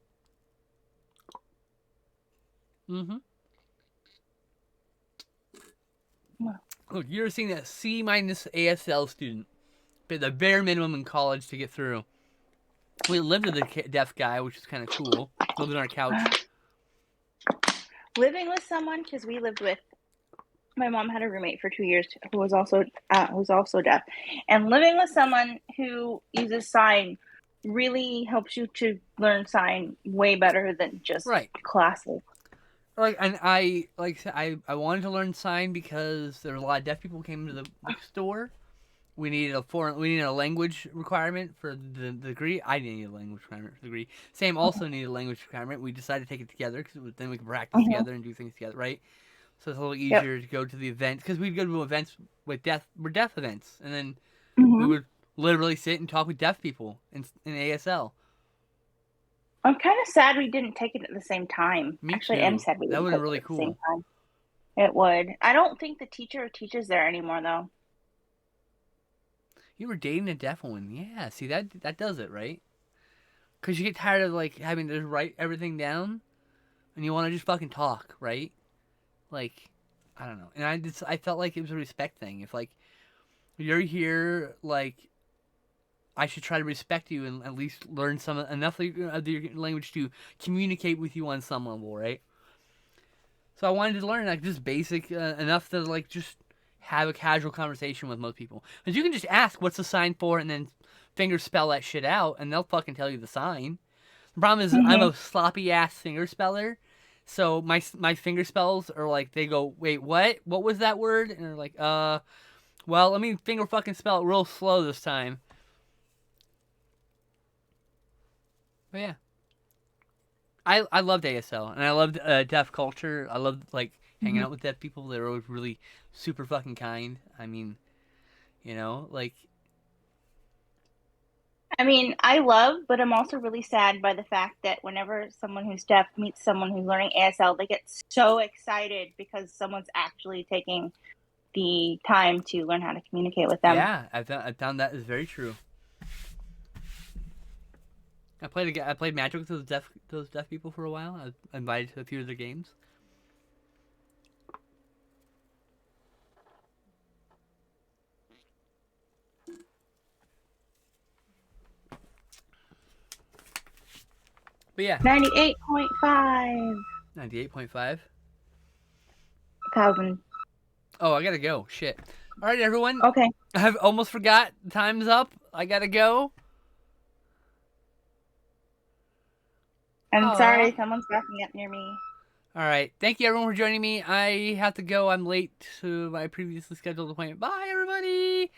Mm-hmm. Look, you're seeing a C minus ASL student, the bare minimum in college to get through. We lived with a deaf guy, which is kind of cool. Lived on our couch. Living with someone, because we lived with. My mom had a roommate for 2 years who was also deaf, and living with someone who uses sign really helps you to learn sign way better than just Right. classes. I wanted to learn sign because there were a lot of deaf people who came to the store. We needed a language requirement for the degree. I didn't need a language requirement for the degree. Sam also needed a language requirement. We decided to take it together because then we could practice together and do things together, right? So it's a little easier to go to the event because we'd go to events with deaf events, and then we would literally sit and talk with deaf people in ASL. I'm kind of sad we didn't take it at the same time. Me Actually, too. I'm sad we That didn't would take be really it at the same cool. time. It would. I don't think the teacher teaches there anymore, though. You were dating a deaf one, yeah. See that does it, right? Because you get tired of like having to write everything down, and you want to just fucking talk, right? Like, I don't know. And I felt like it was a respect thing. If like you're here, like I should try to respect you and at least learn enough of your language to communicate with you on some level, right? So I wanted to learn like just basic enough to like just have a casual conversation with most people. Because you can just ask what's the sign for and then finger spell that shit out and they'll fucking tell you the sign. The problem is I'm a sloppy ass finger speller. So my finger spells are like they go, wait, what? What was that word? And they're like, well, let me finger fucking spell it real slow this time. But yeah. I loved ASL and I loved deaf culture. I loved like hanging out with deaf people. They were always really super fucking kind. I mean, you know, like. I mean, I love, but I'm also really sad by the fact that whenever someone who's deaf meets someone who's learning ASL, they get so excited because someone's actually taking the time to learn how to communicate with them. Yeah, I found that is very true. I played Magic with those deaf people for a while. I was invited to a few of their games. But yeah. 98.5. 98.5. 1,000. Oh, I gotta go. Shit. All right, everyone. Okay. I've almost forgot. Time's up. I gotta go. I'm sorry, someone's backing up near me. All right. Thank you, everyone, for joining me. I have to go. I'm late to my previously scheduled appointment. Bye, everybody.